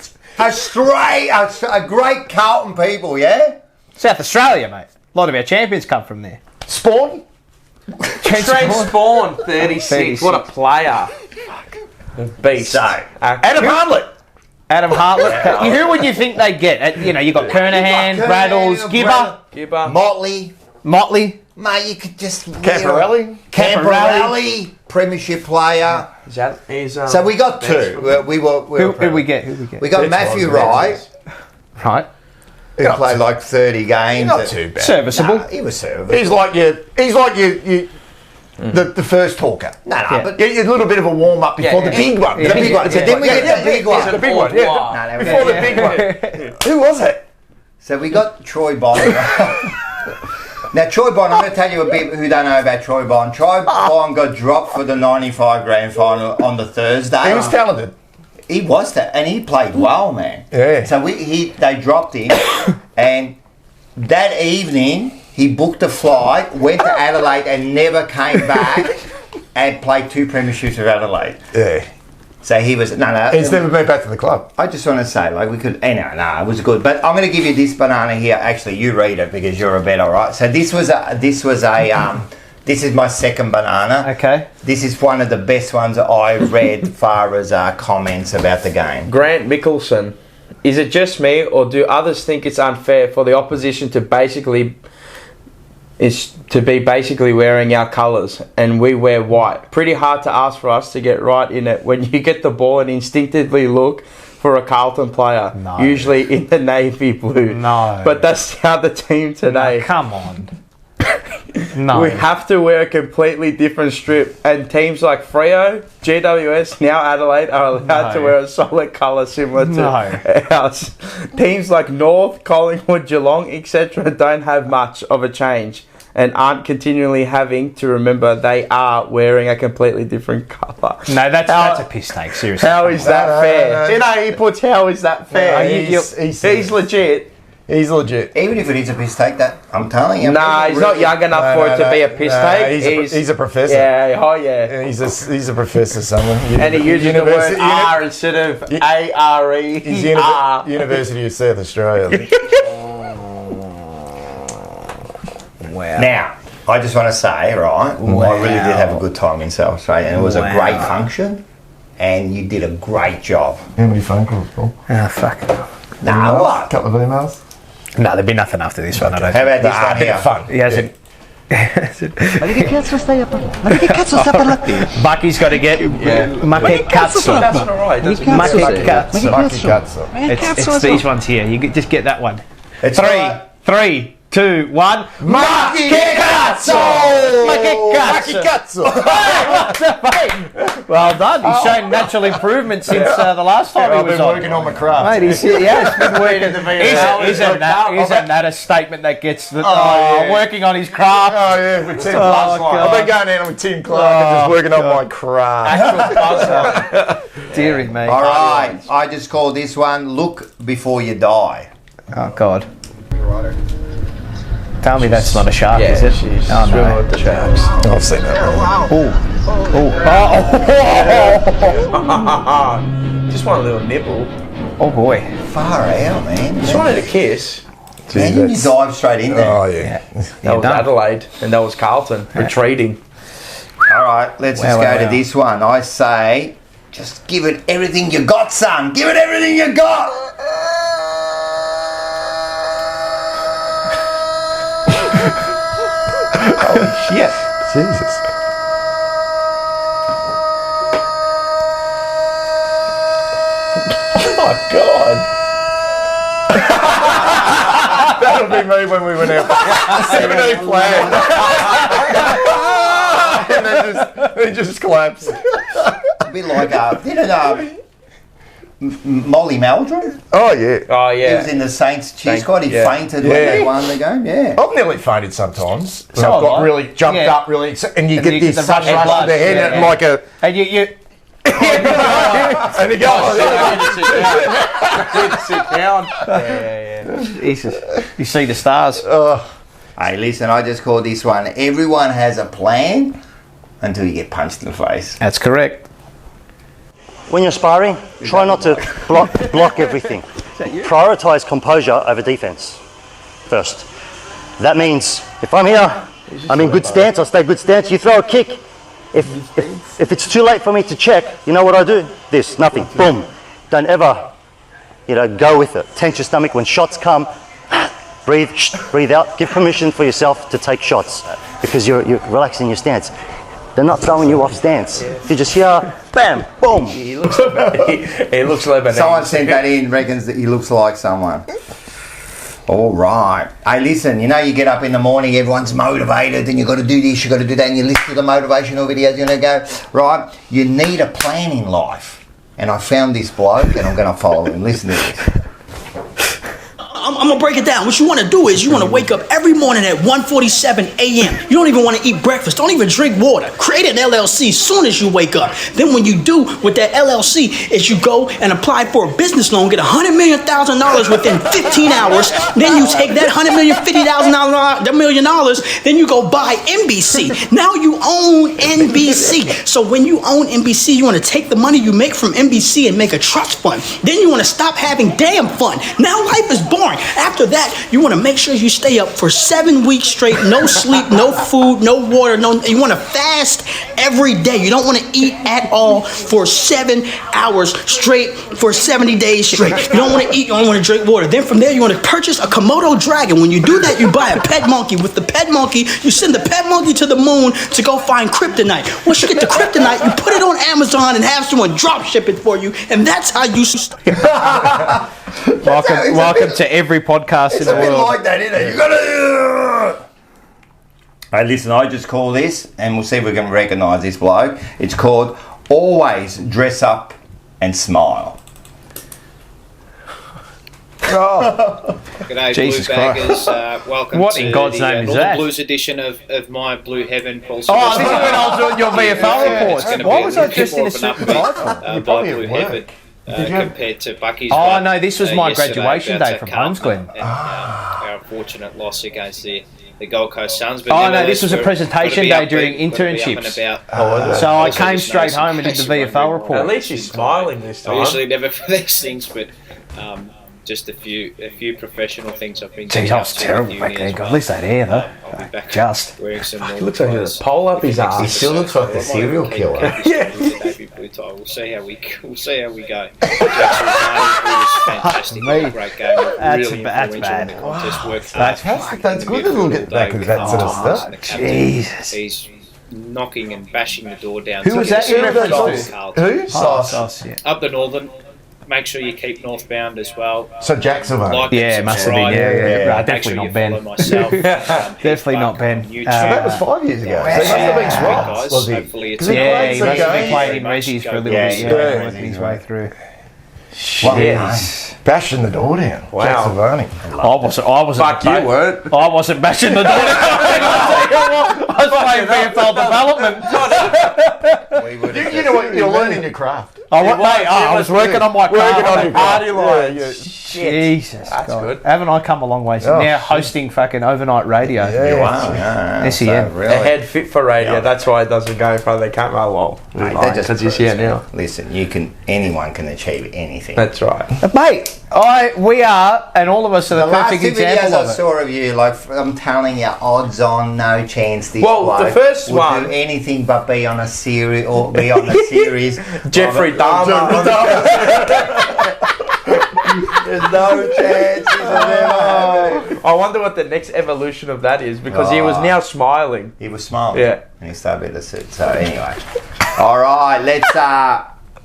Carlton people. Yeah. South Australia, mate. A lot of our champions come from there. Spawn? Trent Spawn, 36. What a player. Beast. So, Adam Hartlett. Who would you think they'd get? You got Kernahan, Raddles, Gibber, Motley. Mate, you could just... Camperelli. Premiership player. So we got two. Who we get? We got Matthew Wright. Right. Who played like 30 games. Not too bad. Serviceable. He was serviceable. He's like the first talker. But a little bit of a warm up before the big one. The big one. So then we get the big one. The big one. Before the big one. Who was it? So we got Troy Bond. Now, Troy Bond, I'm going to tell you a bit who don't know about Troy Bond. Troy Bond got dropped for the 95 grand final on the Thursday. He was talented. He was that, and he played well, man. Yeah. So they dropped him, and that evening he booked a flight, went to Adelaide, and never came back, and played 2 premierships with Adelaide. Yeah. So he was He's never been back to the club. I just want to say, we could. Anyway, it was good. But I'm going to give you this banana here. Actually, you read it because you're a better, right? So this is my second banana. Okay. This is one of the best ones I've read far as comments about the game. Grant Mickelson. Is it just me, or do others think it's unfair for the opposition to be basically wearing our colours and we wear white? Pretty hard to ask for us to get right in it when you get the ball and instinctively look for a Carlton player, usually in the navy blue. No. But that's how the team today. No, come on. No. We have to wear a completely different strip, and teams like Freo, GWS, now Adelaide are allowed to wear a solid colour similar to ours. Teams like North, Collingwood, Geelong, etc. don't have much of a change and aren't continually having to remember they are wearing a completely different colour. No, that's a piss take, seriously. How is that fair? He puts how is that fair? He's legit. He's legit. Even if it is a piss take, I'm telling you. Nah, he's not young enough for it to be a piss take. He's a professor. Yeah, oh yeah. He's a professor, someone. And he uses the word R instead of A-R-E. He's University of South Australia. Wow. Now, I just want to say, right, I really did have a good time in South Australia, and it was a great function, and you did a great job. How many phone calls, Paul? Ah, fuck. Nah, what? A couple of emails? No, there'd be nothing after this one, I don't How about this one here? Fun. He hasn't. Bucky's got to get Make Cazzo. That's not right. Make Cazzo. It's these ones here. You just get that one. It's 3, 2, 1. Cazzo! Well done. He's shown natural improvement since the last time he was on. working on my craft. Mate, he's been working. Isn't that a statement that gets working on his craft? Oh yeah, with Tim Clark. I've been going out with Tim Clark and just working on my craft. Deary me. All right, I just call this one "Look Before You Die." Oh God. Tell me that's not a shark, is it? Oh no. The sharks. I've seen that. Just want a little nibble. Oh boy. Far out, man. Just wanted a kiss. Man, you dive straight in there. Oh yeah. That was Adelaide, and that was Carlton retreating. All right, let's just go to this one. I say, just give it everything you got, son. Give it everything you got. Holy shit. Jesus. Oh my God. That'll be me when we went out. 17 flag. And then just collapse. A bit like, didn't Molly Meldrum? Oh, yeah. Oh, yeah. He was in the Saints cheer squad. He fainted when they won the game. Yeah. I've nearly fainted sometimes. So I've got I. really jumped up really, and you get this sudden rush to the head and like a... And you and you go... Sit down. Yeah. Jesus. You see the stars. Hey, listen, I just called this one. Everyone has a plan until you get punched in the face. That's correct. When you're sparring, try not to block everything. Prioritise composure over defence first. That means if I'm here, I'm in good stance, I'll stay good stance. You throw a kick. If it's too late for me to check, you know what I do? This, nothing. Boom. Don't ever, go with it. Tense your stomach when shots come. Breathe out. Give permission for yourself to take shots because you're relaxing your stance. They're not throwing you off stance. If you just hear, bam, boom. He looks Lebanese. Someone sent that in, reckons that he looks like someone. All right. Hey, listen, you get up in the morning, everyone's motivated, and you've got to do this, you've got to do that, and you listen to the motivational videos, you're going to go, right, you need a plan in life. And I found this bloke, and I'm going to follow him. Listen to this. I'm going to break it down. What you want to do is you want to wake up every morning at 1:47 a.m. You don't even want to eat breakfast. Don't even drink water. Create an LLC as soon as you wake up. Then what you do with that LLC is you go and apply for a business loan, get $100 million within 15 hours. Then you take that $100 million, $50,000 million, then you go buy NBC. Now you own NBC. So when you own NBC, you want to take the money you make from NBC and make a trust fund. Then you want to stop having damn fun. Now life is boring. After that, you want to make sure you stay up for 7 weeks straight, no sleep, no food, no water, you want to fast every day. You don't want to eat at all for 7 hours straight for 70 days straight. You don't want to eat, you don't want to drink water. Then from there, you want to purchase a Komodo dragon. When you do that, you buy a pet monkey. With the pet monkey, you send the pet monkey to the moon to go find kryptonite. Once you get the kryptonite, you put it on Amazon and have someone drop ship it for you, and that's how you Welcome to every podcast in the world. It's a bit like that, isn't it? You got to... Hey, listen, I just call this, and we'll see if we can recognise this bloke. It's called Always Dress Up and Smile. G'day, Jesus Blue Baggers. Welcome What to in God's the name is Northern that? Blues edition of My Blue Heaven. Paul This is when I was doing your VFL reports. Why was I dressed in a suit and tie? by Blue Heaven compared to Bucky's. Oh, no, this was my yesterday graduation about day from Carlton Holmes Glen. and our unfortunate loss against the Gold Coast Suns. But Oh, no, this was a presentation day during internships. So I came straight home and did the VFL report. At least you're smiling this time. I usually never for these things, but just a few professional things I've been doing. Jeez, I was terrible back then. God, at least that hair, though. I'll be back Just. wearing some He looks like he has a pole up his ass. He still looks like the serial killer. We'll see how we go. Jackson was fantastic. Great game. Really bad. Contest. Worked That's good that we'll get back into that sort of stuff. Jesus. He's knocking and bashing the door down. Who was that in reference to? Carlton. Who? Sauce, yeah. Up the Northern. Make sure you keep northbound as well. So Jackson, Yeah, it must have been. Yeah. Make Definitely sure not you Ben. follow myself. Definitely not Ben. So that was 5 years ago. So he must have been swats, was he? Hopefully it's Yeah, he must have been games. playing in Resis for a little bit. Yeah, working his way through. Shit. Bashing the door down. Wow. Jackson Varney. I wasn't. Fuck, you weren't. I wasn't bashing the door down. I was playing VFL development. You know what? You're learning your craft. I was working on my Working on craft. your party line. Jesus, That's God. good. Haven't I come a long way? Oh, Now hosting fucking overnight radio. Yeah, Wow. SEM. A head fit for radio. That's why it doesn't go in front of the camera long. Because he's here now. Listen, anyone can achieve anything. That's right. Mate, we are, and all of us are the last perfect two example videos of I it. saw of you, like I'm telling you, odds on, no chance this Well, the bloke first would one- do anything but be on a series or be on a series. Jeffrey Dahmer. There's no chance he's ever. I wonder what the next evolution of that is because he was now smiling. He was smiling. Yeah. And he started to sit. So anyway. All right,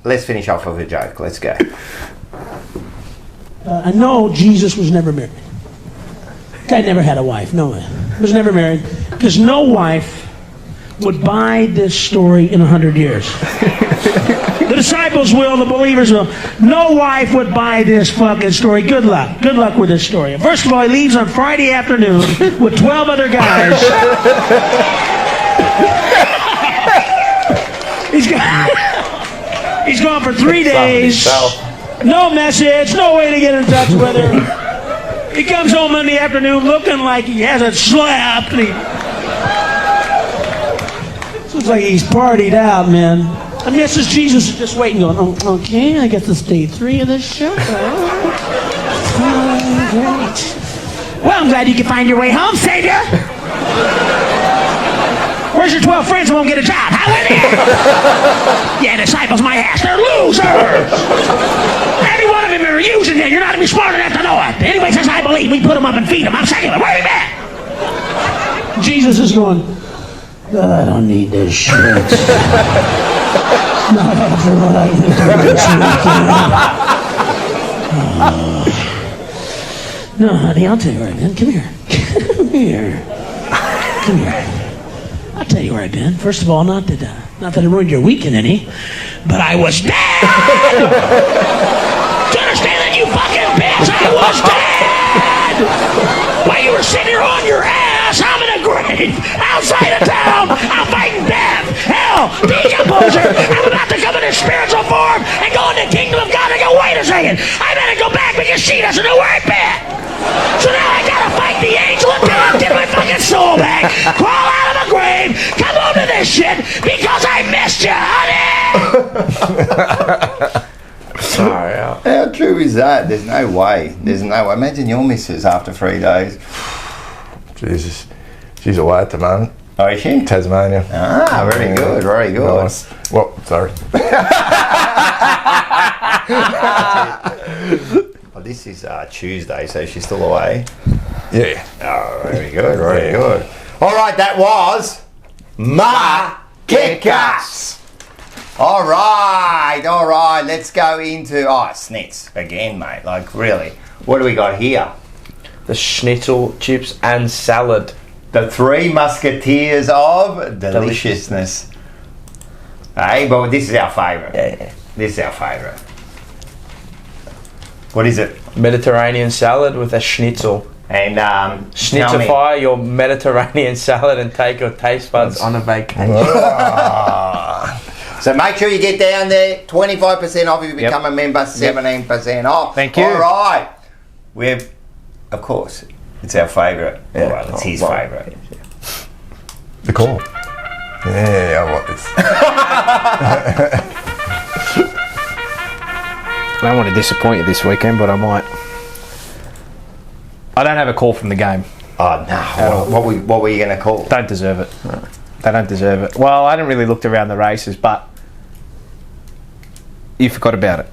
let's finish off with a joke. Let's go. I know Jesus was never married. Guy never had a wife. No, was never married. Because no wife would buy this story in 100 years. The disciples will, the believers will. No wife would buy this fucking story. Good luck. Good luck with this story. First of all, he leaves on Friday afternoon with 12 other guys. He's gone for 3 days. No message, no way to get in touch with her. He comes home Monday afternoon looking like he hasn't slept. Looks like he's partied out, man. And Mrs. Jesus is just waiting, going, oh, okay, I guess it's day 3 of this show. Great. Well, I'm glad you could find your way home, Savior. Where's your 12 friends who won't get a job? How are they? Yeah, disciples my ass. They're losers. Every one of them are using it. You're not even smart enough to know it. Anyway, since I believe, we put them up and feed them. I'm secular. Where are they at? Jesus is going, I don't need this shit. Not after what I went through this weekend. No, honey, I'll tell you where I've been. Come here. Come here. Come here. I'll tell you where I've been. First of all, not that it ruined your weekend any, but I was dead! Do you understand that, you fucking bitch? I was dead! While you were sitting here on your ass, I'm in a grave outside of town. I'm fighting death, hell, decomposure. I'm about to come in a spiritual form and go in the kingdom of God. I go, wait a second. I better go back because she doesn't know where I've been. So now I gotta fight the angel of death, get my fucking soul back, crawl out of the grave, come home to this shit because I missed you, honey! Sorry. How true is that? There's no way. There's no way. Imagine your missus after 3 days. Jesus. She's away at the moment. Oh, is she? Tasmania. Ah, very good, very good. Nice. Well, sorry. Well, this is Tuesday, so she's still away. Yeah. Oh, very good, very good. All right, that was Kickers. All right, let's go into snits again, mate. Like, really, what do we got here? The schnitzel, chips, and salad. The 3 musketeers of deliciousness. Hey, but this is our favourite. Yeah. This is our favourite. What is it? Mediterranean salad with a schnitzel. And schnitzify your Mediterranean salad and take your taste buds on a vacation. So make sure you get down there. 25% off if you become a member. 17% off. Thank you. All right. We've, of course, it's our favourite. Yeah. Well, it's his favourite. The call. Yeah, I want this. I don't want to disappoint you this weekend, but I might. I don't have a call from the game. Oh, no. What were you going to call? Don't deserve it. No. They don't deserve it. Well, I hadn't really looked around the races, but you forgot about it.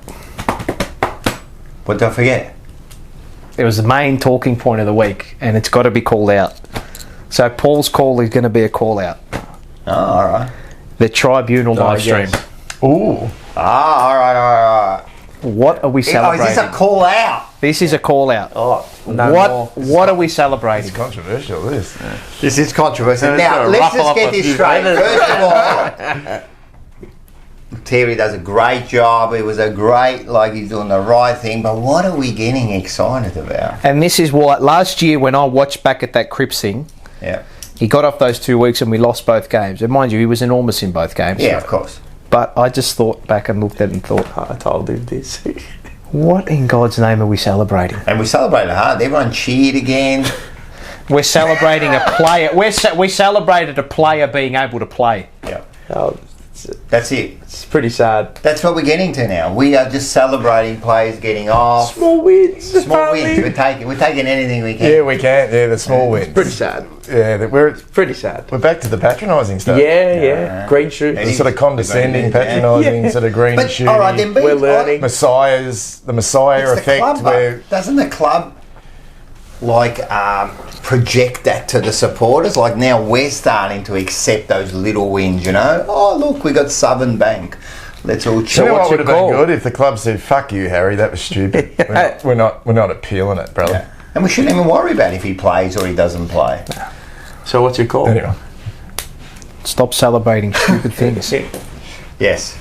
What did I forget? It was the main talking point of the week, and it's got to be called out. So Paul's call is going to be a call out. Oh, all right. The tribunal live stream. Yes. Ooh. All right. What are we celebrating? Oh, is this a call out? This is a call out. Oh, what are we celebrating? It's controversial, this. Yeah. This is controversial. Now, let's just get this straight. First of all, Terry does a great job. It was a great, he's doing the right thing. But what are we getting excited about? And this is what, last year when I watched back at that Cripps thing, he got off those 2 weeks and we lost both games. And mind you, he was enormous in both games. Yeah, of course. But I just thought back and looked at it and thought, I told him this. What in God's name are we celebrating? And we celebrated hard. Everyone cheered again. We're celebrating a player. We celebrated a player being able to play. Yeah. Oh, that's it. It's pretty sad. That's what we're getting to now. We are just celebrating players getting off. Small wins. Small wins. We're taking anything we can. Yeah, we can. Yeah, the small wins. It's pretty sad. Yeah, it's pretty sad. We're back to the patronising stuff. Yeah. Green shoots. The sort of condescending, patronising, sort of green shooting. All right, then we're learning. The Messiah effect. Doesn't the club project that to the supporters. Like now we're starting to accept those little wins, you know. Oh, look, we got Southern Bank. Let's all chill. You know what would have been good if the club said, "Fuck you, Harry. That was stupid. we're not appealing it, brother." Yeah. And we shouldn't even worry about if he plays or he doesn't play. So what's your call? Anyway, stop celebrating stupid things. Yes.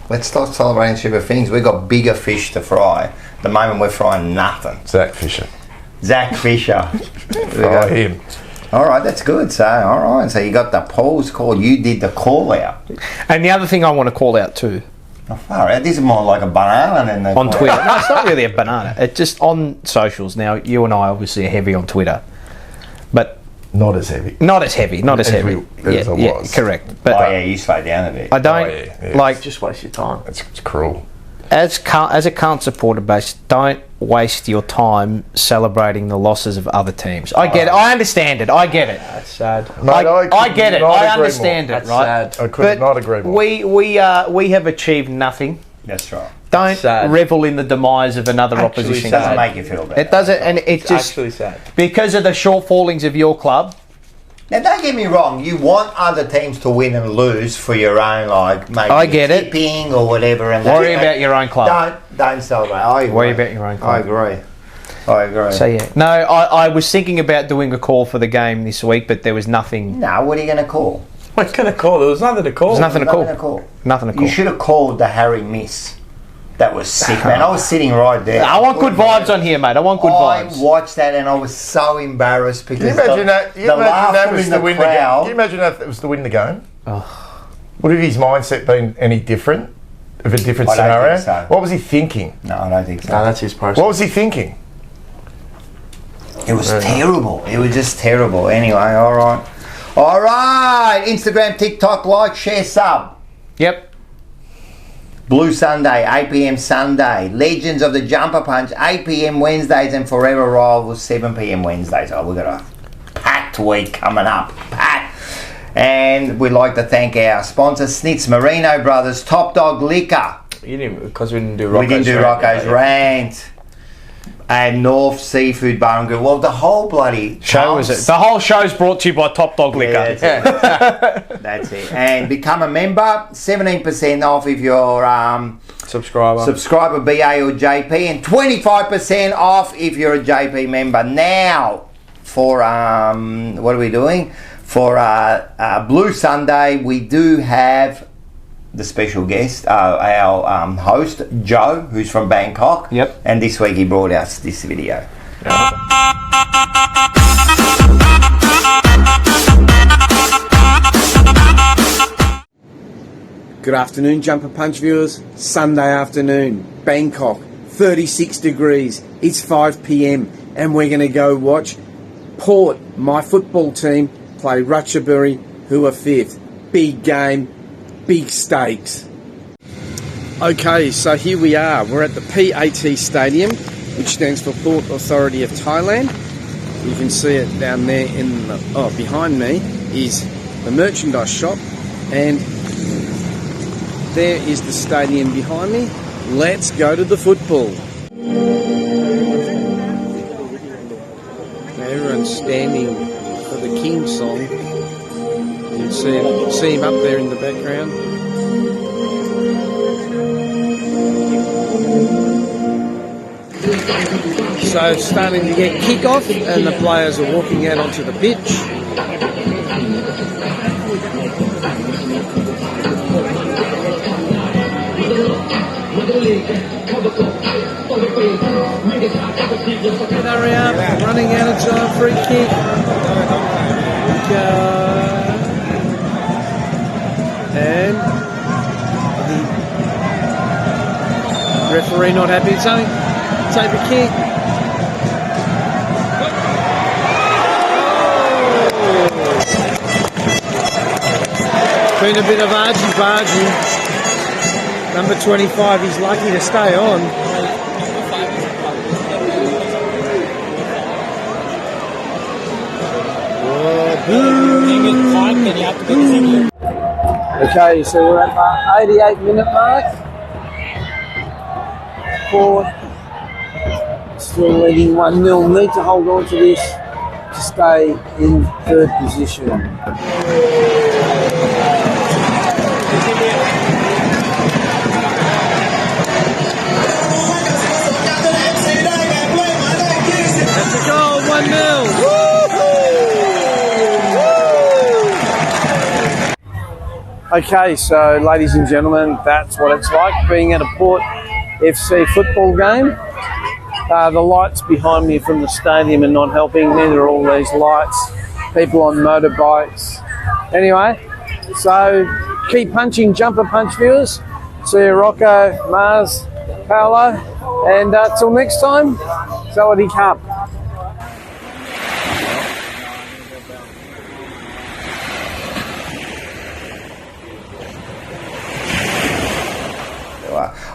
Let's stop celebrating stupid things. We've got bigger fish to fry. At the moment, we're frying nothing. Zach Fisher. Fry him. All right, that's good. So, all right. So you got the polls call. You did the call out. And the other thing I want to call out too. Oh, all right. This is more like a banana than the on Twitter. No, it's not really a banana. It's just on socials. Now, you and I obviously are heavy on Twitter, but not as heavy. Not as heavy. As I was. Correct. But you slow down a bit. I don't like. Just waste your time. It's cruel. As a current supporter base, don't waste your time celebrating the losses of other teams. I get it. I understand it. I get it. That's sad. Mate, I get it. I understand That's it. Right. sad. I could not agree more. We have achieved nothing. That's right. Don't revel in the demise of another opposition. It doesn't make you feel better. It doesn't, and it's just actually sad because of the shortfallings of your club. Now, don't get me wrong. You want other teams to win and lose for your own, like maybe I get it. tipping or whatever. And Worry about your own club. Don't celebrate. I agree. Worry about your own club. I agree. So yeah, no, I was thinking about doing a call for the game this week, but there was nothing. No, what are you going to call? What's going to call? There was nothing to call. There's nothing to call. Nothing to call. You should have called the Harry Miss. That was sick, man. I was sitting right there. I want good vibes on here, mate. I want good vibes. I watched that and I was so embarrassed because Can you imagine that was the win the game? Can you imagine if it was to win the game? Would have his mindset been any different? Of a different scenario? Don't think so. What was he thinking? No, I don't think so. No, that's his process. What was he thinking? It was terrible. It was just terrible. Anyway, all right. All right. Instagram, TikTok, like, share, sub. Yep. Blue Sunday, 8 p.m. Sunday. Legends of the Jumper Punch, 8 p.m. Wednesdays, and Forever Rivals, 7 p.m. Wednesdays. Oh, we've got a packed week coming up. Packed. And we'd like to thank our sponsor, Snitz Merino Brothers, Top Dog Liquor. You didn't, because we didn't do Rocco's We didn't do Rocco's Rant. And North Seafood Bar and Grill. Well, the whole bloody show was it. The whole show's brought to you by Top Dog Liquor. That's it. That's it. And become a member. 17% off if you're subscriber BA or JP, and 25% off if you're a JP member. Now, for what are we doing? For Blue Sunday, we do have the special guest, our host, Joe, who's from Bangkok. Yep. And this week he brought us this video. Good afternoon, Jumper Punch viewers. Sunday afternoon, Bangkok, 36 degrees. It's 5 p.m. and we're going to go watch Port, my football team, play Ratchaburi, who are 5th. Big game. Big stakes. Okay, so here we are. We're at the PAT Stadium, which stands for Port Authority of Thailand. You can see it down there behind me is the merchandise shop, and there is the stadium behind me. Let's go to the football. Now everyone's standing for the King song. You can see him up there in the background. So starting to get kick-off and the players are walking out onto the pitch. Hurry up, running out of time for a kick. And the referee not happy with something. Take a kick. Been a bit of argy-bargy. Number 25, he's lucky to stay on. Okay, so we're at the 88-minute mark. Port We're leading 1-0. Need to hold on to this to stay in third position. That's a goal, 1-0. Okay, so ladies and gentlemen, that's what it's like being at a Port FC football game. The lights behind me from the stadium are not helping, neither are all these lights. People on motorbikes. Anyway, so keep punching, jumper punch viewers. See you, Rocco, Mars, Paolo, and till next time, Sawadee Cup.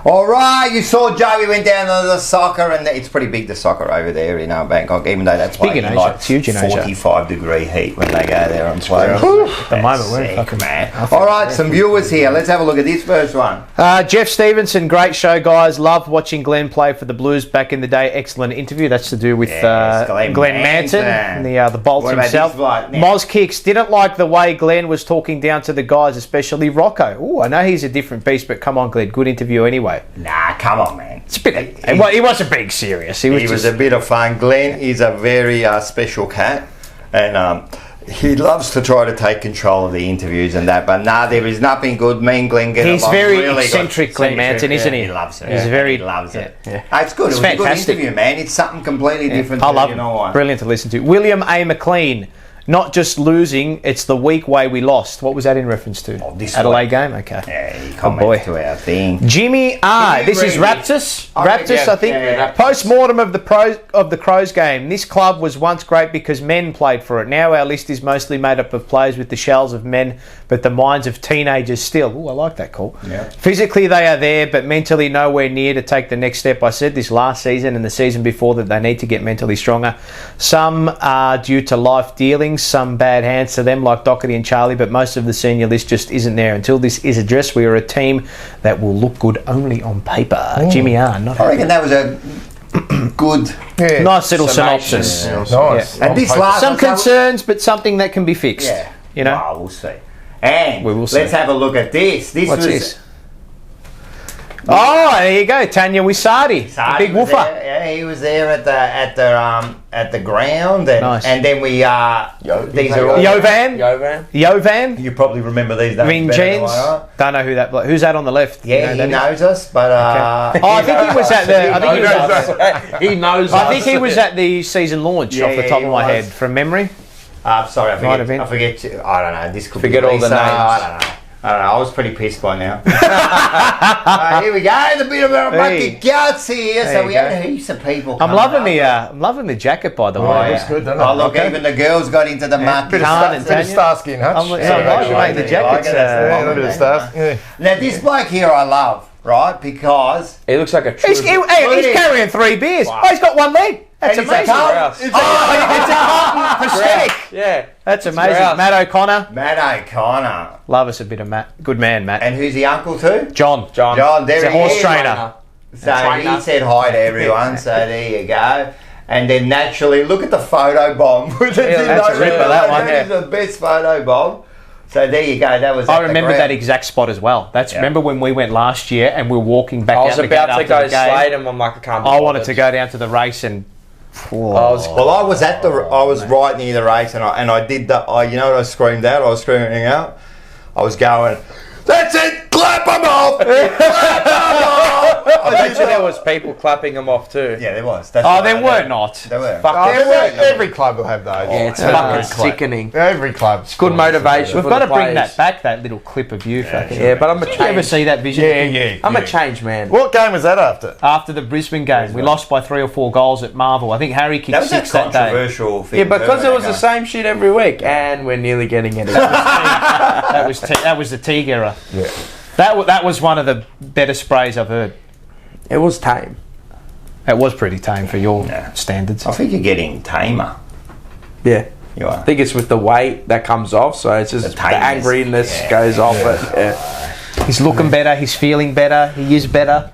All right, you saw Joey went down to the soccer, and it's pretty big, the soccer over there in Bangkok, even though that's big in Asia. like it's huge in Asia. 45-degree heat when they go there and play. At the moment, we're fucking man. All right, some viewers here. Let's have a look at this first one. Jeff Stevenson, great show, guys. Loved watching Glenn play for the Blues back in the day. Excellent interview. That's to do with Glenn Manton, the Bolt himself. Moz Kicks didn't like the way Glenn was talking down to the guys, especially Rocco. Oh, I know he's a different beast, but come on, Glenn, good interview anyway. Nah, come on, man. It's a bit. He wasn't being serious. He was a bit of fun. Glenn is a very special cat, and he loves to try to take control of the interviews and that. But there is nothing good. Me and Glenn get along. He's very really eccentric, Glenn Manton, isn't he? He loves it. He loves it. Yeah. It's good. It's it was fantastic. a good interview, man. It's something completely different. I love it. Brilliant to listen to. William A. McLean. Not just losing, it's the weak way we lost. What was that in reference to? This Adelaide game? Okay. Yeah, he commented to our thing. Jimmy R. This is Raptus. Raptus, I think. Post-mortem of the Crows game. This club was once great because men played for it. Now our list is mostly made up of players with the shells of men, but the minds of teenagers still. Oh, I like that call. Yeah. Physically they are there, but mentally nowhere near to take the next step. I said this last season and the season before that they need to get mentally stronger. Some are due to life dealings, some bad hands to them like Doherty and Charlie, but most of the senior list just isn't there. Until this is addressed, we are a team that will look good only on paper. Jimmy R. I reckon that was a good, nice little synopsis. Yeah, nice. And this last some concerns, but something that can be fixed. Yeah, you know. Well, we'll see. And we will see. Let's have a look at this. What's this? Oh, there you go, Tanya Wisati, the big woofer. Yeah, he was there at the ground, and nice. And then we these are all Yovan. You probably remember these names. Vincennes. Don't know who that. Who's that on the left? Yeah, he knows us, but okay. I think he was at the. He knows. I think he was at the season launch off the top of my head from memory. Sorry, I forget. I don't know. This could forget be all the names. I don't know. I was pretty pissed by now. Here we go. The bit of our monkey guts here. So we had heaps of people. I'm loving the jacket, by the way. It's good, doesn't it? Oh, look, even the girls got into the market. Bit of Starsky and Hutch. The jackets. A bit of Starsky. Now this bloke here, I love, right? Because he looks like a. He's carrying 3 beers. Wow. Oh, he's got 1 leg. That's amazing. It's a Carlton prosthetic. Yeah. That's amazing. Matt O'Connor. Love us a bit of Matt. Good man, Matt. And who's the uncle to? John. There he's a horse trainer. So he said hi to everyone. So there you go. And then naturally, look at the photo bomb. That's a ripper, that one. That is the best photo bomb. So there you go. That was. I remember that exact spot as well. Remember when we went last year and we were walking back. I was about to go slate him. I'm like, I wanted to go down to the race and. I was right near the race, and I did that. You know what I screamed out? I was screaming out. I was going, "That's it! Clap them off! Clap them off!" I bet you there was people clapping them off too. Yeah, there was. There were not. There were. Every club will have those. Yeah, it's fucking sickening. Every club. Good motivation. We've got to bring that back. That little clip of you. Yeah, but I'm a change. Did you ever see that vision? Yeah. I'm a change man. What game was that after? After the Brisbane game, we lost by 3 or 4 goals at Marvel. I think Harry kicked 6 that day. Controversial thing. Yeah, because it was the same shit every week, and we're nearly getting it. That was the Teague era. Yeah. That was one of the better sprays I've heard. It was tame. It was pretty tame for your standards. I think you're getting tamer. Yeah. You are. I think it's with the weight that comes off, so it's just the angriness goes off it. He's looking better, he's feeling better, he is better.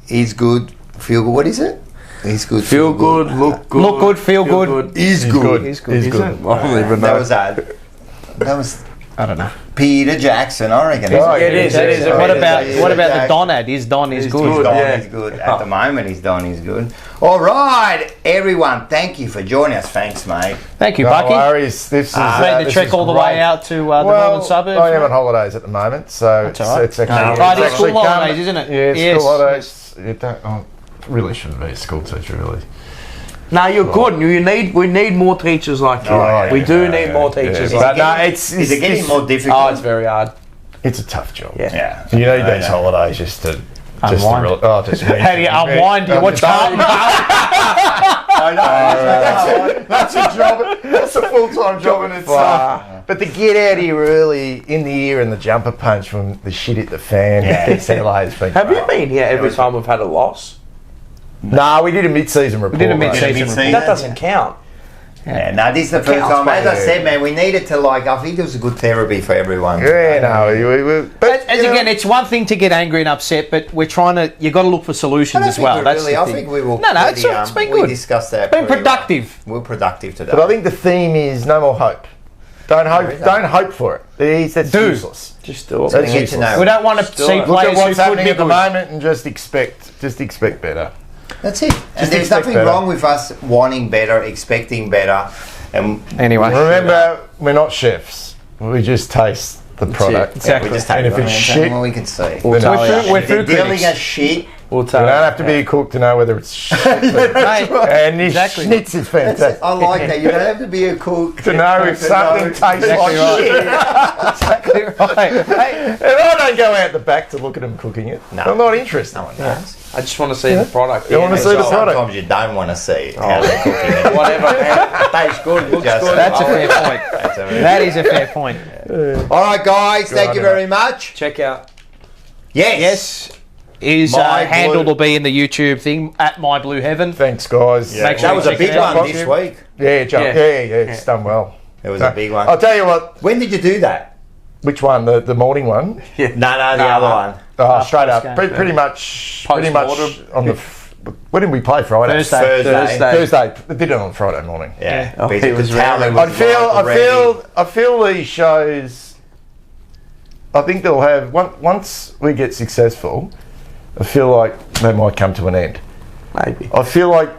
He's good. Feel good. What is it? He's good. Feel good, look good. Look good, feel good. He's good. He's good. Is it? I don't even know. That was I don't know. Peter Jackson, I reckon. It is. What about the Don ad? Is Don is good? He's good. At the moment, he's good. All right, everyone. Thank you for joining us. Thanks, mate. Thank you, No Bucky. worries. This is Made the this trek is all the great. way out to the northern suburbs. I am on holidays at the moment, so That's all right. it's actually, Right, it's actually school come- holidays, isn't it? Yeah, Yes. school holidays. You don't, really shouldn't be a school teacher, really. No, you're good. We need more teachers like you. We do need more teachers like you. Is it getting more difficult? Oh, it's very hard. It's a tough job. Yeah. You need these holidays just to Unwind. How do you unwind? Do you watch Carlton? I know. That's a job. That's a full-time job in itself. But to get out here early in the year and the jumper punch when the shit hit the fan, has been Have you been here every time we've had a loss? No, we did a mid-season report. That doesn't count. Yeah, no, this is the first time. As I said, man, we needed to I think it was a good therapy for everyone. Yeah, no, But again, it's one thing to get angry and upset, but we're trying to. You got to look for solutions as well. That's the I thing. think we will. No, it's been good. We discussed that. Been productive. We're productive today. But I think the theme is no more hope. Don't hope for it. That's useless. Just do it. That's useless. We don't want to see Look players at what's who could happening be at the good. moment and just expect better. That's it. And there's expect nothing better. wrong with us wanting better, expecting better. And anyway, remember, we're not chefs. We just taste the product. Exactly. We just take and if it's shit, we can see. we're We're dealing a shit. You don't have to be a cook to know whether it's shit. And this schnitz is fantastic. I like that. You don't have to be a cook to know if something tastes like shit. Exactly right. And I don't go out the back to look at them cooking it. No. I'm not interested. No one does. I just want to see the product. You want to see the product? Sometimes you don't want to see how they're cooking it. Whatever, man. Tastes good, looks good. That's a fair point. That is a fair point. All right, guys. Thank you very much. Check out. Yes. His My handle Blue- will be in the YouTube thing at My Blue Heaven. Thanks, guys. Yeah. Make sure That you was a check big it out. one this week. Yeah, it's done well. It was a big one. I'll tell you what. When did you do that? Which one? The morning one? No, the other one. Oh, straight up. post-game. Pretty much on the. When did we play Friday? Thursday. They did it on Friday morning. Yeah. Oh, Because he was the talent really- was I feel these shows. I think they'll have once we get successful. I feel like they might come to an end. Maybe. I feel like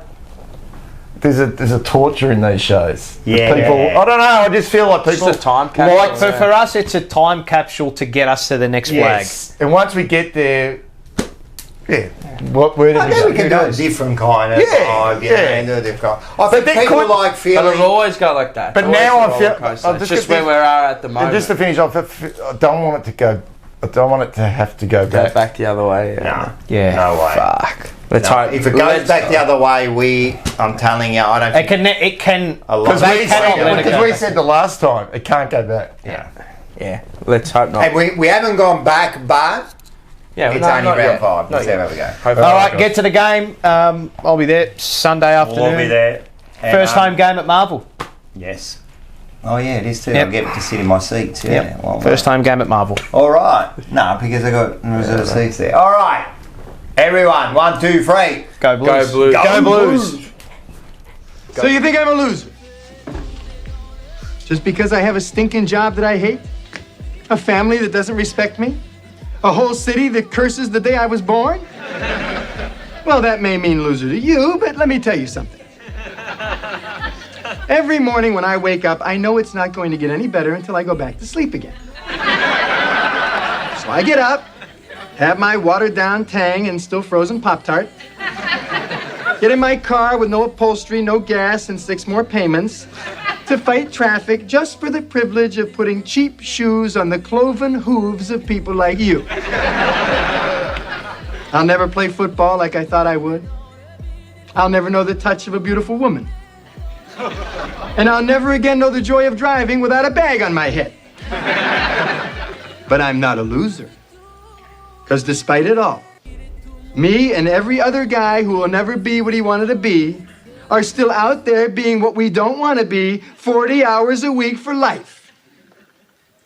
there's a torture in these shows. Yeah. People. I don't know. I just feel like people. Just a time capsule. Like for us, it's a time capsule to get us to the next Yes. And once we get there, where do we I think go? we can do a different kind of vibe, and do a different kind. I think they people could- like But feeling. it'll always go like that. But Always now a I feel. roller coaster. I'll It's just just get where we're at the And moment. just to finish off, I don't want it to go. I don't want it to have to go Go back. back the other way. No. Yeah. No way. Fuck. Let's No. hope. If it goes back the other way, I'm telling you, I don't It think can. a lot Because of we, cannot let it go we back. said the last time it can't go back. Yeah. Let's hope not. And we haven't gone back, but Yeah, it's no, only not round yet. 5. Not Let's see yet. how we go. Hopefully. All right, get to the game. I'll be there Sunday afternoon. We'll be there. And, First home game at Marvel. Yes. Oh yeah, it is too. Yep. I get to sit in my seats. Yeah. Yep. Well, First home game at Marvel. All right. No, because I got reserved seats there. All right. Everyone, 1, 2, 3. Go Blues. Go Blues. Go Blues. So you think I'm a loser? Just because I have a stinking job that I hate? A family that doesn't respect me? A whole city that curses the day I was born? Well, that may mean loser to you, but let me tell you something. Every morning when I wake up, I know it's not going to get any better until I go back to sleep again. So I get up, have my watered-down Tang and still frozen Pop-Tart, get in my car with no upholstery, no gas, and 6 more payments to fight traffic just for the privilege of putting cheap shoes on the cloven hooves of people like you. I'll never play football like I thought I would. I'll never know the touch of a beautiful woman. And I'll never again know the joy of driving without a bag on my head. But I'm not a loser. Because despite it all, me and every other guy who will never be what he wanted to be are still out there being what we don't want to be 40 hours a week for life.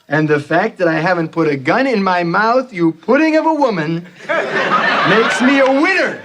And the fact that I haven't put a gun in my mouth, you pudding of a woman, makes me a winner.